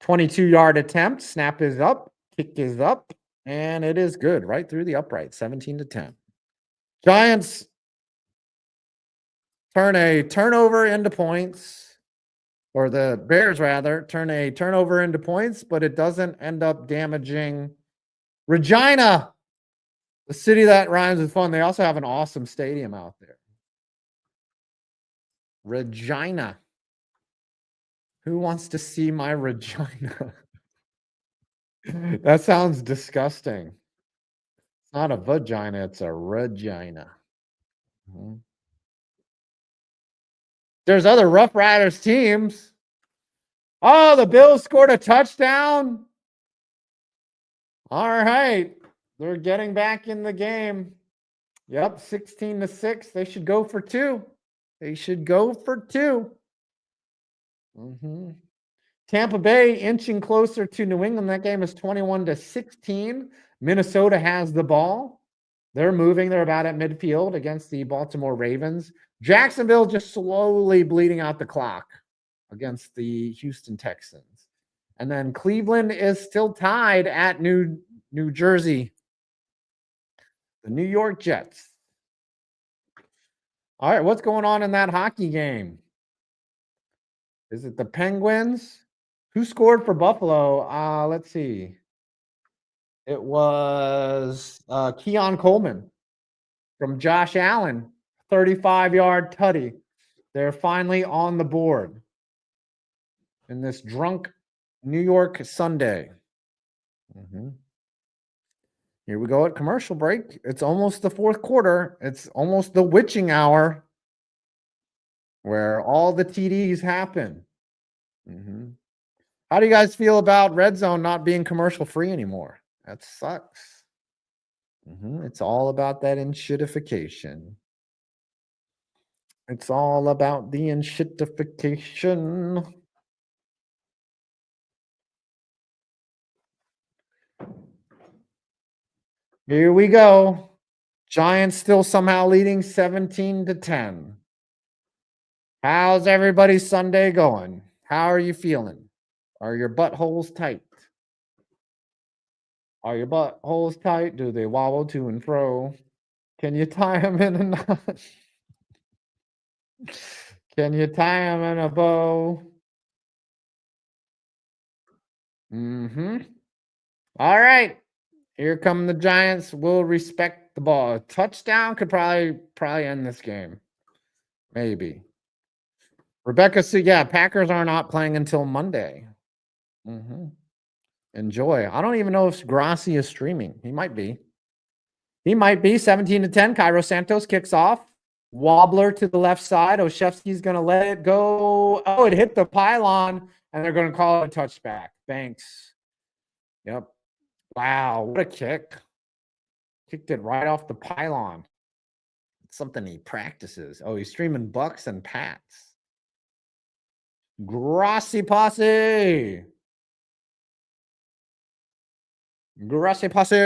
Speaker 1: 22-yard attempt. Snap is up. Kick is up. And it is good. Right through the upright. 17-10. Giants turn a turnover into points. Or the Bears, rather, turn a turnover into points, but it doesn't end up damaging Regina, the city that rhymes with fun. They also have an awesome stadium out there. Regina. Who wants to see my Regina? That sounds disgusting. It's not a vagina, it's a Regina. There's other Rough Riders teams. Oh, the Bills scored a touchdown. All right. They're getting back in the game. Yep, 16-6. They should go for 2. They should go for 2. Tampa Bay inching closer to New England. That game is 21-16. Minnesota has the ball. They're moving. They're about at midfield against the Baltimore Ravens. Jacksonville just slowly bleeding out the clock against the Houston Texans. And then Cleveland is still tied at New Jersey. The New York Jets. All right, what's going on in that hockey game? Is it the Penguins? Who scored for Buffalo? Let's see. It was Keon Coleman from Josh Allen. 35-yard tutty. They're finally on the board in this drunk New York Sunday. Here we go at commercial break. It's almost the 4th quarter. It's almost the witching hour where all the TDs happen. How do you guys feel about Red Zone not being commercial free anymore? That sucks. It's all about that enshittification. It's all about the enshittification. Here we go. Giants still somehow leading 17-10. How's everybody's Sunday going? How are you feeling? Are your buttholes tight? Are your buttholes tight? Do they wobble to and fro? Can you tie them in a knot? Can you tie them in a bow? Mm-hmm. All right. Here come the Giants. Will respect the ball. A touchdown could probably end this game. Maybe. Rebecca said, yeah, Packers are not playing until Monday. Mm-hmm. Enjoy. I don't even know if Grassi is streaming. He might be. He might be. 17-10. Cairo Santos kicks off. Wobbler to the left side. Oshevsky's going to let it go. Oh, it hit the pylon, and they're going to call it a touchback. Thanks. Yep. Wow, what a kick. Kicked it right off the pylon. It's something he practices. Oh, he's streaming Bucks and Pats. Grassi Posse. Grassi Posse.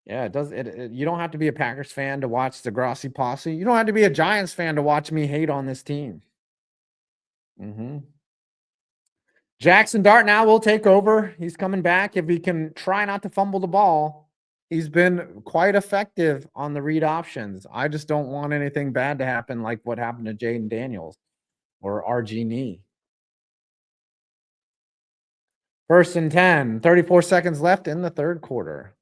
Speaker 1: Yeah, it does. You don't have to be a Packers fan to watch the Grassi Posse. You don't have to be a Giants fan to watch me hate on this team. Mm-hmm. Jackson Dart now will take over. He's coming back. If he can try not to fumble the ball, he's been quite effective on the read options. I just don't want anything bad to happen like what happened to Jaden Daniels or RG Knee. 1st and 10, 34 seconds left in the third quarter.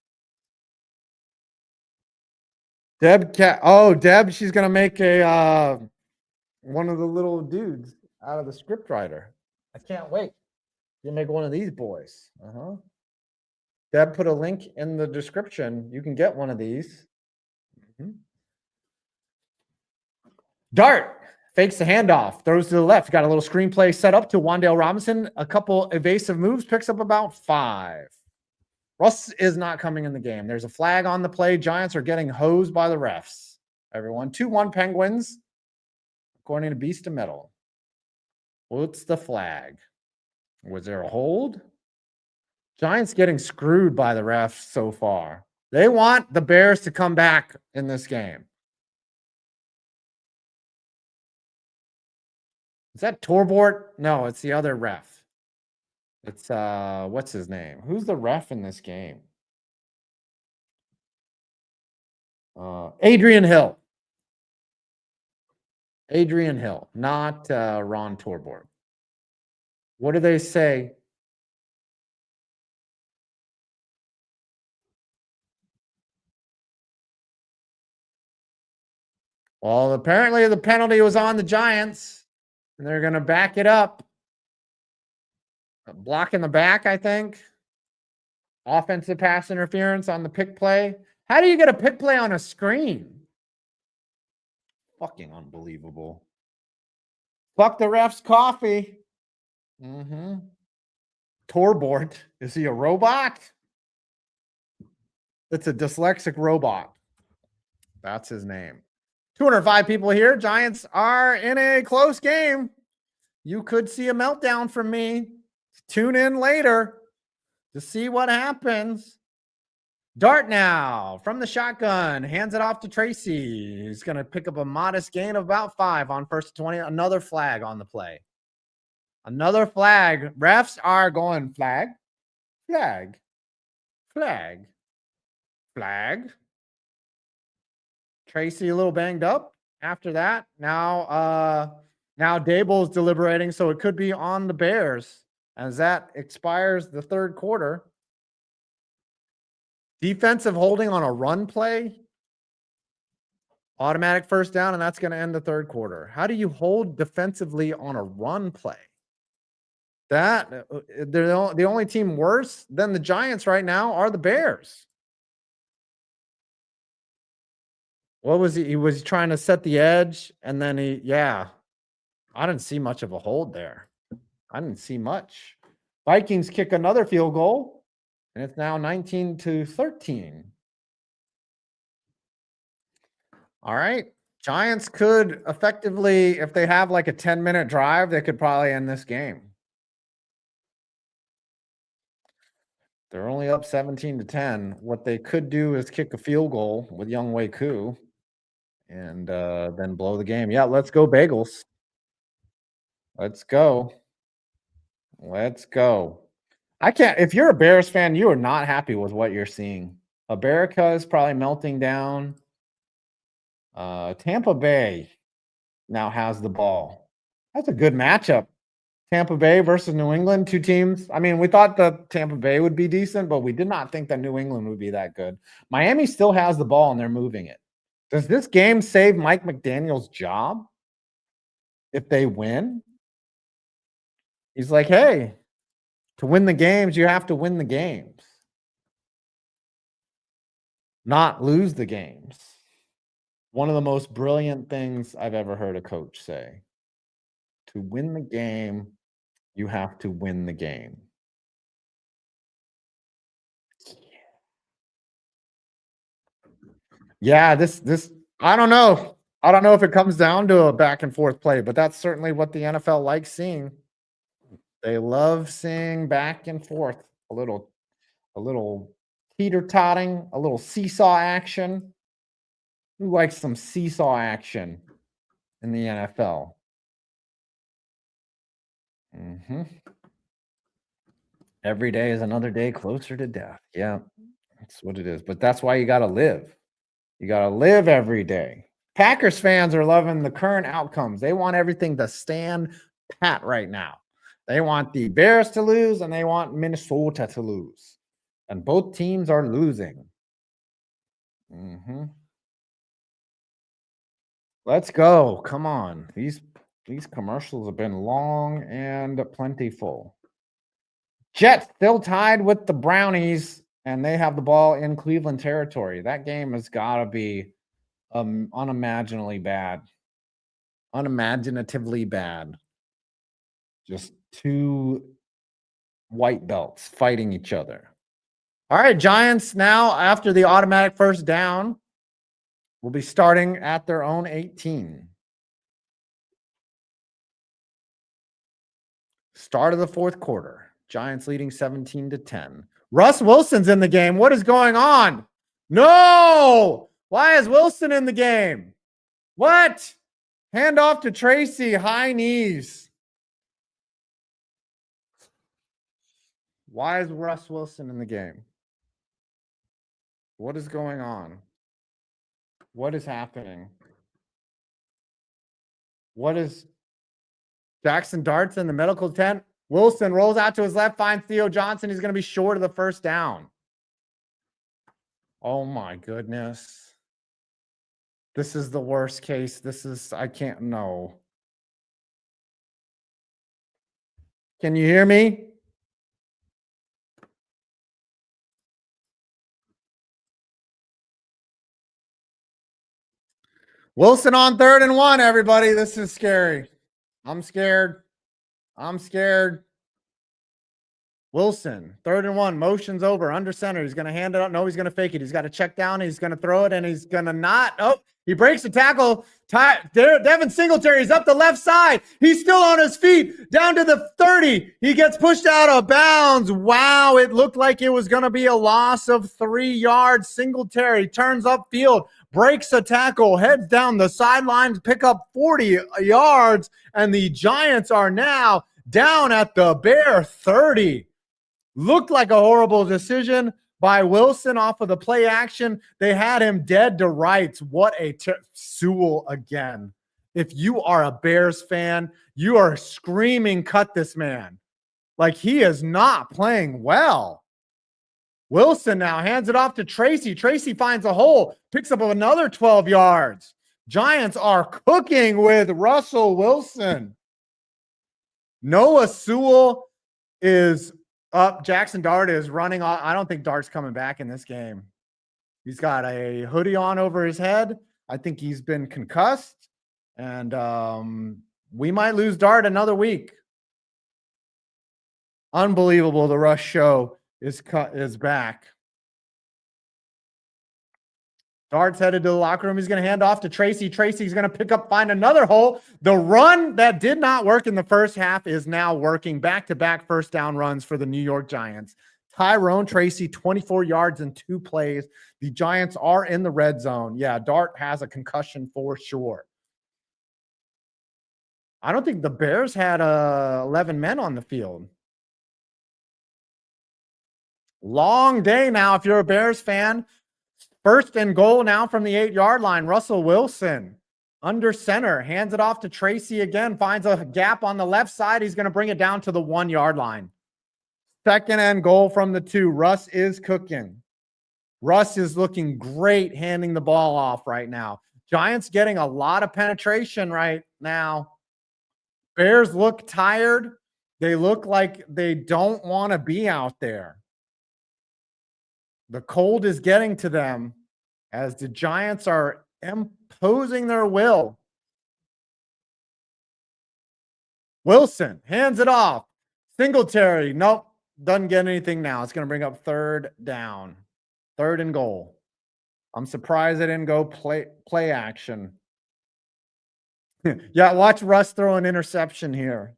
Speaker 1: Deb, she's going to make a one of the little dudes out of the script writer. I can't wait. You make one of these boys. Deb put a link in the description. You can get one of these. Dart fakes the handoff, throws to the left. Got a little screenplay set up to Wan'Dale Robinson. A couple evasive moves, picks up about 5. Russ is not coming in the game. There's a flag on the play. Giants are getting hosed by the refs. Everyone, 2-1 Penguins, according to Beast of Metal. What's the flag? Was there a hold? Giants getting screwed by the refs so far. They want the Bears to come back in this game. Is that Torbort? No, it's the other ref. It's what's his name? Who's the ref in this game? Adrian Hill. Adrian Hill, not Ron Torbort. What do they say? Well, apparently the penalty was on the Giants, and they're going to back it up. A block in the back, I think. Offensive pass interference on the pick play. How do you get a pick play on a screen? Fucking unbelievable. Fuck the ref's coffee. Torbort. Is he a robot? It's a dyslexic robot. That's his name. 205 people here. Giants are in a close game. You could see a meltdown from me. Tune in later to see what happens. Dart now from the shotgun. Hands it off to Tracy. He's going to pick up a modest gain of about 5 on 1st and 20. Another flag on the play. Another flag. Refs are going flag, flag, flag, flag. Tracy a little banged up after that. Now Dable's deliberating, so it could be on the Bears as that expires the third quarter. Defensive holding on a run play. Automatic first down, and that's going to end the third quarter. How do you hold defensively on a run play? They're the only team worse than the Giants right now are the Bears. What was he? He was trying to set the edge, and then I didn't see much of a hold there. I didn't see much. Vikings kick another field goal, and it's now 19-13. All right. Giants could effectively, if they have like a 10-minute drive, they could probably end this game. They're only up 17-10. What they could do is kick a field goal with Younghoe Koo and then blow the game. Yeah, let's go Bagels. Let's go. Let's go. I can't. If you're a Bears fan, you are not happy with what you're seeing. America is probably melting down. Tampa Bay now has the ball. That's a good matchup. Tampa Bay versus New England, two teams. I mean, we thought the Tampa Bay would be decent, but we did not think that New England would be that good. Miami still has the ball and they're moving it. Does this game save Mike McDaniel's job if they win? He's like, hey, to win the games, you have to win the games, not lose the games. One of the most brilliant things I've ever heard a coach say. To win the game, you have to win the game. Yeah, this I don't know. I don't know if it comes down to a back and forth play, but that's certainly what the NFL likes seeing. They love seeing back and forth, a little teeter-totting, a little seesaw action. Who likes some seesaw action in the NFL? Every day is another day closer to death. Yeah, that's what it is. But that's why you got to live. You got to live every day. Packers fans are loving the current outcomes. They want everything to stand pat right now. They want the Bears to lose and they want Minnesota to lose. And both teams are losing. Let's go. Come on. These commercials have been long and plentiful. Jets still tied with the Brownies, and they have the ball in Cleveland territory. That game has got to be unimaginably bad. Unimaginatively bad. Just two white belts fighting each other. All right, Giants now, after the automatic first down, will be starting at their own 18. Start of the fourth quarter. Giants leading 17-10. Russ Wilson's in the game. What is going on? No! Why is Wilson in the game? What? Hand off to Tracy. High knees. Why is Russ Wilson in the game? What is going on? What is happening? What is Jackson Dart's in the medical tent? Wilson rolls out to his left, finds Theo Johnson. He's going to be short of the first down. Oh my goodness. This is the worst case. I can't know. Can you hear me? Wilson on 3rd and 1, everybody. This is scary. I'm scared. Wilson, 3rd and 1, motion's over, under center. He's going to hand it up. No, he's going to fake it. He's got to check down. He's going to throw it, and he's going to not. Oh, he breaks the tackle. Devin Singletary is up the left side. He's still on his feet, down to the 30. He gets pushed out of bounds. Wow, it looked like it was going to be a loss of 3 yards. Singletary turns upfield, breaks a tackle, heads down the sidelines, pick up 40 yards, and the Giants are now down at the Bear 30. Looked like a horrible decision by Wilson off of the play action. They had him dead to rights. What a Sewell again. If you are a Bears fan, you are screaming, cut this man. Like, he is not playing well. Wilson now hands it off to Tracy. Tracy finds a hole, picks up another 12 yards. Giants are cooking with Russell Wilson. Noah Sewell is up. Jackson Dart is running on. I don't think Dart's coming back in this game. He's got a hoodie on over his head. I think he's been concussed. And we might lose Dart another week. Unbelievable. The Rush show is back. Dart's headed to the locker room. He's going to hand off to Tracy. Tracy's going to find another hole. The run that did not work in the first half is now working. Back-to-back first down runs for the New York Giants. Tyrone Tracy, 24 yards in 2 plays. The Giants are in the red zone. Yeah, Dart has a concussion for sure. I don't think the Bears had 11 men on the field. Long day now if you're a Bears fan. First and goal now from the 8-yard line. Russell Wilson under center, hands it off to Tracy again, finds a gap on the left side. He's going to bring it down to the 1-yard line. Second and goal from the 2. Russ is cooking. Russ is looking great handing the ball off right now. Giants getting a lot of penetration right now. Bears look tired. They look like they don't want to be out there. The cold is getting to them as the Giants are imposing their will. Wilson hands it off. Singletary, nope, doesn't get anything now. It's going to bring up third down. Third and goal. I'm surprised they didn't go play action. Yeah, watch Russ throw an interception here.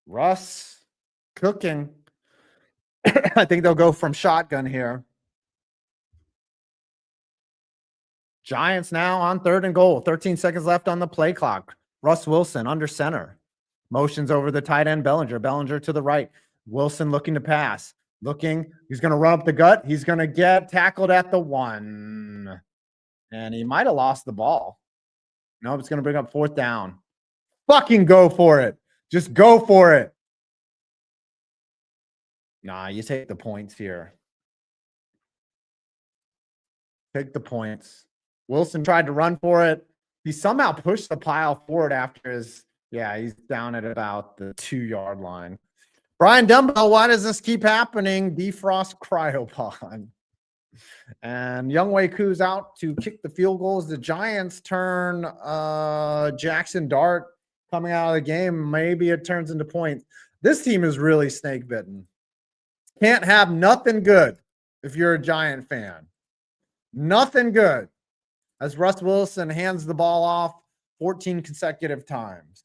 Speaker 1: Russ cooking. I think they'll go from shotgun here. Giants now on third and goal. 13 seconds left on the play clock. Russ Wilson under center. Motions over the tight end Bellinger. Bellinger to the right. Wilson looking to pass. Looking. He's going to run up the gut. He's going to get tackled at the 1. And he might have lost the ball. No, it's going to bring up fourth down. Fucking go for it. Just go for it. Nah, you take the points here. Take the points. Wilson tried to run for it. He somehow pushed the pile forward after his, he's down at about the 2-yard line. Brian Dumbbell, why does this keep happening? Defrost cryopod. And Younghoe Koo's out to kick the field goals. The Giants turn Jackson Dart coming out of the game. Maybe it turns into points. This team is really snake bitten. Can't have nothing good if you're a Giant fan. Nothing good. As Russ Wilson hands the ball off 14 consecutive times.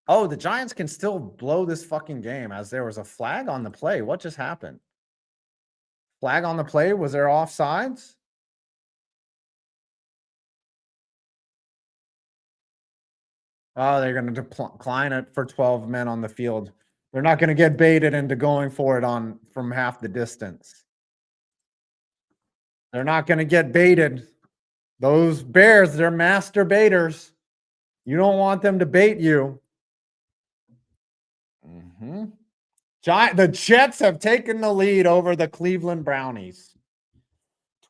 Speaker 1: Oh, the Giants can still blow this fucking game as there was a flag on the play. What just happened? Flag on the play? Was there offsides? Oh, they're going to decline it for 12 men on the field. They're not going to get baited into going for it from half the distance. They're not going to get baited. Those Bears, they're master baiters. You don't want them to bait you. The Jets have taken the lead over the Cleveland Brownies.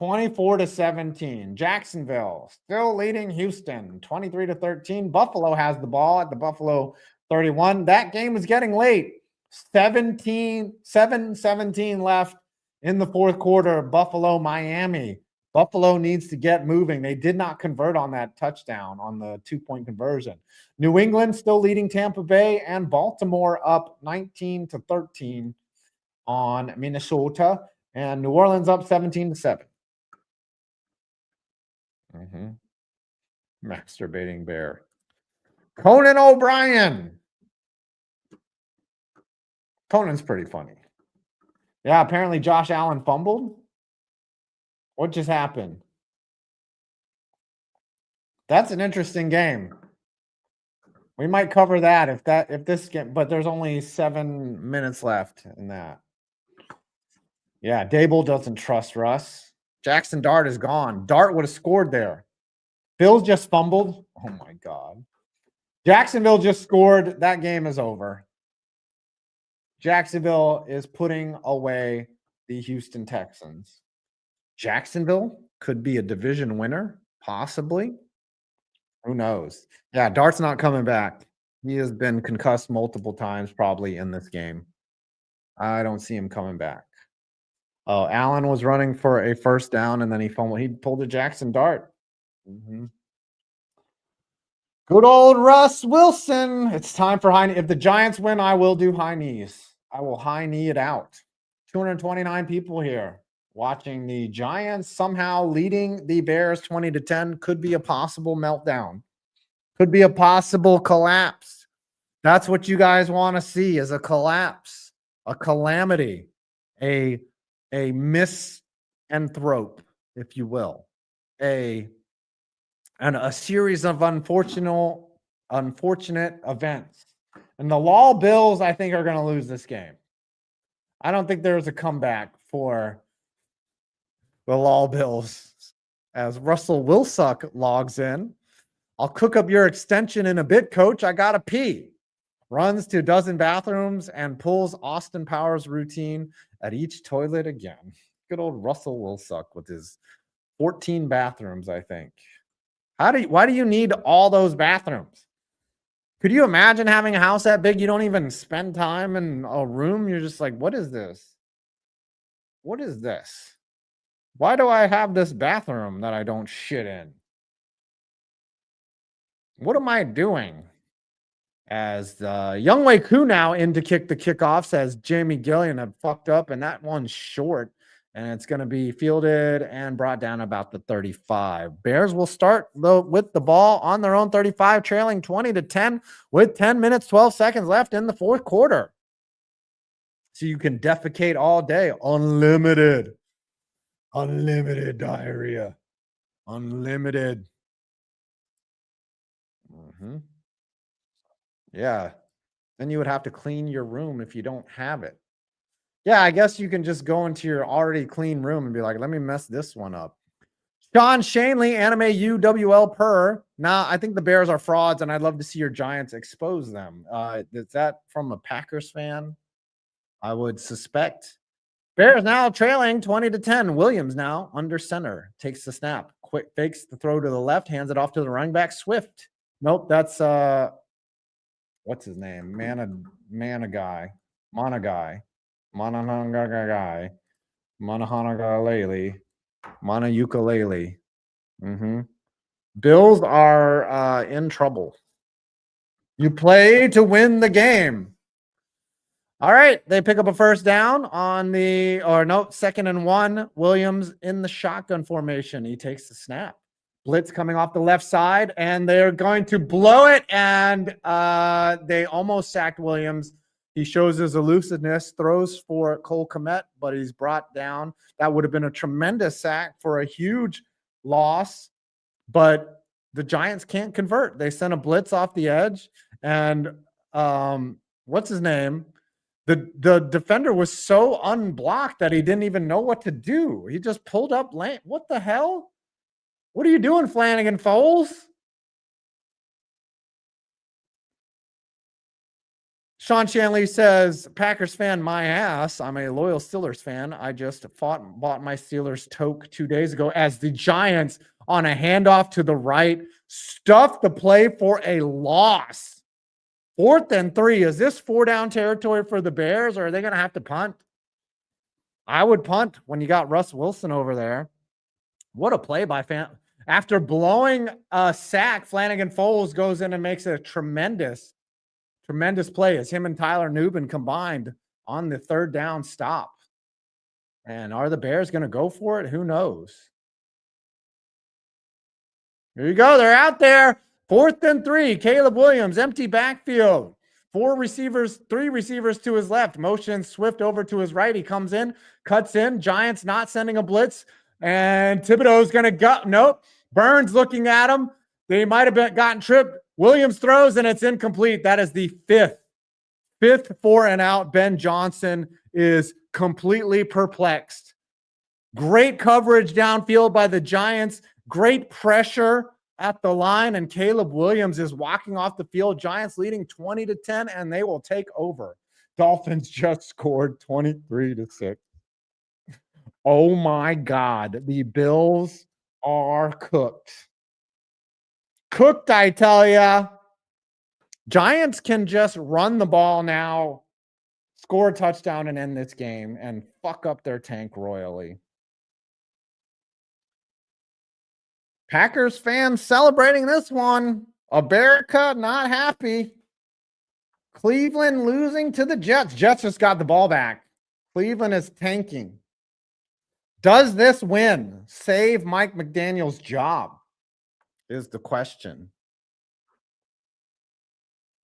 Speaker 1: 24-17. Jacksonville still leading Houston. 23-13. Buffalo has the ball at the Buffalo 31. That game is getting late. 7-17 left in the fourth quarter. Buffalo, Miami. Buffalo needs to get moving. They did not convert on that touchdown on the 2-point conversion. New England still leading Tampa Bay, and Baltimore up 19-13 on Minnesota, and New Orleans up 17-7. Masturbating bear. Conan O'Brien. Conan's pretty funny. Yeah, apparently Josh Allen fumbled. What just happened? That's an interesting game. We might cover that if this game, but there's only 7 minutes left in that. Yeah, Dable doesn't trust Russ. Jackson Dart is gone. Dart would have scored there. Bills just fumbled. Oh my God. Jacksonville just scored. That game is over. Jacksonville is putting away the Houston Texans. Jacksonville could be a division winner, possibly. Who knows? Yeah, Dart's not coming back. He has been concussed multiple times probably in this game. I don't see him coming back. Oh, Allen was running for a first down, and then he fumbled. He pulled a Jackson Dart. Good old Russ Wilson. It's time for high knee. If the Giants win, I will do high knees. I will high knee it out. 229 people here watching the Giants somehow leading the Bears 20-10. Could be a possible meltdown. Could be a possible collapse. That's what you guys want to see, is a collapse, a calamity, a misanthrope, if you will, a and a series of unfortunate events. And the Law Bills, I think, are going to lose this game. I don't think there's a comeback for the Law Bills. As Russell Wilsuck logs in, I'll cook up your extension in a bit, coach. I got to pee. Runs to a dozen bathrooms and pulls Austin Powers routine at each toilet again. Good old Russell Wilsuck with his 14 bathrooms, I think. Why do you need all those bathrooms? Could you imagine having a house that big? You don't even spend time in a room. You're just like, what is this? What is this? Why do I have this bathroom that I don't shit in? What am I doing? As Younghoe Koo now in to kick the kickoff, says Jamie Gillian had fucked up, and that one's short, and it's going to be fielded and brought down about the 35. Bears will start with the ball on their own 35, trailing 20-10 with 10 minutes, 12 seconds left in the fourth quarter. So you can defecate all day. Unlimited diarrhea. Unlimited. Yeah. Then you would have to clean your room if you don't have it. Yeah, I guess you can just go into your already clean room and be like, let me mess this one up. Sean Shanley, anime UWL per. Nah, I think the Bears are frauds, and I'd love to see your Giants expose them. Is that from a Packers fan? I would suspect. Bears now trailing 20-10. Williams now under center. Takes the snap. Quick fakes the throw to the left. Hands it off to the running back. Swift. Nope, that's what's his name? Manahanaga Mana ukulele. Bills are in trouble. You play to win the game. All right, they pick up a first down on the, or no, 2nd and 1. Williams in the shotgun formation. He takes the snap. Blitz coming off the left side, and they're going to blow it, and they almost sacked Williams. He shows his elusiveness, throws for Cole Kmet, but he's brought down. That would have been a tremendous sack for a huge loss, but the Giants can't convert. They sent a blitz off the edge, and what's his name? The defender was so unblocked that he didn't even know what to do. He just pulled up lane. What the hell? What are you doing, Flanagan Foles? Sean Shanley says, Packers fan, my ass. I'm a loyal Steelers fan. I just bought my Steelers toque 2 days ago as the Giants on a handoff to the right stuffed the play for a loss. 4th and 3. Is this 4-down territory for the Bears, or are they going to have to punt? I would punt when you got Russ Wilson over there. What a play by after blowing a sack, Flanagan Foles goes in and makes a tremendous play as him and Tyler Nubin combined on the 3rd down stop. And are the Bears going to go for it? Who knows? Here you go. They're out there. 4th and 3. Caleb Williams, empty backfield. 3 receivers to his left. Motion Swift over to his right. He comes in, cuts in. Giants not sending a blitz. And Thibodeau's going to go. Nope. Burns looking at him. They might have gotten tripped. Williams throws, and it's incomplete. That is the 5th 4 and out. Ben Johnson is completely perplexed. Great coverage downfield by the Giants. Great pressure at the line, and Caleb Williams is walking off the field. Giants leading 20-10, and they will take over. Dolphins just scored 23-6. Oh my God. The Bills are cooked. Cooked, I tell ya. Giants can just run the ball now, score a touchdown, and end this game and fuck up their tank royally. Packers fans celebrating this one. America not happy. Cleveland losing to the Jets. Jets just got the ball back. Cleveland is tanking. Does this win save Mike McDaniel's job? Is the question.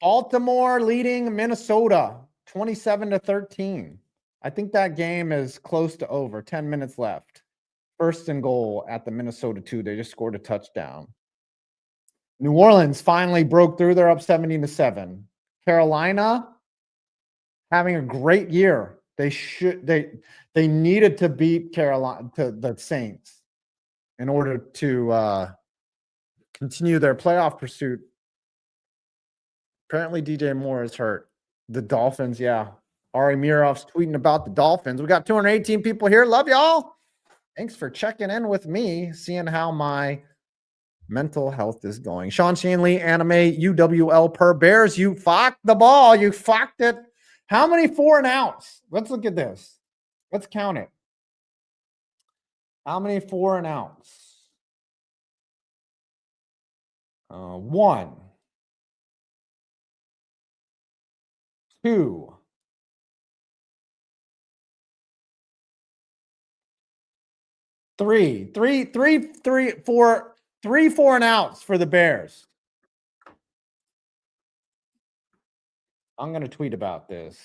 Speaker 1: Baltimore leading Minnesota 27-13. I think that game is close to over. 10 minutes left. 1st and goal at the Minnesota 2. They just scored a touchdown. New Orleans finally broke through. They're up 17-7. Carolina having a great year. They needed to beat Carolina to the Saints in order to continue their playoff pursuit. Apparently, DJ Moore is hurt. The Dolphins, yeah. Ari Mirov's tweeting about the Dolphins. We got 218 people here. Love y'all. Thanks for checking in with me, seeing how my mental health is going. Sean Shanley, anime, UWL per Bears. You fucked the ball. You fucked it. How many 4 and outs? Let's look at this. Let's count it. How many 4 and outs? 1, 2, 3, 4 and outs for the Bears. I'm going to tweet about this.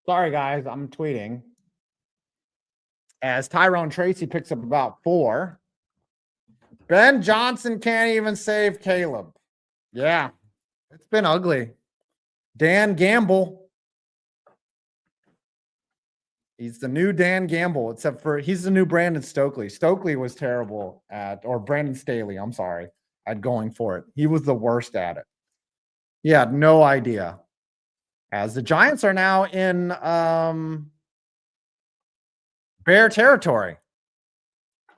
Speaker 1: Sorry, guys, I'm tweeting. As Tyrone Tracy picks up about 4. Ben Johnson can't even save Caleb. Yeah, it's been ugly. Dan Gamble. He's the new Dan Gamble, except for he's the new Brandon Stokely. Stokely was terrible or Brandon Staley, I'm sorry, at going for it. He was the worst at it. He had no idea. As the Giants are now in Bear territory.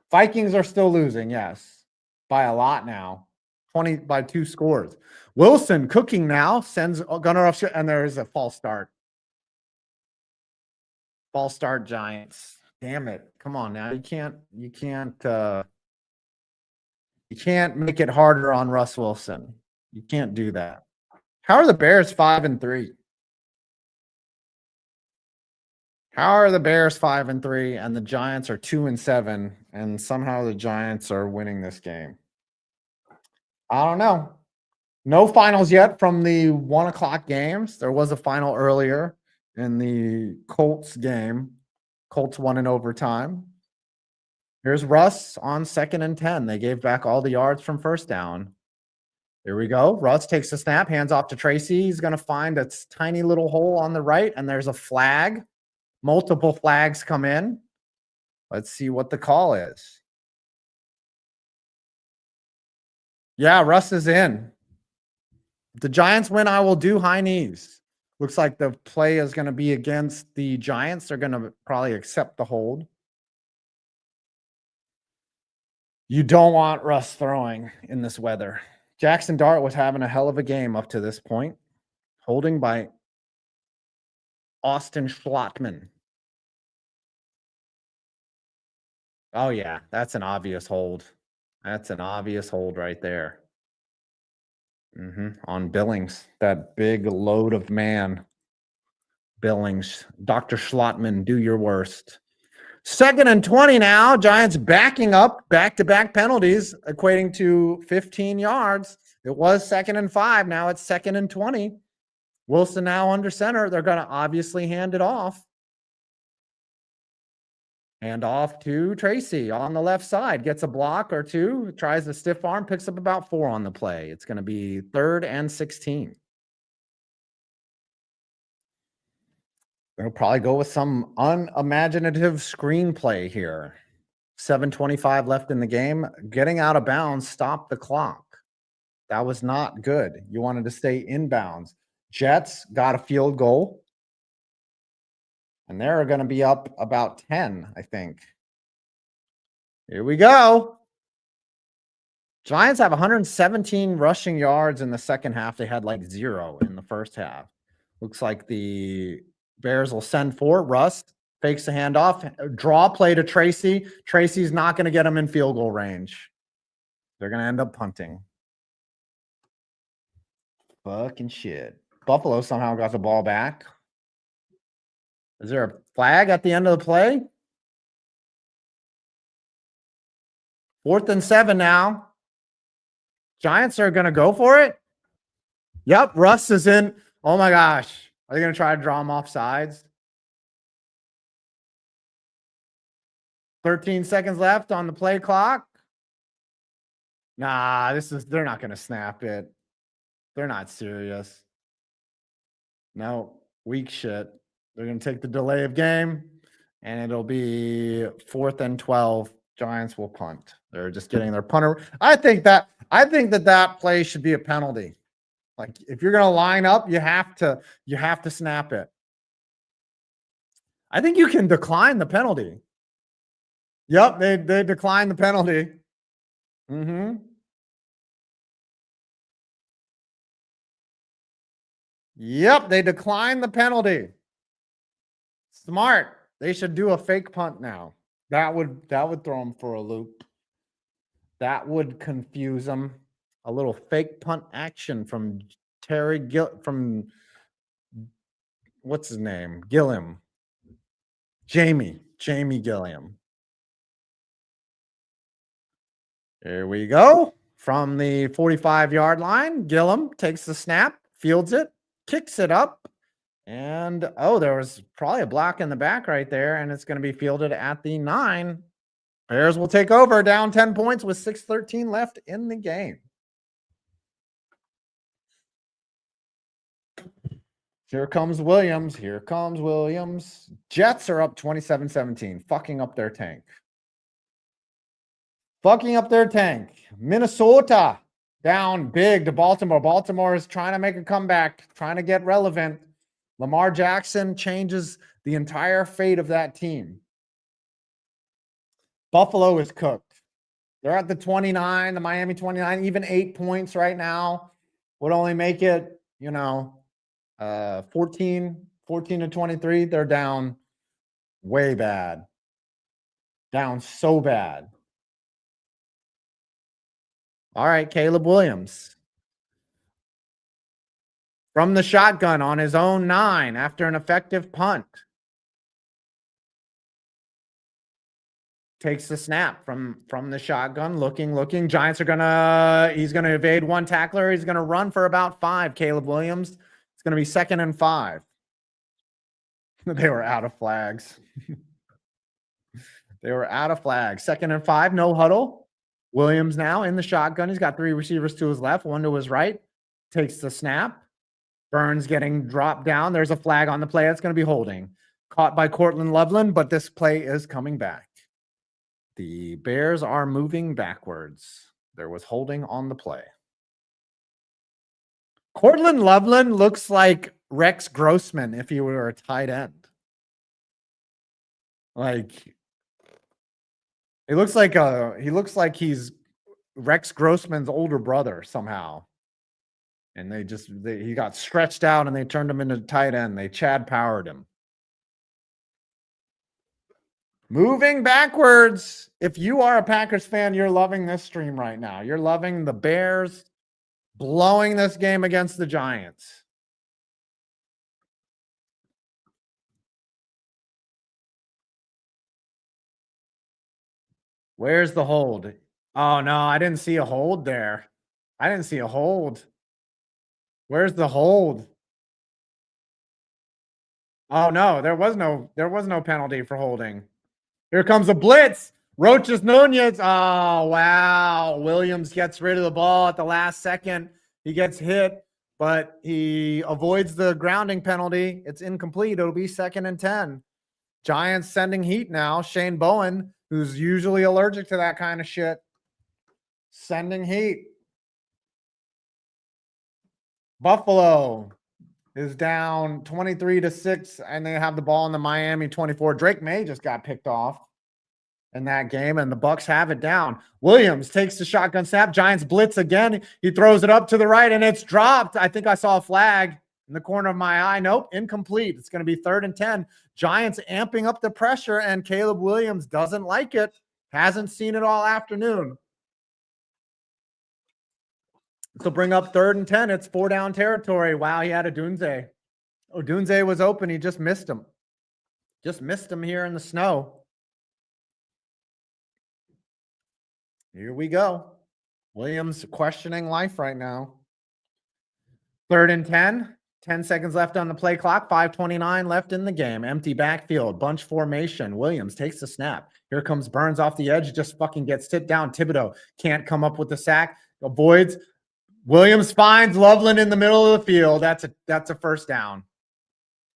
Speaker 1: Vikings are still losing, yes, by a lot now. 20 by 2 scores. Wilson cooking now, sends Gunnar off, and there is a false start. False start, Giants. Damn it. Come on now. You can't make it harder on Russ Wilson. You can't do that. How are the Bears 5-3? How are the Bears 5-3 and the Giants are 2-7, and somehow the Giants are winning this game? I don't know. No finals yet from the 1:00 games. There was a final earlier in the Colts game. Colts won in overtime. Here's Russ on 2nd and 10. They gave back all the yards from first down. Here we go. Russ takes the snap, hands off to Tracy. He's going to find a tiny little hole on the right, and there's a flag. Multiple flags come in. Let's see what the call is. Yeah, Russ is in. If the Giants win, I will do high knees. Looks like the play is going to be against the Giants. They're going to probably accept the hold. You don't want Russ throwing in this weather. Jackson Dart was having a hell of a game up to this point. Holding by Austin Schlottman. Oh, yeah, that's an obvious hold. That's an obvious hold right there. On Billings, that big load of man. Billings, Dr. Schlottman, do your worst. 2nd and 20 now. Giants backing up, back-to-back penalties, equating to 15 yards. It was 2nd and 5. Now it's 2nd and 20. Wilson now under center. They're going to obviously hand it off. Hand off to Tracy on the left side. Gets a block or 2. Tries a stiff arm. Picks up about 4 on the play. It's going to be 3rd and 16. They'll probably go with some unimaginative screenplay here. 7:25 left in the game. Getting out of bounds stopped the clock. That was not good. You wanted to stay inbounds. Jets got a field goal. And they're going to be up about 10, I think. Here we go. Giants have 117 rushing yards in the second half. They had like 0 in the first half. Looks like the Bears will send for Russ. Fakes the handoff. Draw play to Tracy. Tracy's not going to get him in field goal range. They're going to end up punting. Fucking shit. Buffalo somehow got the ball back. Is there a flag at the end of the play? 4th and 7 now. Giants are going to go for it. Yep, Russ is in. Oh my gosh. Are they going to try to draw him off sides? 13 seconds left on the play clock. Nah, they're not going to snap it. They're not serious. No, weak shit. They're going to take the delay of game, and it'll be 4th and 12. Giants will punt. They're just getting their punter. I think that play should be a penalty. Like if you're going to line up, you have to snap it. I think you can decline the penalty. Yep, they declined the penalty. Mm-hmm. Yep, they declined the penalty. Smart. They should do a fake punt now. That would throw them for a loop. That would confuse them. A little fake punt action from from what's his name? Gilliam. Jamie Gilliam. Here we go. From the 45-yard line, Gilliam takes the snap, fields it, kicks it up, and there was probably a block in the back right there, and it's going to be fielded at the 9. Bears will take over, down 10 points with 6:13 left in the game. Here comes Williams. Here comes Williams. Jets are up 27-17, fucking up their tank. Fucking up their tank. Minnesota down big to Baltimore. Baltimore is trying to make a comeback, trying to get relevant. Lamar Jackson changes the entire fate of that team. Buffalo is cooked. They're at the 29, the Miami 29, even 8 points right now would only make it, 14 to 23. They're down way bad. Down so bad. All right, Caleb Williams. From the shotgun on his own 9 after an effective punt. Takes the snap from the shotgun, looking. Giants are he's gonna evade one tackler. He's gonna run for about 5. Caleb Williams. It's gonna be 2nd and 5. They were out of flags. They were out of flags. 2nd and 5, no huddle. Williams now in the shotgun. He's got 3 receivers to his left, 1 to his right. Takes the snap. Burns getting dropped down. There's a flag on the play. That's going to be holding. Caught by Cortland Loveland, but this play is coming back. The Bears are moving backwards. There was holding on the play. Cortland Loveland looks like Rex Grossman if he were a tight end. Like, he looks like he's Rex Grossman's older brother somehow. And he got stretched out and they turned him into tight end. They Chad Powered him. Moving backwards. If you are a Packers fan, you're loving this stream right now. You're loving the Bears blowing this game against the Giants. Where's the hold? Oh, no, I didn't see a hold there. I didn't see a hold. Where's the hold? Oh, no, there was no penalty for holding. Here comes a blitz. Roches Nunez. Oh, wow. Williams gets rid of the ball at the last second. He gets hit, but he avoids the grounding penalty. It's incomplete. It'll be 2nd and 10. Giants sending heat now. Shane Bowen, who's usually allergic to that kind of shit, sending heat. Buffalo is down 23-6, and they have the ball in the Miami 24. Drake May just got picked off. in that game, and the Bucks have it down. Williams takes the shotgun snap. Giants blitz again. He throws it up to the right, and it's dropped. I think I saw a flag in the corner of my eye. Nope, incomplete. It's going to be 3rd and 10. Giants amping up the pressure, and Caleb Williams doesn't like it. Hasn't seen it all afternoon. So bring up 3rd and 10. It's 4-down territory. Wow, he had a Dunze. Oh, Dunze was open. He just missed him. Just missed him here in the snow. Here we go. Williams questioning life right now. 3rd and 10. 10 seconds left on the play clock. 5:29 left in the game. Empty backfield. Bunch formation. Williams takes the snap. Here comes Burns off the edge. Just fucking gets hit down. Thibodeau can't come up with the sack. Avoids. Williams finds Loveland in the middle of the field. That's a 1st down.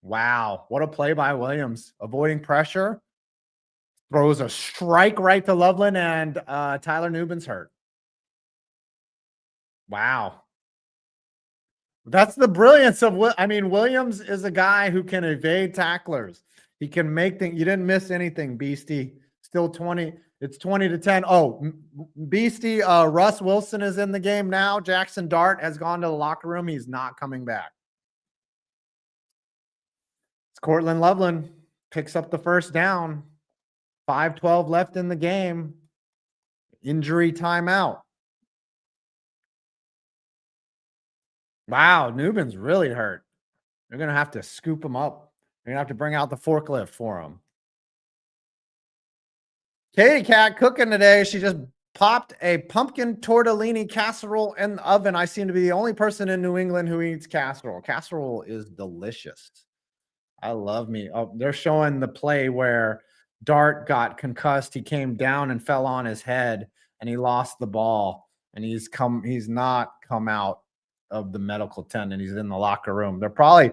Speaker 1: Wow. What a play by Williams. Avoiding pressure. Throws a strike right to Loveland, and Tyler Nubin's hurt. Wow. That's the brilliance of Williams is a guy who can evade tacklers. He can make things. You didn't miss anything, Beastie. Still 20. It's 20-10. Oh, Beastie, Russ Wilson is in the game now. Jackson Dart has gone to the locker room. He's not coming back. It's Cortland Loveland. Picks up the 1st down. 5:12 left in the game. Injury timeout. Wow, Nubin's really hurt. They're going to have to scoop him up. They're going to have to bring out the forklift for him. Katie Cat cooking today. She just popped a pumpkin tortellini casserole in the oven. I seem to be the only person in New England who eats casserole. Casserole is delicious. I love me. Oh, they're showing the play where Dart got concussed. He came down and fell on his head, and he lost the ball. And he's not come out of the medical tent, and he's in the locker room. They're probably,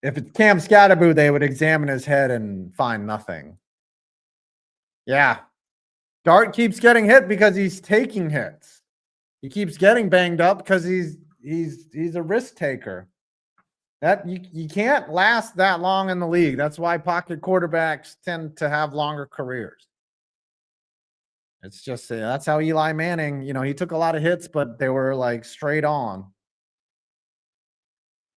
Speaker 1: if it's Cam Scatterboo, they would examine his head and find nothing. Yeah. Dart keeps getting hit because he's taking hits. He keeps getting banged up because he's a risk taker. That you can't last that long in the league. That's why pocket quarterbacks tend to have longer careers. It's just that's how Eli Manning, he took a lot of hits, but they were like straight on.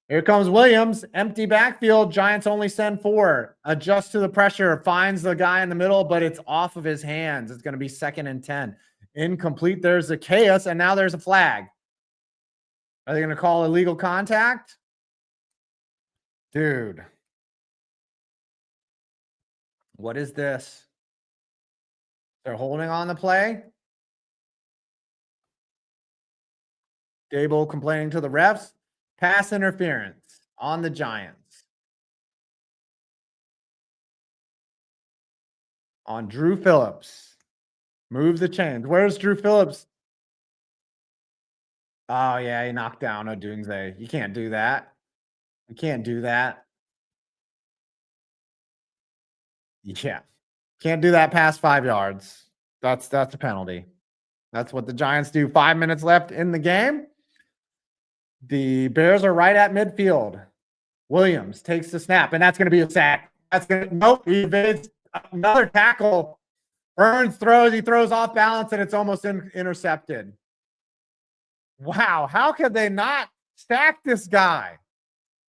Speaker 1: Here comes Williams, empty backfield. Giants only send 4. Adjusts to the pressure, finds the guy in the middle, but it's off of his hands. It's going to be 2nd and 10. Incomplete. There's a chaos, and now there's a flag. Are they going to call illegal contact? Dude. What is this? They're holding on the play. Dable complaining to the refs. Pass interference on the Giants. On Drew Phillips. Move the chains. Where's Drew Phillips? Oh, yeah, he knocked down Odunze. You can't do that. You can't do that. Yeah. Can't do that past 5 yards. That's a penalty. That's what the Giants do. 5 minutes left in the game. The Bears are right at midfield. Williams takes the snap, and that's going to be a sack. Nope. He evades another tackle. Burns throws. He throws off balance, and it's almost intercepted. Wow. How could they not sack this guy?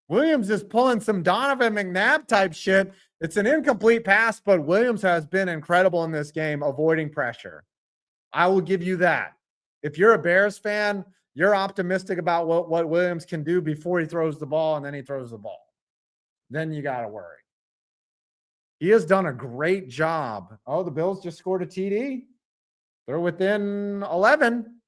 Speaker 1: Williams is pulling some Donovan McNabb type shit. It's an incomplete pass, but Williams has been incredible in this game, avoiding pressure. I will give you that. If you're a Bears fan, you're optimistic about what Williams can do before he throws the ball, and then he throws the ball. Then you got to worry. He has done a great job. Oh, the Bills just scored a TD. They're within 11.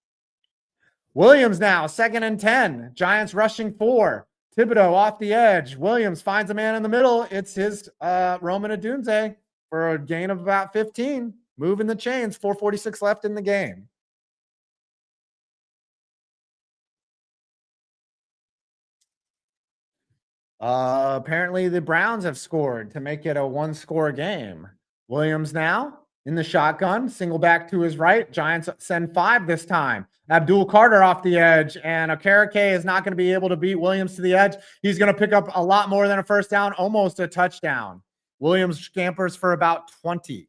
Speaker 1: Williams now, 2nd and 10. Giants rushing 4. Thibodeau off the edge. Williams finds a man in the middle. It's his Roman Odunze for a gain of about 15. Moving the chains. 4:46 left in the game. Apparently the Browns have scored to make it a 1-score game. Williams now in the shotgun, single back to his right. Giants send 5 this time. Abdul Carter off the edge, and Okereke is not going to be able to beat Williams to the edge. He's going to pick up a lot more than a 1st down, almost a touchdown. Williams scampers for about 20.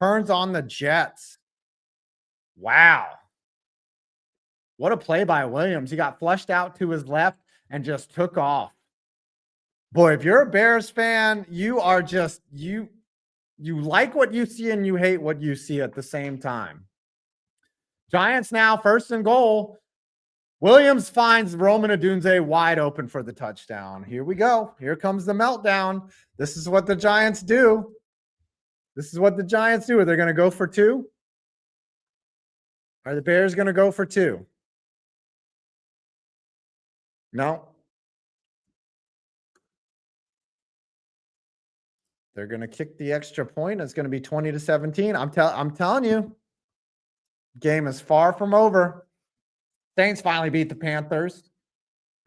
Speaker 1: Turns on the Jets. Wow. What a play by Williams. He got flushed out to his left and just took off. Boy, if you're a Bears fan, you are just you like what you see and you hate what you see at the same time. Giants now first and goal. Williams finds Roman Odunze wide open for the touchdown. Here we go. Here comes the meltdown. This is what the Giants do. This is what the Giants do. Are they going to go for two? Are the Bears going to go for two? No. They're going to kick the extra point. It's going to be 20-17. I'm telling you, game is far from over. Saints finally beat the Panthers.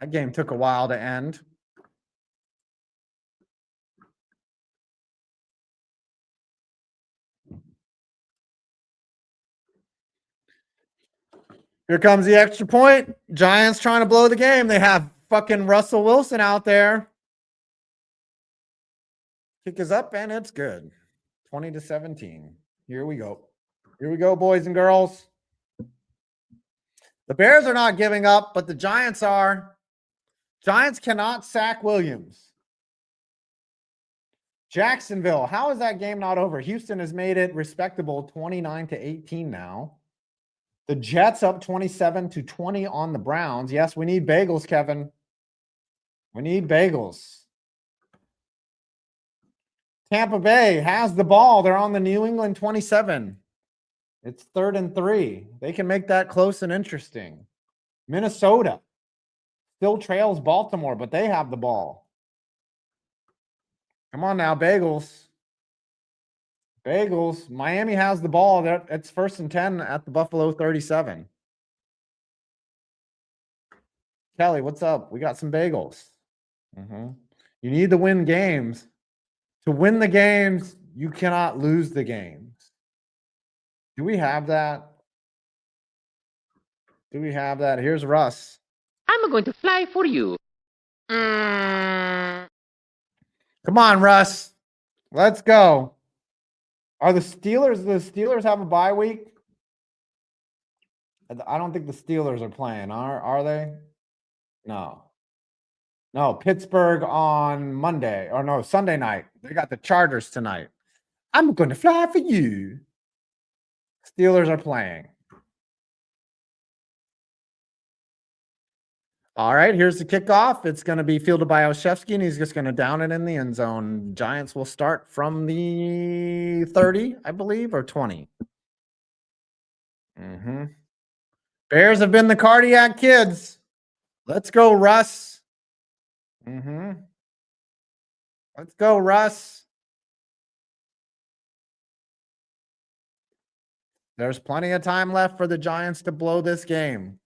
Speaker 1: That game took a while to end. Here comes the extra point. Giants trying to blow the game. They have fucking Russell Wilson out there. Kick is up and it's good. 20-17. Here we go. Here we go, boys and girls. The Bears are not giving up, but the Giants are. Giants cannot sack Williams. Jacksonville, how is that game not over? Houston has made it respectable 29-18 now. The Jets up 27-20 on the Browns. Yes, we need bagels, Kevin. We need bagels. Tampa Bay has the ball. They're on the New England 27. It's 3rd and 3. They can make that close and interesting. Minnesota still trails Baltimore, but they have the ball. Come on now, bagels. Bagels. Miami has the ball. It's 1st and 10 at the Buffalo 37. Kelly, what's up? We got some bagels. You need to win games. To win the games, you cannot lose the games. Do we have that? Do we have that? Here's Russ.
Speaker 2: I'm going to fly for you.
Speaker 1: Come on, Russ. Let's go. Are the Steelers have a bye week? I don't think the Steelers are playing. Are they? No. No, Pittsburgh on Monday. Or no, Sunday night. They got the Chargers tonight. I'm going to fly for you. Steelers are playing. All right, here's the kickoff. It's going to be fielded by Olszewski, and he's just going to down it in the end zone. Giants will start from the 30, I believe, or 20. Bears have been the cardiac kids. Let's go, Russ. Let's go, Russ. There's plenty of time left for the Giants to blow this game.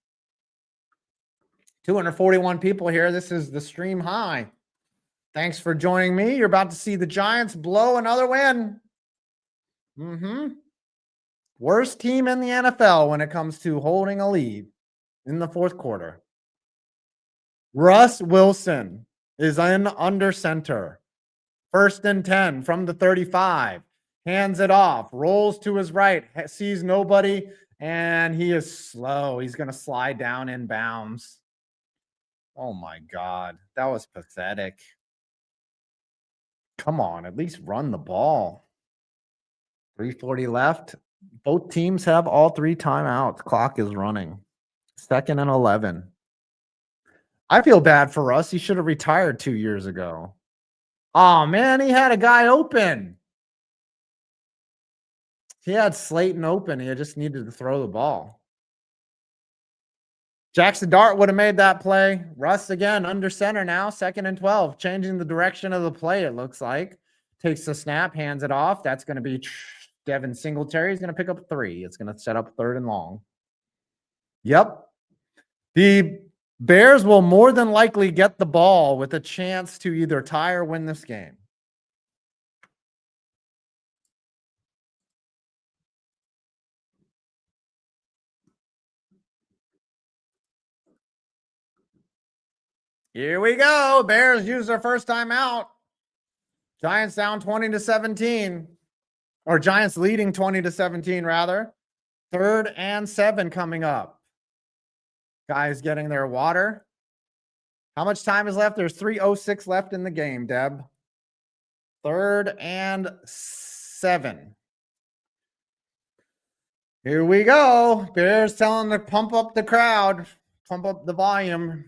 Speaker 1: 241 people here. This is the stream high. Thanks for joining me. You're about to see the Giants blow another win. Worst team in the NFL when it comes to holding a lead in the 4th quarter. Russ Wilson is in under center. 1st and 10 from the 35. Hands it off. Rolls to his right. Sees nobody. And he is slow. He's going to slide down in bounds. Oh, my God. That was pathetic. Come on. At least run the ball. 3:40 left. Both teams have all 3 timeouts. Clock is running. 2nd and 11. I feel bad for Russ. He should have retired 2 years ago. Oh, man. He had a guy open. He had Slayton open. He just needed to throw the ball. Jackson Dart would have made that play. Russ again under center now. 2nd and 12. Changing the direction of the play, it looks like. Takes the snap, hands it off. That's going to be Devin Singletary. He's going to pick up 3. It's going to set up 3rd and long. Yep. The Bears will more than likely get the ball with a chance to either tie or win this game. Here we go. Bears use their first time out. Giants down 20-17. Or Giants leading 20-17 rather. 3rd and 7 coming up. Guys getting their water. How much time is left? There's 3:06 left in the game, Deb. 3rd and 7. Here we go. Bears telling to pump up the crowd, pump up the volume.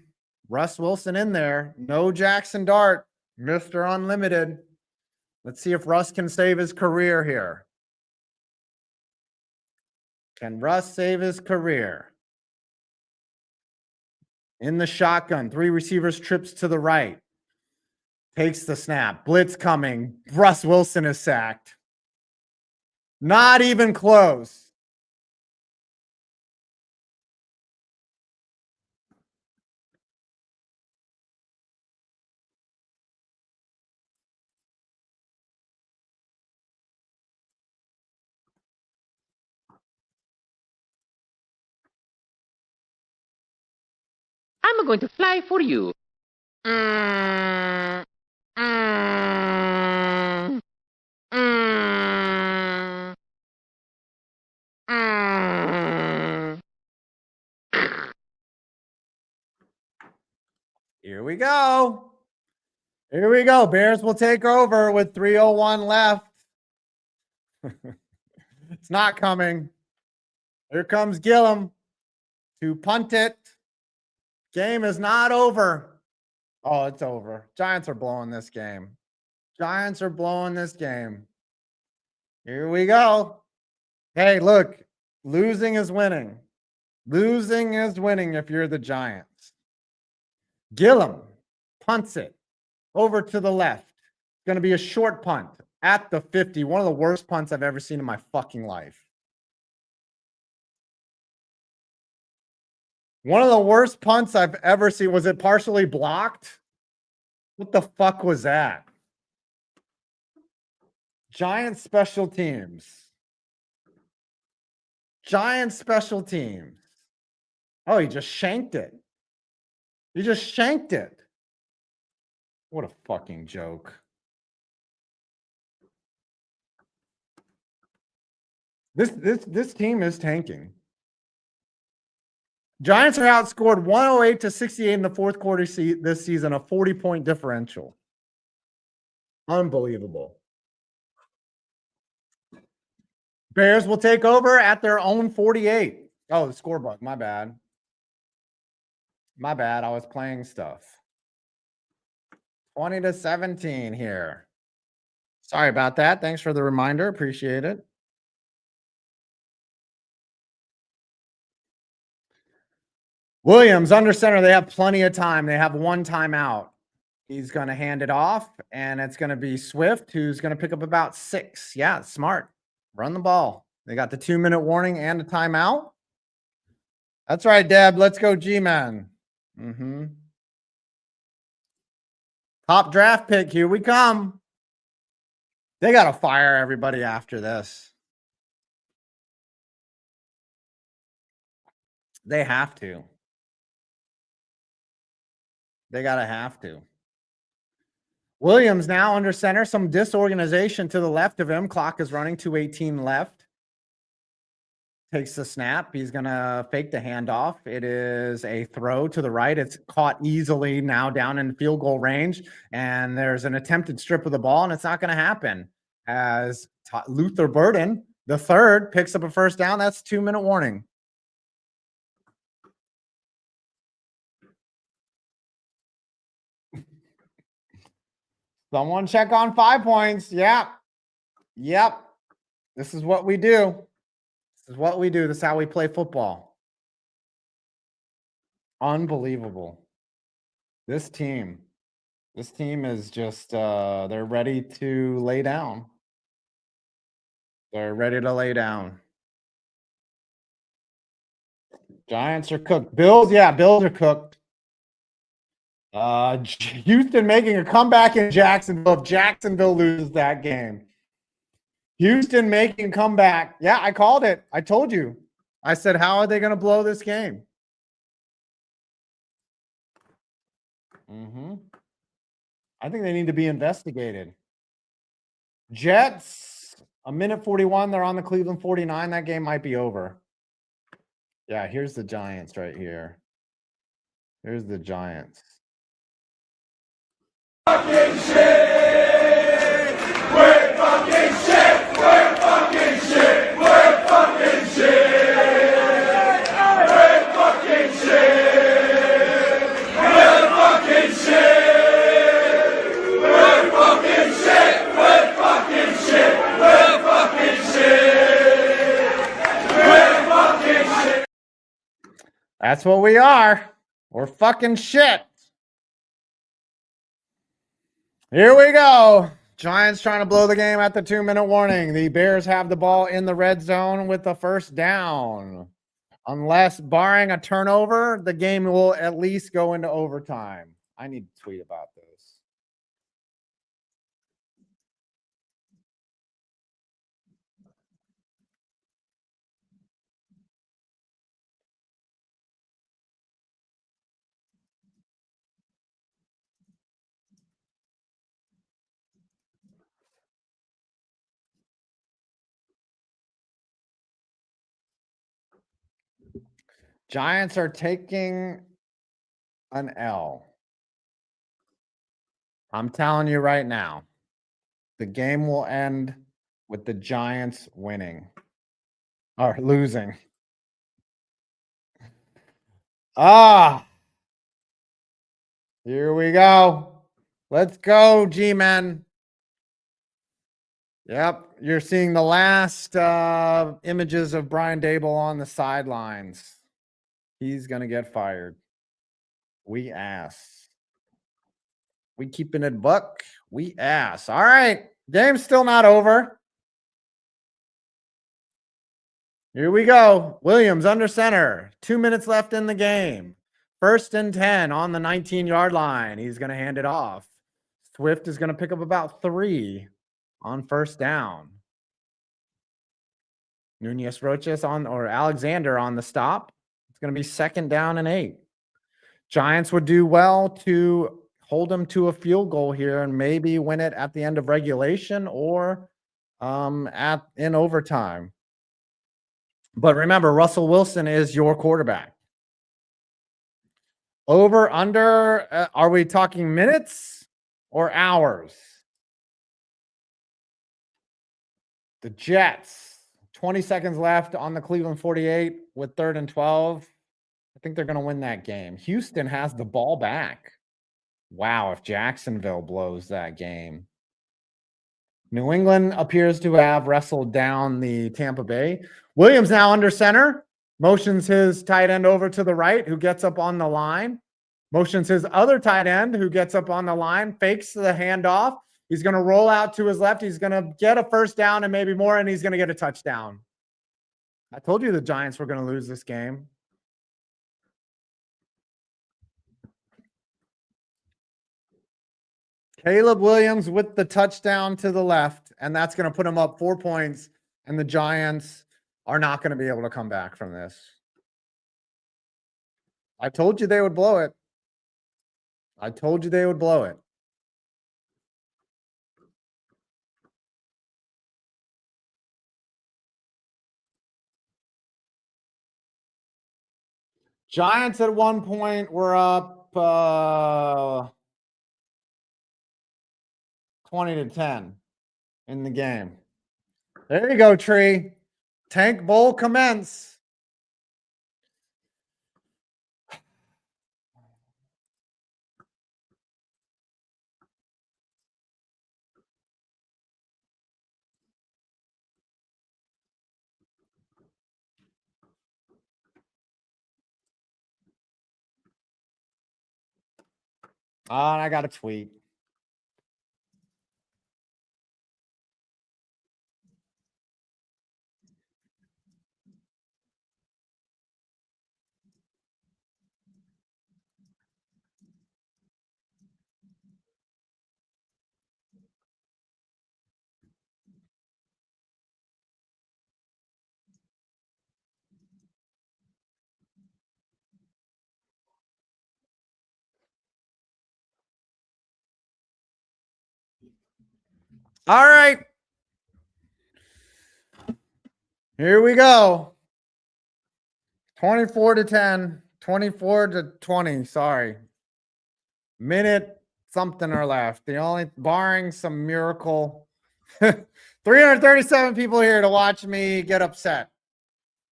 Speaker 1: Russ Wilson in there. No Jackson Dart, Mr. Unlimited. Let's see if Russ can save his career here. Can Russ save his career? In the shotgun, 3 receivers, trips to the right. Takes the snap. Blitz coming. Russ Wilson is sacked. Not even close.
Speaker 2: I'm going to fly for you. Mm, mm, mm, mm.
Speaker 1: Here we go. Here we go. Bears will take over with 3:01 left. It's not coming. Here comes Gillum to punt it. Game is not over. Oh, it's over. Giants are blowing this game. Giants are blowing this game. Here we go. Hey, look, losing is winning. Losing is winning if you're the Giants. Gillum punts it over to the left. It's going to be a short punt at the 50. One of the worst punts I've ever seen in my fucking life. One of the worst punts I've ever seen. Was it partially blocked? What the fuck was that? Giants special teams. Giants special teams. Oh, he just shanked it. He just shanked it. What a fucking joke. This team is tanking. Giants are outscored 108-68 in the 4th quarter this season, a 40-point differential. Unbelievable. Bears will take over at their own 48. Oh, the score bug. My bad. My bad. I was playing stuff. 20-17 here. Sorry about that. Thanks for the reminder. Appreciate it. Williams under center. They have plenty of time. They have 1 timeout. He's going to hand it off, and it's going to be Swift, who's going to pick up about 6. Yeah, smart. Run the ball. They got the 2-minute warning and a timeout. That's right, Deb. Let's go, G-Man. Top draft pick. Here we come. They got to fire everybody after this. They have to. They got to have to. Williams now under center. Some disorganization to the left of him. Clock is running. 2:18 left. Takes the snap. He's going to fake the handoff. It is a throw to the right. It's caught easily now down in field goal range. And there's an attempted strip of the ball, and it's not going to happen. As Luther Burden, the third, picks up a first down. That's 2-minute warning. Someone check on 5 points. Yep. Yep. This is what we do. This is what we do. This is how we play football. Unbelievable. This team is just, they're ready to lay down. They're ready to lay down. Giants are cooked. Bills are cooked. Houston making a comeback in Jacksonville. If Jacksonville loses that game. Houston making a comeback. Yeah, I called it. I told you. I said, how are they going to blow this game? I think they need to be investigated. Jets A minute 41. They're on the Cleveland 49. That game might be over. Yeah, here's the Giants right here. Here's the Giants.
Speaker 3: Fucking shit! We're fucking shit! We're fucking shit! We're fucking shit! We're fucking shit! We're fucking shit! We're fucking shit! We're fucking shit! We're fucking shit! We're fucking shit!
Speaker 1: That's what we are. We're fucking shit. Here we go. Giants trying to blow the game at the 2-minute warning. The Bears have the ball in the red zone with the first down. Unless, barring a turnover, the game will at least go into overtime. I need to tweet about this. Giants are taking an L. I'm telling you right now, the game will end with the Giants winning or losing. Here we go. Let's go, G-Men. Yep, you're seeing the last images of Brian Dable on the sidelines. He's going to get fired. We ass. We keeping it buck. We ass. All right, game's still not over. Here we go. Williams under center. 2 minutes left in the game. 1st and 10 on the 19-yard line. He's going to hand it off. Swift is going to pick up about 3 on first down. Nunez Roches or Alexander on the stop. It's going to be 2nd down and 8. Giants would do well to hold them to a field goal here and maybe win it at the end of regulation or in overtime. But remember, Russell Wilson is your quarterback. Over, under, are we talking minutes or hours? The Jets, 20 seconds left on the Cleveland 48 with 3rd and 12. I think they're going to win that game. Houston has the ball back. Wow, if Jacksonville blows that game. New England appears to have wrestled down the Tampa Bay. Williams now under center. Motions his tight end over to the right, who gets up on the line. Motions his other tight end, who gets up on the line, fakes the handoff. He's going to roll out to his left. He's going to get a first down and maybe more, and he's going to get a touchdown. I told you the Giants were going to lose this game. Caleb Williams with the touchdown to the left, and that's going to put him up 4 points, and the Giants are not going to be able to come back from this. I told you they would blow it. I told you they would blow it. Giants at one point were up 20-10 in the game. There you go, Tree. Tank Bowl commence. And I got a tweet. All right. Here we go. 24-10, 24-20. Sorry. Minute something or left. The only barring some miracle. 337 people here to watch me get upset.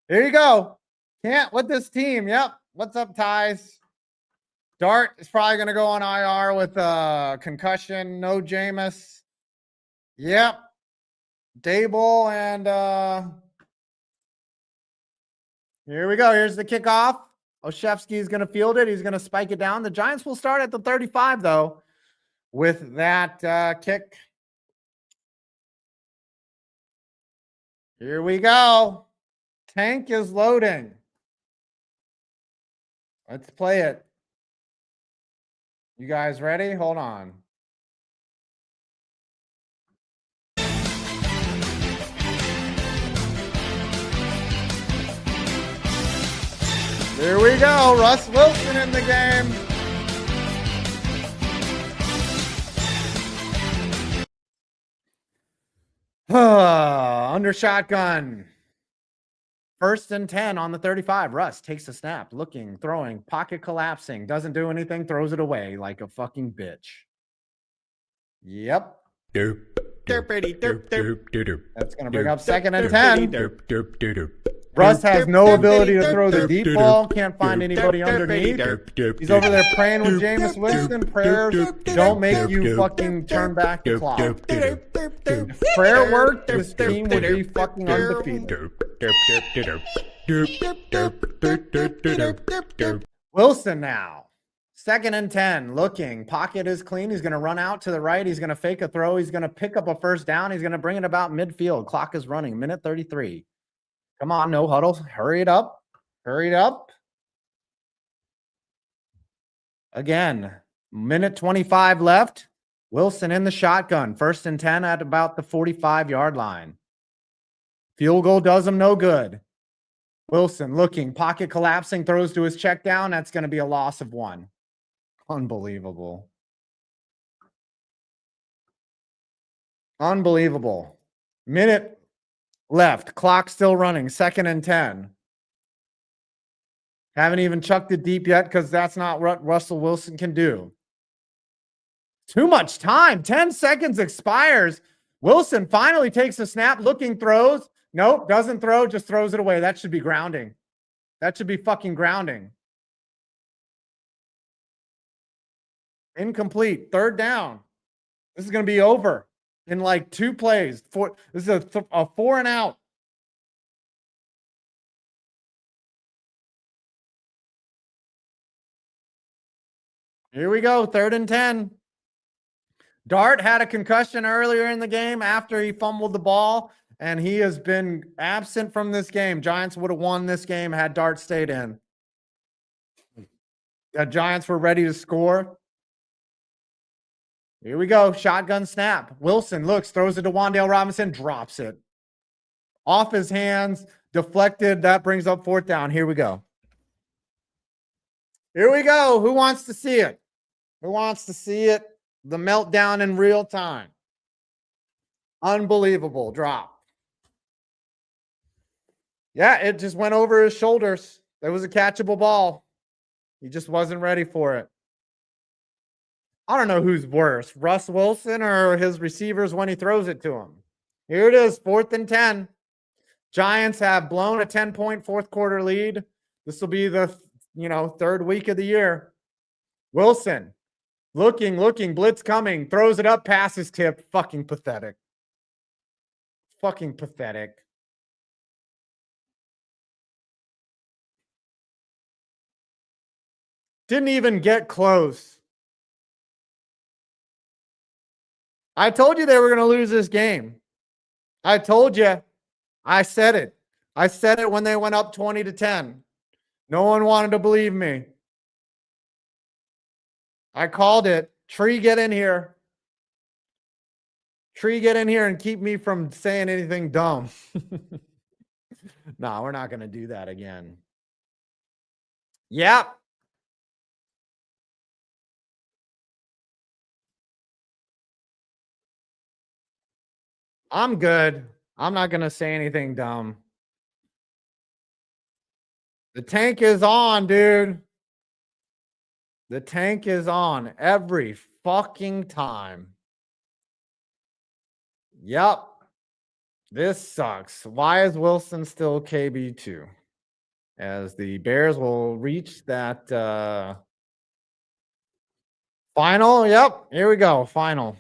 Speaker 1: Here you go. Can't with this team. Yep. What's up, Ties? Dart is probably going to go on IR with concussion. No Jameis. Yep. Dable and here we go. Here's the kickoff. Oshevsky is going to field it. He's going to spike it down. The Giants will start at the 35, though, with that kick. Here we go. Tank is loading. Let's play it. You guys ready? Hold on. Here we go. Russ Wilson in the game. Under shotgun. 1st and 10 on the 35. Russ takes a snap, looking, throwing, pocket collapsing, doesn't do anything, throws it away like a fucking bitch. Yep.
Speaker 4: Derp.
Speaker 1: Derpity, derp, derp.
Speaker 4: Derp.
Speaker 1: That's going to bring up 2nd and 10. Russ has no ability to throw the deep ball. Can't find anybody underneath. He's over there praying with Jameis Winston. Prayers don't make you fucking turn back the clock. If prayer worked, this team would be fucking undefeated. Wilson now. 2nd and 10. Looking. Pocket is clean. He's going to run out to the right. He's going to fake a throw. He's going to pick up a 1st down. He's going to bring it about midfield. Clock is running. Minute 33. Come on, no huddle. Hurry it up. Hurry it up. Again, minute 25 left. Wilson in the shotgun. 1st and 10 at about the 45-yard line. Field goal does him no good. Wilson looking, pocket collapsing, throws to his check down. That's going to be a loss of 1. Unbelievable. Unbelievable. Minute left. Clock still running. 2nd and 10. Haven't even chucked it deep yet because that's not what Russell Wilson can do. Too much time. 10 seconds expires. Wilson finally takes a snap, looking, throws. Nope, doesn't throw, just throws it away. That should be grounding. That should be fucking grounding. Incomplete. 3rd down. This is going to be over in like 2 plays. This is a 4 and out. Here we go. 3rd and 10. Dart had a concussion earlier in the game after he fumbled the ball, and he has been absent from this game. Giants would have won this game had Dart stayed in. The Giants were ready to score. Here we go. Shotgun snap. Wilson looks, throws it to Wan'Dale Robinson, drops it. Off his hands, deflected. That brings up 4th down. Here we go. Here we go. Who wants to see it? Who wants to see it? The meltdown in real time. Unbelievable drop. Yeah, it just went over his shoulders. There was a catchable ball. He just wasn't ready for it. I don't know who's worse, Russ Wilson or his receivers when he throws it to him. Here it is, 4th and 10. Giants have blown a 10-point 4th quarter lead. This will be the 3rd week of the year. Wilson. Looking, blitz coming, throws it up, passes tipped. Fucking pathetic. Fucking pathetic. Didn't even get close. I told you they were going to lose this game. I told you. I said it. I said it when they went up 20-10. No one wanted to believe me. I called it. Tree, get in here. Tree, get in here and keep me from saying anything dumb. No, we're not going to do that again. Yep. I'm good. I'm not going to say anything dumb. The tank is on, dude. The tank is on every fucking time. Yep. This sucks. Why is Wilson still KB2? As the Bears will reach that final. Yep. Here we go. Final.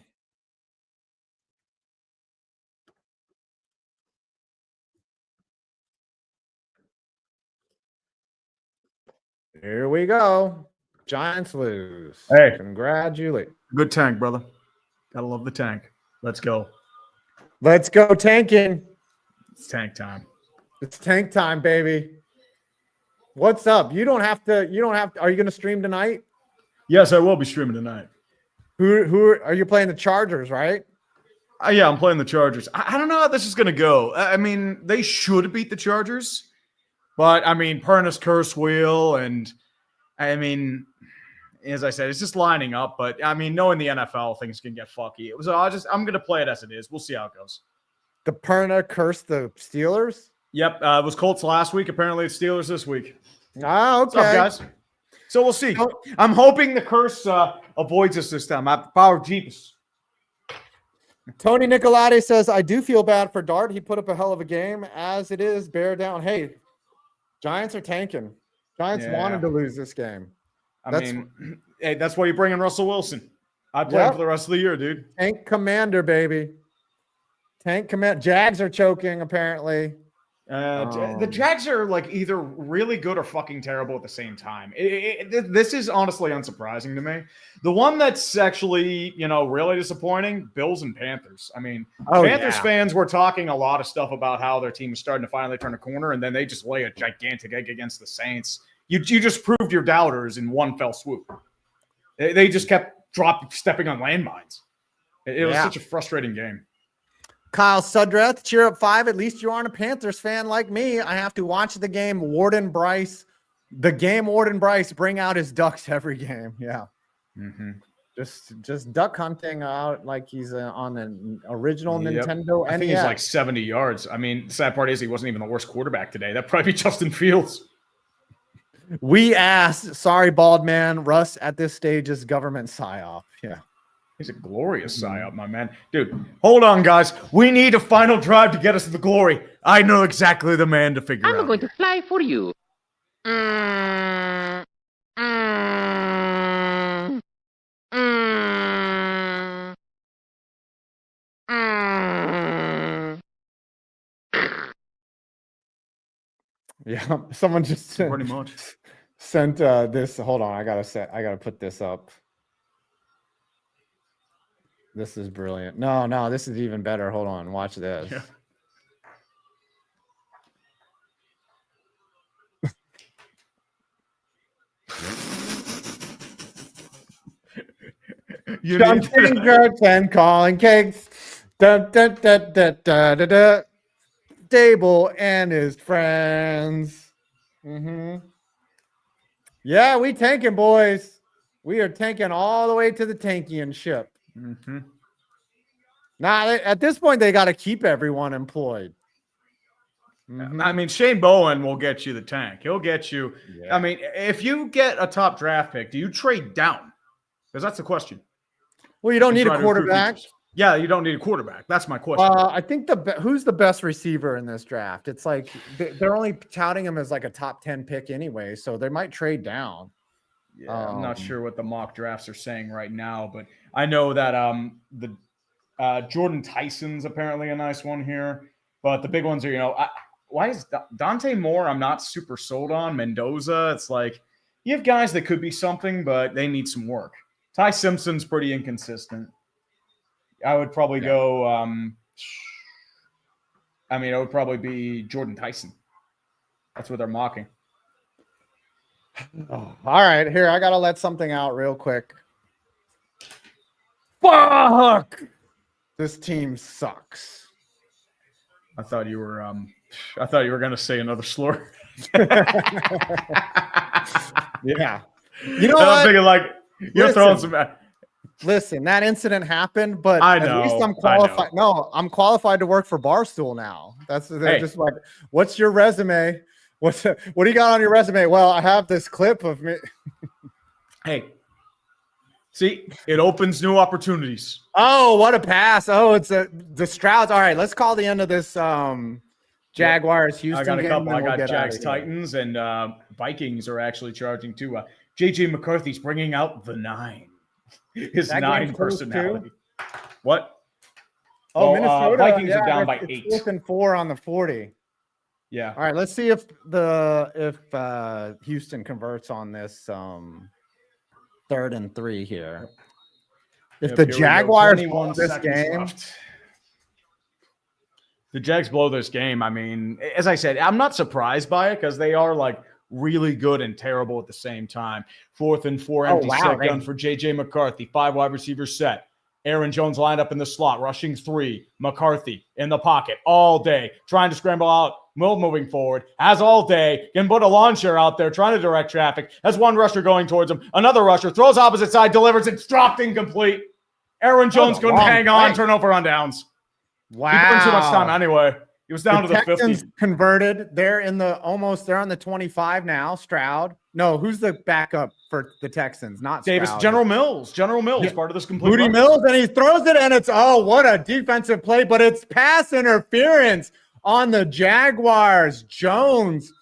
Speaker 1: Here we go. Giants lose.
Speaker 4: Hey.
Speaker 1: Congratulations.
Speaker 4: Good tank, brother. Gotta love the tank. Let's go.
Speaker 1: Let's go tanking.
Speaker 4: It's tank time.
Speaker 1: It's tank time, baby. What's up? You don't have to. Are you going to stream tonight?
Speaker 4: Yes, I will be streaming tonight.
Speaker 1: Who are you playing? The Chargers, right?
Speaker 4: Yeah, I'm playing the Chargers. I don't know how this is going to go. I mean, they should beat the Chargers. But, I mean, Pernis curse wheel. And, I mean, as I said, it's just lining up. But, I mean, knowing the NFL, things can get fucky. I'm going to play it as it is. We'll see how it goes.
Speaker 1: The Perna cursed the Steelers?
Speaker 4: Yep. It was Colts last week. Apparently, it's Steelers this week.
Speaker 1: Ah, okay.
Speaker 4: What's up, guys? So we'll see. I'm hoping the curse avoids us this time. I have the power of Jeeps.
Speaker 1: Tony Nicolati says, I do feel bad for Dart. He put up a hell of a game. As it is, bear down. Hey, Giants are tanking. Giants wanted to lose this game.
Speaker 4: I mean, hey, that's why you bring in Russell Wilson. I'd play him for the rest of the year, dude.
Speaker 1: Tank commander, baby. Tank command. Jags are choking, apparently.
Speaker 4: The Jags are like either really good or fucking terrible at the same time. This is honestly unsurprising to me. The one that's actually, really disappointing, Bills and Panthers. I mean, Panthers fans were talking a lot of stuff about how their team is starting to finally turn a corner, and then they just lay a gigantic egg against the Saints. You just proved your doubters in one fell swoop. They just kept stepping on landmines. It was such a frustrating game.
Speaker 1: Kyle Sudreth, cheer up 5. At least you aren't a Panthers fan like me. I have to watch the game. Warden Bryce bring out his ducks every game. Yeah.
Speaker 4: Mm-hmm.
Speaker 1: Just duck hunting out like he's on an original Nintendo NES.
Speaker 4: I think he's like 70 yards. I mean, the sad part is he wasn't even the worst quarterback today. That'd probably be Justin Fields.
Speaker 1: We asked, sorry, bald man, Russ at this stage is government psyop. Yeah.
Speaker 4: He's a glorious psyop, my man. Dude, hold on, guys. We need a final drive to get us to the glory. I know exactly the man to figure out.
Speaker 2: I'm going to fly for you. Mm, mm, mm, mm.
Speaker 1: Yeah, someone just
Speaker 4: Pretty much
Speaker 1: sent this. Hold on, I gotta put this up. This is brilliant. No, this is even better. Hold on, watch this.
Speaker 4: Yeah.
Speaker 1: Jumping jerks and calling cakes. Dun, dun, dun, dun, dun, dun, dun. Dable and his friends. Yeah, we tanking, boys. We are tanking all the way to the tankian ship. Now, at this point, they got to keep everyone employed.
Speaker 4: I mean, Shane Bowen will get you the tank. He'll get you. Yeah. I mean, if you get a top draft pick, do you trade down? Because that's the question.
Speaker 1: Well, you don't need a quarterback.
Speaker 4: Yeah, you don't need a quarterback. That's my question.
Speaker 1: I think who's the best receiver in this draft? It's like they're only touting him as like a top 10 pick anyway, so they might trade down.
Speaker 4: Yeah, I'm not sure what the mock drafts are saying right now, but I know that Jordan Tyson's apparently a nice one here. But the big ones are, why is Dante Moore? I'm not super sold on. Mendoza. It's like you have guys that could be something, but they need some work. Ty Simpson's pretty inconsistent. I would probably go. It would probably be Jordan Tyson. That's what they're mocking.
Speaker 1: Oh, all right, here I gotta let something out real quick. Fuck! This team sucks.
Speaker 4: I thought you were gonna say another slur.
Speaker 1: Yeah. You know
Speaker 4: what?
Speaker 1: I'm
Speaker 4: thinking like you're throwing some.
Speaker 1: Listen, that incident happened, but
Speaker 4: I know,
Speaker 1: at least I'm qualified. No, I'm qualified to work for Barstool now. They're just like, what's your resume? What do you got on your resume? Well, I have this clip of me.
Speaker 4: Hey, see, it opens new opportunities.
Speaker 1: Oh, what a pass. Oh, it's the Strouds. All right, let's call the end of this Jaguars Houston
Speaker 4: I got a
Speaker 1: game,
Speaker 4: couple.
Speaker 1: and
Speaker 4: I
Speaker 1: we'll
Speaker 4: got
Speaker 1: get
Speaker 4: Jags
Speaker 1: out of here.
Speaker 4: Titans, and Vikings are actually charging too. JJ McCarthy's bringing out the 9. His
Speaker 1: That
Speaker 4: 9
Speaker 1: game's close, too.
Speaker 4: personality. What?
Speaker 1: Oh,
Speaker 4: Well,
Speaker 1: Minnesota.
Speaker 4: Vikings are
Speaker 1: yeah,
Speaker 4: down by
Speaker 1: it's
Speaker 4: 8.
Speaker 1: 4th and 4 on the 40.
Speaker 4: Yeah.
Speaker 1: All right, let's see if Houston converts on this 3rd and 3 here. If
Speaker 4: Yep,
Speaker 1: the
Speaker 4: here we go.
Speaker 1: Jaguars
Speaker 4: 21
Speaker 1: blow this
Speaker 4: seconds
Speaker 1: game,
Speaker 4: left. The Jags blow this game. I mean, as I said, I'm not surprised by it because they are like really good and terrible at the same time. 4th and 4, empty
Speaker 1: wow,
Speaker 4: set
Speaker 1: they-
Speaker 4: gun for JJ McCarthy. 5 wide receivers set. Aaron Jones lined up in the slot, rushing 3. McCarthy in the pocket all day, trying to scramble out. Will moving forward, as all day, can put a lawn chair out there, trying to direct traffic. Has one rusher going towards him. Another rusher throws opposite side, delivers. It's dropped incomplete. Aaron Jones couldn't
Speaker 1: long
Speaker 4: hang on.
Speaker 1: play.
Speaker 4: Turnover on downs.
Speaker 1: wow.
Speaker 4: He burned too much time anyway. He was down to the
Speaker 1: Texans
Speaker 4: 50.
Speaker 1: converted. They're on the 25 now. Stroud. No, who's the backup for the Texans? Not
Speaker 4: Davis,
Speaker 1: Stroud.
Speaker 4: General Mills. General Mills,
Speaker 1: Yeah.
Speaker 4: part of this complete
Speaker 1: Moody
Speaker 4: run.
Speaker 1: Mills, and he throws it, and it's what a defensive play, but it's pass interference on the Jaguars. Jones.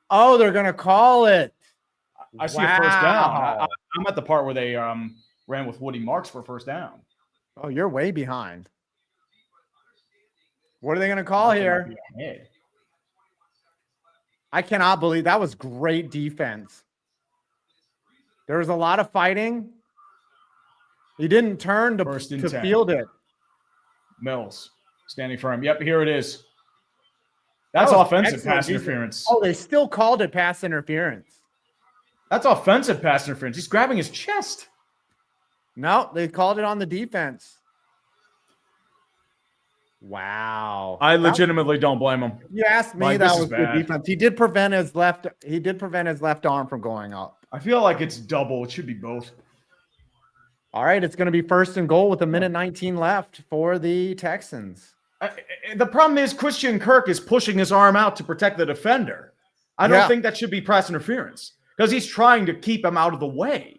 Speaker 1: Oh, they're gonna call it.
Speaker 4: I see a first down.
Speaker 1: Wow.
Speaker 4: I'm at the part where they ran with Woody Marks for first down.
Speaker 1: Oh, you're way behind. What are they gonna call here? I cannot believe that was great defense. There was a lot of fighting. He didn't turn to
Speaker 4: First and 10.
Speaker 1: field it.
Speaker 4: Mills standing firm. Yep, here it is. That's
Speaker 1: That was
Speaker 4: offensive
Speaker 1: excellent
Speaker 4: pass
Speaker 1: defense.
Speaker 4: interference.
Speaker 1: Oh, they still called it pass interference.
Speaker 4: That's offensive pass interference. He's grabbing his chest.
Speaker 1: No, they called it on the defense. Wow.
Speaker 4: I legitimately don't blame him.
Speaker 1: You asked me,
Speaker 4: Like,
Speaker 1: that
Speaker 4: this is
Speaker 1: was good
Speaker 4: bad.
Speaker 1: defense. He did prevent his left arm from going up.
Speaker 4: I feel like it's double. It should be both.
Speaker 1: All right, it's going to be 1st and goal with 1:19 left for the Texans.
Speaker 4: The problem is Christian Kirk is pushing his arm out to protect the defender. I don't
Speaker 1: Yeah.
Speaker 4: think that should be pass interference because he's trying to keep him out of the way.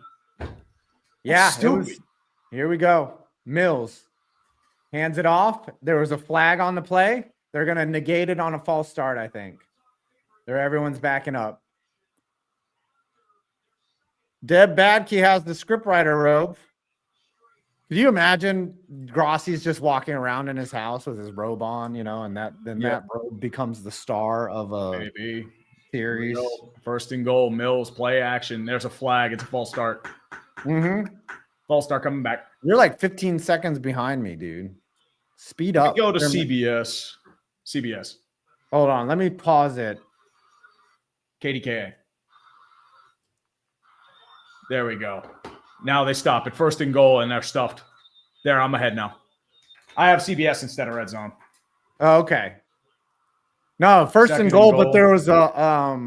Speaker 1: Yeah,
Speaker 4: stupid.
Speaker 1: Here we go. Mills hands it off. There was a flag on the play. They're going to negate it on a false start, I think. Everyone's backing up. Deb Badke has the scriptwriter robe. Could you imagine Grossi's just walking around in his house with his robe on, and that robe becomes the star of a
Speaker 4: Maybe.
Speaker 1: series?
Speaker 4: First and goal, Mills, play action. There's a flag. It's a false start.
Speaker 1: Mm-hmm.
Speaker 4: False start coming back.
Speaker 1: You're like 15 seconds behind me, dude. Speed up.
Speaker 4: Go to CBS. CBS.
Speaker 1: Hold on. Let me pause it.
Speaker 4: KDKA. There we go. Now they stop at 1st and goal, and they're stuffed. There, I'm ahead now. I have CBS instead of Red Zone.
Speaker 1: Oh, okay. No, 1st
Speaker 4: Second
Speaker 1: and goal,
Speaker 4: and
Speaker 1: but
Speaker 4: goal.
Speaker 1: there was a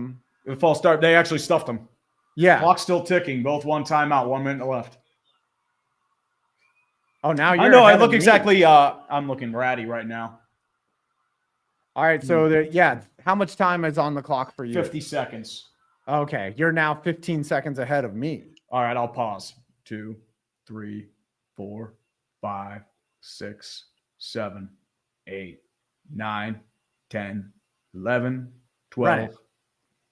Speaker 4: The false start. They actually stuffed them.
Speaker 1: yeah.
Speaker 4: Clock still ticking. Both one timeout. 1 minute left.
Speaker 1: Oh, now you're
Speaker 4: I know. I
Speaker 1: ahead of
Speaker 4: look
Speaker 1: me.
Speaker 4: exactly. I'm looking ratty right now.
Speaker 1: All right, so how much time is on the clock for you?
Speaker 4: 50 seconds.
Speaker 1: Okay, you're now 15 seconds ahead of me.
Speaker 4: All right, I'll pause. 2, 3, 4, 5, 6, 7, 8, 9, 10, 11, 12.
Speaker 1: Run it.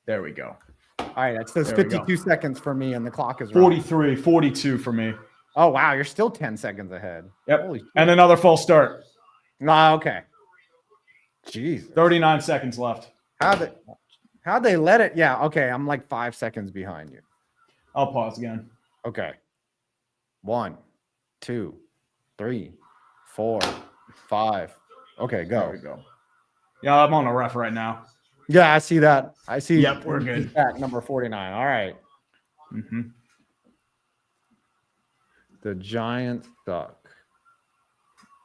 Speaker 4: There we go.
Speaker 1: All right, that says
Speaker 4: There we go.
Speaker 1: 52 seconds for me, and the clock is running.
Speaker 4: 43, 42 for me.
Speaker 1: Oh, wow, you're still 10 seconds ahead.
Speaker 4: Yep.
Speaker 1: Holy shit.
Speaker 4: And another false start.
Speaker 1: No, okay. Jeez.
Speaker 4: 39 seconds left.
Speaker 1: How'd they let it? Yeah, okay, I'm like 5 seconds behind you.
Speaker 4: I'll pause again.
Speaker 1: Okay. 1, 2, 3, 4, 5. Okay,
Speaker 4: There
Speaker 1: go.
Speaker 4: we go. Yeah, I'm on a ref right now.
Speaker 1: Yeah, I see that. I see.
Speaker 4: Yep, we're good.
Speaker 1: Back number 49. All right.
Speaker 4: Mm-hmm.
Speaker 1: The Giants suck.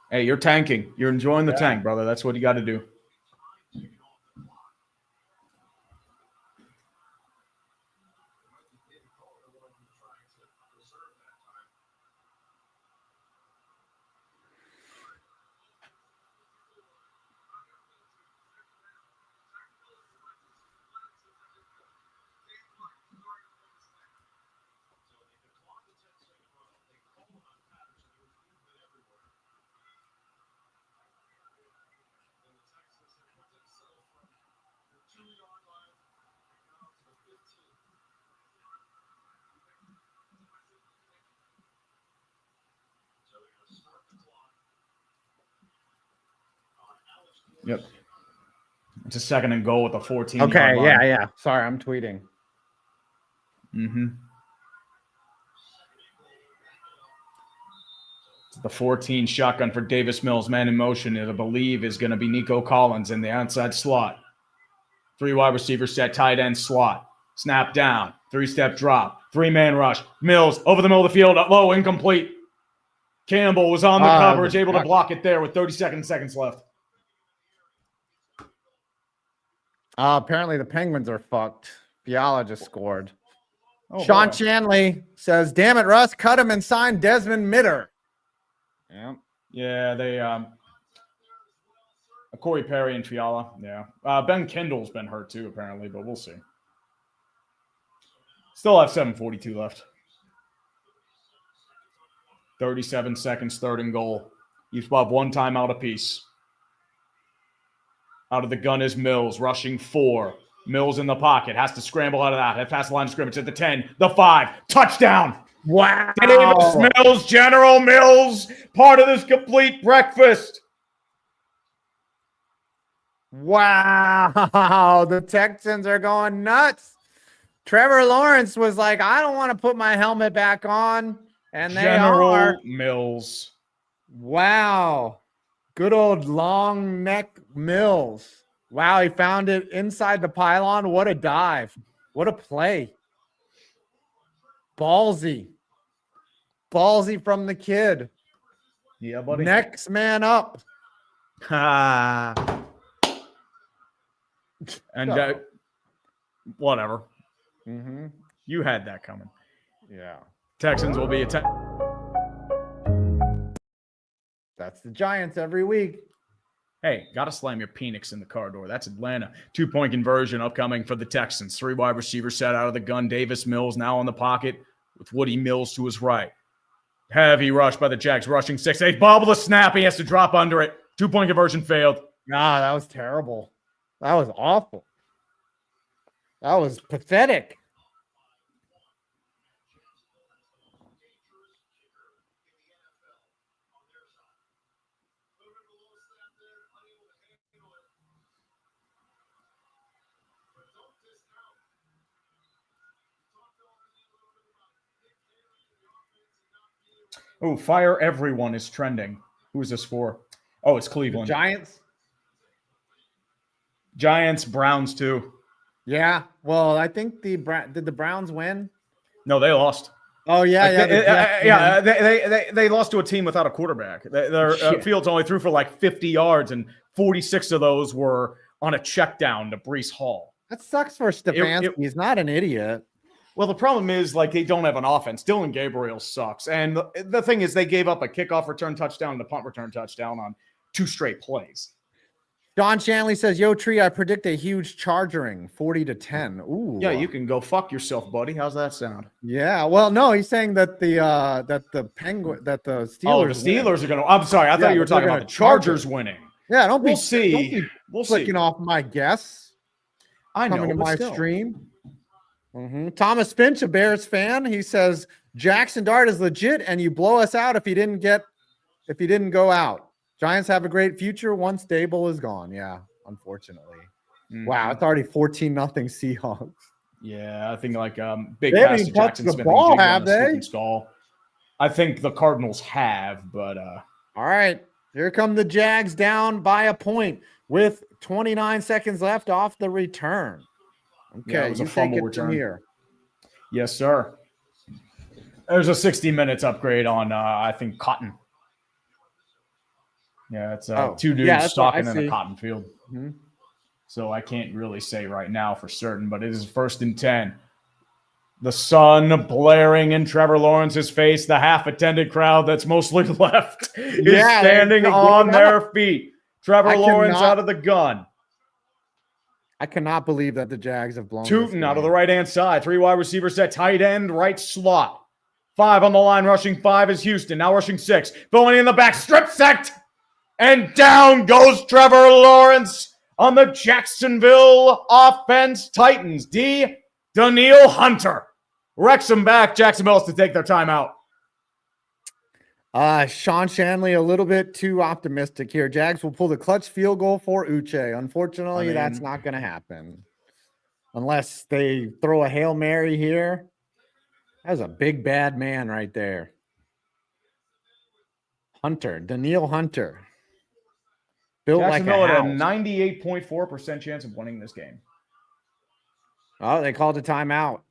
Speaker 4: Hey, you're tanking. You're enjoying the tank, brother. That's what you got to do. Yep. It's a 2nd and goal with a 14.
Speaker 1: Okay, yeah. Sorry, I'm tweeting.
Speaker 4: Mm-hmm. The 14 shotgun for Davis Mills, man in motion. I believe is going to be Nico Collins in the outside slot. 3 wide receiver set, tight end slot. Snap down, 3-step drop, 3-man rush. Mills over the middle of the field, low, incomplete. Campbell was on the coverage, able to block it there with 32 seconds left.
Speaker 1: Apparently the Penguins are fucked. Fiala just scored.
Speaker 4: Oh,
Speaker 1: Sean
Speaker 4: boy.
Speaker 1: Chanley says, "Damn it, Russ, cut him and sign Desmond Mitter." Yeah.
Speaker 4: Yeah, they Corey Perry and Fiala. Yeah. Ben Kendall's been hurt too, apparently, but we'll see. Still have 7:42 left. 37 seconds, 3rd and goal. You still have 1 timeout apiece. Out of the gun is Mills, rushing 4. Mills in the pocket, has to scramble out of that. Has past the line of scrimmage at the 10, the 5. Touchdown!
Speaker 1: Wow.
Speaker 4: Davis Mills, General Mills, part of this complete breakfast.
Speaker 1: Wow. The Texans are going nuts. Trevor Lawrence was like, "I don't want to put my helmet back on." And they
Speaker 4: General
Speaker 1: are.
Speaker 4: Mills.
Speaker 1: Wow. Good old long neck Mills. Wow, he found it inside the pylon. What a dive. What a play. Ballsy. Ballsy from the kid.
Speaker 4: Yeah, buddy.
Speaker 1: Next man up.
Speaker 4: And whatever.
Speaker 1: Mm-hmm.
Speaker 4: You had that coming.
Speaker 1: Yeah.
Speaker 4: Texans will be
Speaker 1: That's the Giants every week.
Speaker 4: Hey, got to slam your Penix in the car door. That's Atlanta. 2-point conversion upcoming for the Texans. 3 wide receivers set out of the gun. Davis Mills now in the pocket with Woody Mills to his right. Heavy rush by the Jags, rushing 6. They bobble the snap. He has to drop under it. 2-point conversion failed.
Speaker 1: Ah, that was terrible. That was awful. That was pathetic.
Speaker 4: Oh, fire everyone is trending. Who is this for? Oh, it's Cleveland.
Speaker 1: Giants?
Speaker 4: Giants, Browns too.
Speaker 1: Yeah. Well, I think did the Browns win?
Speaker 4: No, they lost.
Speaker 1: Oh, yeah.
Speaker 4: They lost to a team without a quarterback. Their Fields only threw for like 50 yards, and 46 of those were on a check down to Breece Hall.
Speaker 1: That sucks for Stefanski. He's not an idiot.
Speaker 4: Well, the problem is, like, they don't have an offense. Dylan Gabriel sucks. And the thing is, they gave up a kickoff return touchdown and a punt return touchdown on 2 straight plays.
Speaker 1: John Shanley says, "Yo, Tree, I predict a huge chargering, 40-10. Ooh.
Speaker 4: Yeah, you can go fuck yourself, buddy. How's that sound?
Speaker 1: Yeah. Well, no, he's saying that the Steelers.
Speaker 4: Oh, the Steelers are going to. I'm sorry. I thought you were talking about the Chargers winning.
Speaker 1: Yeah, don't
Speaker 4: We'll
Speaker 1: be
Speaker 4: see.
Speaker 1: Don't be
Speaker 4: We'll
Speaker 1: flicking
Speaker 4: see.
Speaker 1: off my guess.
Speaker 4: I know.
Speaker 1: Coming to
Speaker 4: but
Speaker 1: my
Speaker 4: still.
Speaker 1: stream. Thomas Finch, a Bears fan, he says Jackson Dart is legit, and you blow us out if he didn't go out. Giants have a great future once Dable is gone. Yeah, unfortunately.
Speaker 4: Mm-hmm.
Speaker 1: Wow, it's already 14-0 Seahawks.
Speaker 4: Yeah, I think like big
Speaker 1: They
Speaker 4: pass
Speaker 1: haven't
Speaker 4: to
Speaker 1: touched
Speaker 4: Jackson
Speaker 1: the
Speaker 4: Smith
Speaker 1: ball,
Speaker 4: and Jigga
Speaker 1: have
Speaker 4: on the
Speaker 1: they?
Speaker 4: slipping skull. I think the Cardinals have, but
Speaker 1: All right, here come the Jags down by a point with 29 seconds left off the return. Okay,
Speaker 4: Yeah, it was a
Speaker 1: you take
Speaker 4: fumble
Speaker 1: it
Speaker 4: return.
Speaker 1: from here.
Speaker 4: yes, sir. There's a 60 minutes upgrade on I think Cotton. Yeah, it's 2 dudes
Speaker 1: that's what I
Speaker 4: stalking in
Speaker 1: see.
Speaker 4: a cotton field.
Speaker 1: Mm-hmm.
Speaker 4: So I can't really say right now for certain, but it is 1st and 10. The sun blaring in Trevor Lawrence's face. The half-attended crowd that's mostly left is standing
Speaker 1: they
Speaker 4: on
Speaker 1: gave
Speaker 4: their
Speaker 1: up.
Speaker 4: feet. Trevor Lawrence out of the gun.
Speaker 1: I cannot believe that the Jags have blown.
Speaker 4: Tootin out of the right-hand side. 3 wide receivers set, tight end, right slot. 5 on the line, rushing 5 is Houston. Now rushing 6. Throwing in the back, strip sacked. And down goes Trevor Lawrence on the Jacksonville offense. Titans, Daniil Hunter. Wrecks him back. Jacksonville has to take their timeout.
Speaker 1: Sean Shanley, a little bit too optimistic here. Jags will pull the clutch field goal for Uche. Unfortunately, that's not going to happen unless they throw a Hail Mary here. That's a big bad man right there. Hunter, Daniil Hunter. Built like a
Speaker 4: Jacksonville had a
Speaker 1: house.
Speaker 4: 98.4% chance of winning this game.
Speaker 1: Oh, they called a timeout.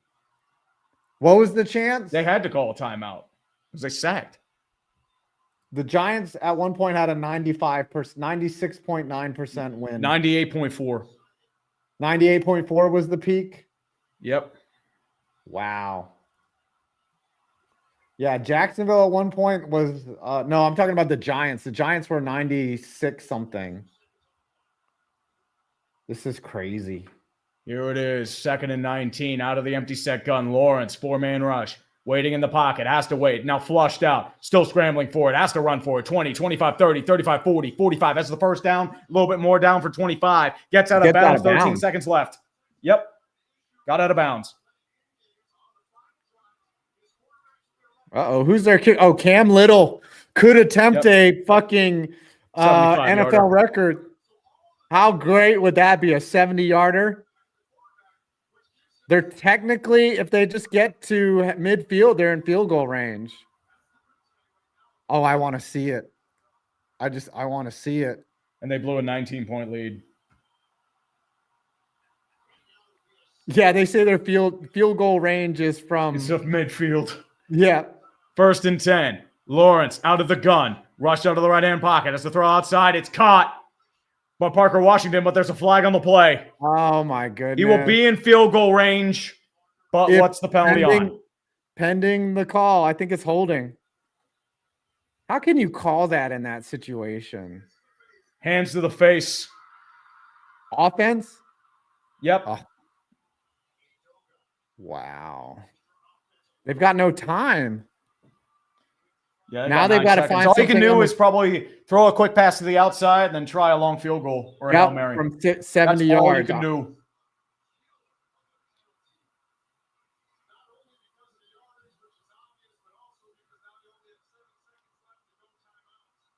Speaker 1: What was the chance?
Speaker 4: They had to call a timeout because they sacked.
Speaker 1: The Giants at one point had a 96.9% win.
Speaker 4: 98.4.
Speaker 1: 98.4 was the peak.
Speaker 4: Yep.
Speaker 1: Wow. Yeah, Jacksonville at one point was no, I'm talking about the Giants. The Giants were 96 something. This is crazy.
Speaker 4: Here it is, 2nd and 19, out of the empty set gun. Lawrence, 4-man rush, waiting in the pocket, has to wait, now flushed out, still scrambling for it, has to run for it, 20, 25, 30, 35, 40, 45, that's the first down, a little bit more down for 25, gets out of bounds, 13 seconds left. Yep, got out of bounds.
Speaker 1: Uh-oh, who's their kick? Oh, Cam Little could attempt a fucking NFL record. How great would that be, a 70-yarder? They're technically, if they just get to midfield, they're in field goal range. Oh, I want to see it. I want to see it.
Speaker 4: And they blew a 19-point lead.
Speaker 1: Yeah, they say their field goal range is from...
Speaker 4: It's of midfield.
Speaker 1: Yeah.
Speaker 4: 1st and 10. Lawrence out of the gun. Rushed out of the right-hand pocket. Has to throw outside. It's caught by Parker Washington, but there's a flag on the play.
Speaker 1: Oh, my goodness.
Speaker 4: He will be in field goal range, but what's the penalty on?
Speaker 1: Pending the call. I think it's holding. How can you call that in that situation?
Speaker 4: Hands to the face.
Speaker 1: Offense?
Speaker 4: Yep.
Speaker 1: Oh. Wow. They've got no time.
Speaker 4: Yeah,
Speaker 1: now they've got to find
Speaker 4: all you can do is probably throw a quick pass to the outside and then try a long field goal or a Hail Mary.
Speaker 1: From 70 yards.
Speaker 4: All you can do.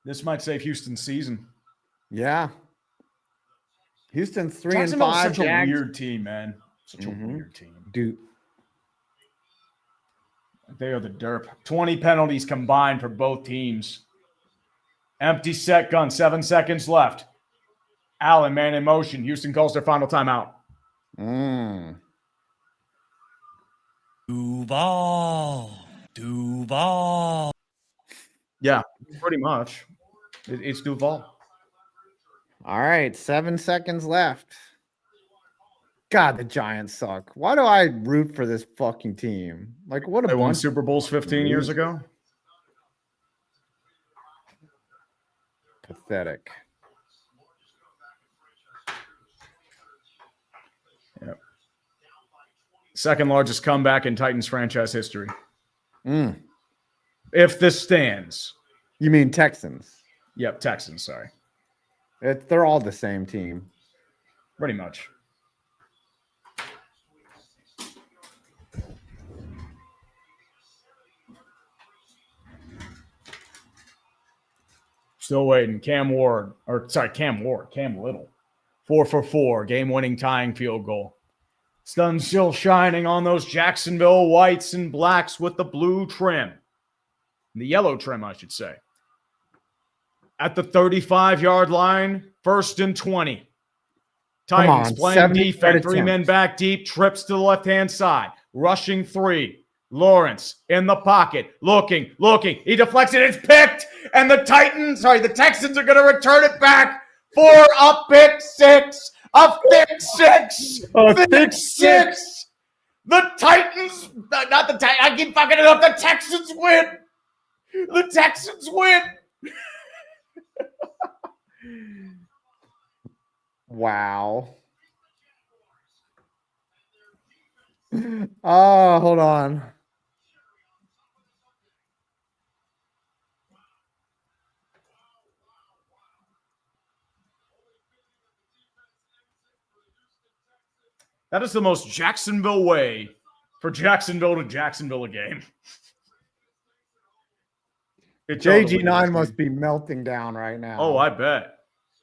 Speaker 4: This might save Houston's season.
Speaker 1: Yeah. Houston's 3-5.
Speaker 4: Such a weird team, man. Such a weird team.
Speaker 1: Dude.
Speaker 4: They are the derp. 20 penalties combined for both teams. Empty set gun, 7 seconds left. Allen, man in motion. Houston calls their final timeout. Duval. Yeah, pretty much. It's Duval.
Speaker 1: All right, 7 seconds left. God, the Giants suck. Why do I root for this fucking team? Like, what a
Speaker 4: They won Super Bowls 15 years ago.
Speaker 1: Pathetic.
Speaker 4: Yep. Second largest comeback in Titans franchise history. If this stands.
Speaker 1: You mean Texans?
Speaker 4: Yep, Texans, sorry.
Speaker 1: They're all the same team.
Speaker 4: Pretty much. Still waiting. Cam Little. 4 for 4. Game-winning tying field goal. Sun still shining on those Jacksonville whites and blacks with the blue trim. The yellow trim, I should say. At the 35-yard line, 1st and 20. Titans playing defense. 3 men back deep. Trips to the left-hand side. Rushing 3. Lawrence in the pocket, looking. He deflects it. It's picked, and the Texans are going to return it back for a pick six. A pick six. Pick six. The Titans, not the Titans. I keep fucking it up. The Texans win. The Texans win.
Speaker 1: Wow. Oh, hold on.
Speaker 4: That is the most Jacksonville way for Jacksonville to Jacksonville a game. It totally
Speaker 1: JG9
Speaker 4: is,
Speaker 1: must
Speaker 4: dude.
Speaker 1: be melting down right now.
Speaker 4: Oh, I bet.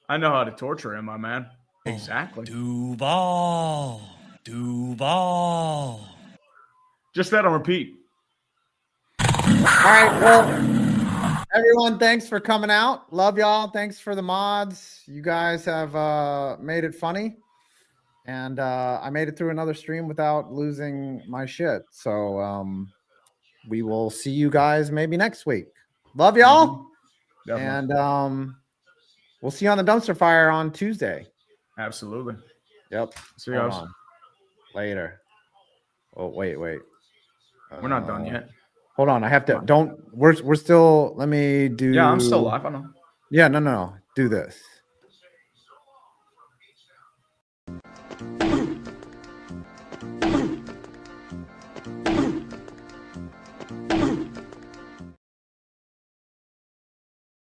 Speaker 4: I know how to torture him, my man. Exactly.
Speaker 5: Duval.
Speaker 4: Just that on repeat.
Speaker 1: All right. Well, everyone, thanks for coming out. Love y'all. Thanks for the mods. You guys have made it funny. And I made it through another stream without losing my shit. So we will see you guys maybe next week. Love y'all.
Speaker 4: Definitely.
Speaker 1: And we'll see you on the dumpster fire on Tuesday.
Speaker 4: Absolutely.
Speaker 1: Yep.
Speaker 4: See you
Speaker 1: Hold
Speaker 4: guys.
Speaker 1: on. Later. Oh, wait.
Speaker 4: We're not done yet.
Speaker 1: Hold on. I have to. Don't. We're still. Let me do.
Speaker 4: Yeah, I'm still live. I know.
Speaker 1: Yeah. No. Do this.